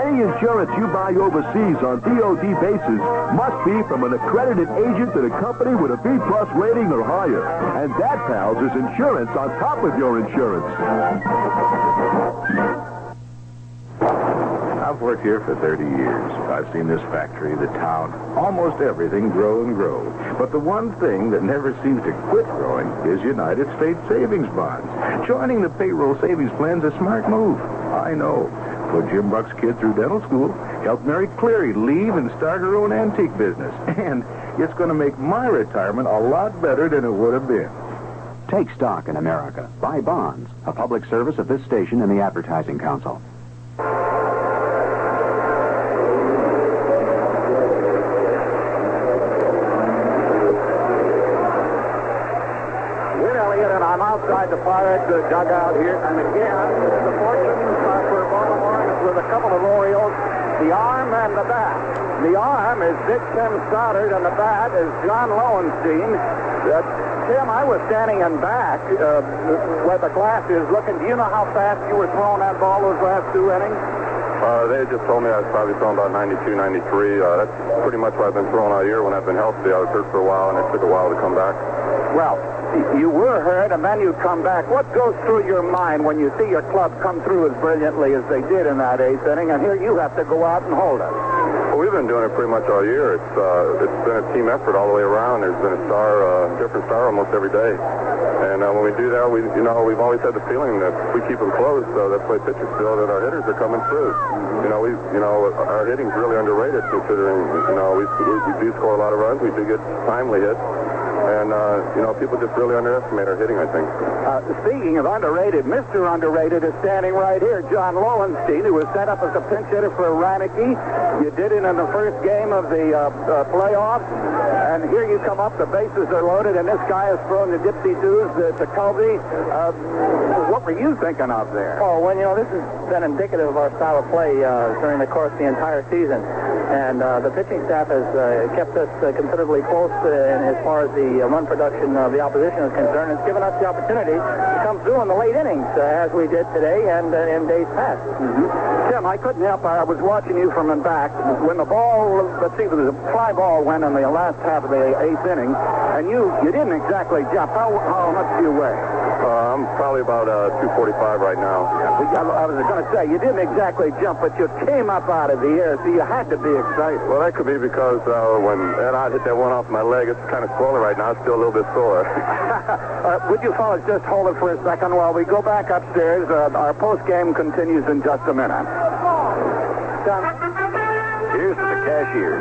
any insurance you buy overseas on DoD bases must be from an accredited agent at a company with a B+ rating or higher. And that, pals, is insurance on top of your insurance. I've worked here for 30 years. I've seen this factory, the town, almost everything grow and grow. But the one thing that never seems to quit growing is United States savings bonds. Joining the payroll savings plan's a smart move. I know. Put Jim Buck's kid through dental school, helped Mary Cleary leave and start her own antique business. And it's going to make my retirement a lot better than it would have been. Take stock in America. Buy bonds. A public service of this station and the Advertising Council. I'm outside the Pirates dugout here, and again, the fortune for Baltimore is with a couple of Orioles, the arm and the bat. The arm is Dick Tim Stoddard, and the bat is John Lowenstein. Tim, I was standing in back where the glass is looking. Do you know how fast you were throwing that ball those last two innings? They just told me I was probably throwing about 92, 93. That's pretty much what I've been throwing all year when I've been healthy. I was hurt for a while, and it took a while to come back. Well, you were hurt, and then you come back. What goes through your mind when you see your club come through as brilliantly as they did in that eighth inning, and here you have to go out and hold it? Well, we've been doing it pretty much all year. It's been a team effort all the way around. There's been a different star almost every day. And when we do that, we've always had the feeling that if we keep them close, that's why pitchers feel that our hitters are coming through. Our hitting's really underrated considering, we do score a lot of runs. We do get timely hits. And, people just really underestimate our hitting, I think. Speaking of underrated, Mr. Underrated is standing right here. John Lowenstein, who was set up as a pinch hitter for Reineke. You did it in the first game of the playoffs. And here you come up, the bases are loaded, and this guy is throwing the dipsy-doos to Colby. What were you thinking of there? Oh, well, this has been indicative of our style of play during the course of the entire season. And the pitching staff has kept us considerably close as far as the run production of the opposition is concerned. It's given us the opportunity to come through in the late innings, as we did today and in days past. Tim, I couldn't help. I was watching you from in back. When the ball, let's see, the fly ball went in the last half of the eighth inning, and you didn't exactly jump. How much do you weigh? I'm probably about 245 right now. I was going to say, you didn't exactly jump, but you came up out of the air, so you had to be excited. Well, that could be because when Ed Ott hit that one off my leg, it's kind of swollen right now. It's still a little bit sore. Would you fellas just hold it for a second while we go back upstairs? Our post-game continues in just a minute. Here's to the cashier.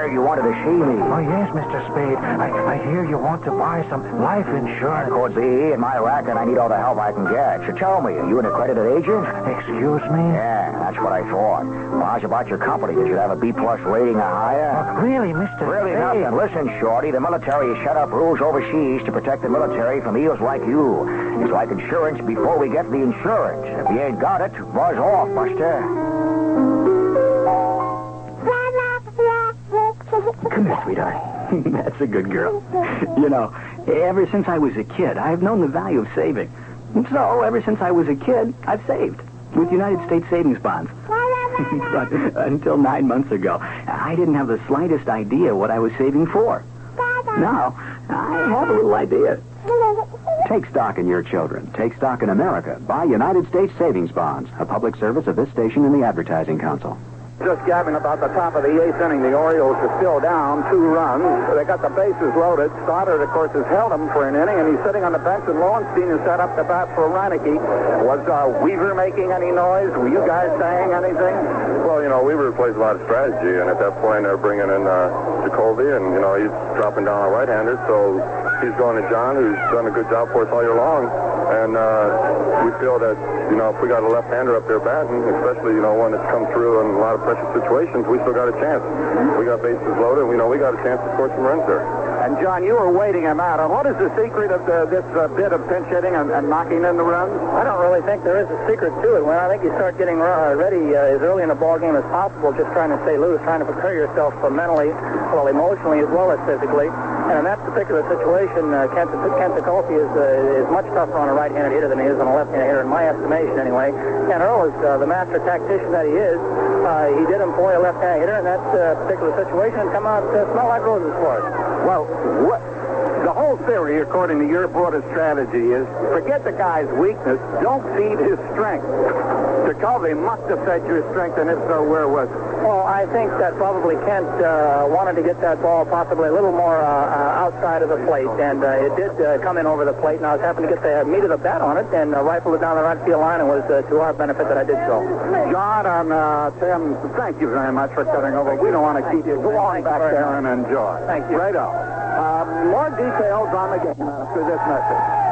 You wanted to see me. Oh, yes, Mr. Spade. I hear you want to buy some life insurance. Of course, in my racket, I need all the help I can get. So tell me, are you an accredited agent? Excuse me? Yeah, that's what I thought. Well, how's about your company? Did you have a B-plus rating or higher? Really, Mr. Really Spade? nothing. Listen, Shorty, the military has set up rules overseas to protect the military from eels like you. It's like insurance before we get the insurance. If you ain't got it, buzz off, Buster. Come here, sweetheart. That's a good girl. Ever since I was a kid, I've known the value of saving. And so, ever since I was a kid, I've saved with United States savings bonds. But until 9 months ago, I didn't have the slightest idea what I was saving for. Now, I have a little idea. Take stock in your children. Take stock in America. Buy United States savings bonds. A public service of this station and the Advertising Council. Just gabbing about the top of the eighth inning. The Orioles are still down 2 runs. They got the bases loaded. Stoddard, of course, has held them for an inning, and he's sitting on the bench, and Lowenstein has set up the bat for Reineke. Was Weaver making any noise? Were you guys saying anything? Well, Weaver plays a lot of strategy, and at that point they're bringing in Jacoby, and, he's dropping down a right-hander, so he's going to John, who's done a good job for us all year long. And we feel that, if we got a left-hander up there batting, especially, one that's come through in a lot of pressure situations, we still got a chance. We got bases loaded. We know we got a chance to score some runs there. And, John, you were waiting him out. And what is the secret of this bit of pinch hitting and knocking in the runs? I don't really think there is a secret to it. Well, I think you start getting ready as early in the ball game as possible, just trying to stay loose, trying to prepare yourself mentally, emotionally as well as physically. And in that particular situation, Kent Tekulpe is much tougher on a right-handed hitter than he is on a left-handed hitter, in my estimation, anyway. And Earl is the master tactician that he is. He did employ a left-handed hitter in that particular situation and come out smell like roses for us. Well, the whole theory, according to your broader strategy, is forget the guy's weakness. Don't feed his strength. Jacoby must have fed your strength, and if so, where was it? Well, I think that probably Kent wanted to get that ball possibly a little more outside of the plate, and it did come in over the plate, and I was happy to get the meat of the bat on it and rifle it down the right field line, and it was to our benefit that I did so. John and Tim, thank you very much for coming over. We don't want to keep you. Go on back there and enjoy. Thank you. Right on. More details on the game after this message.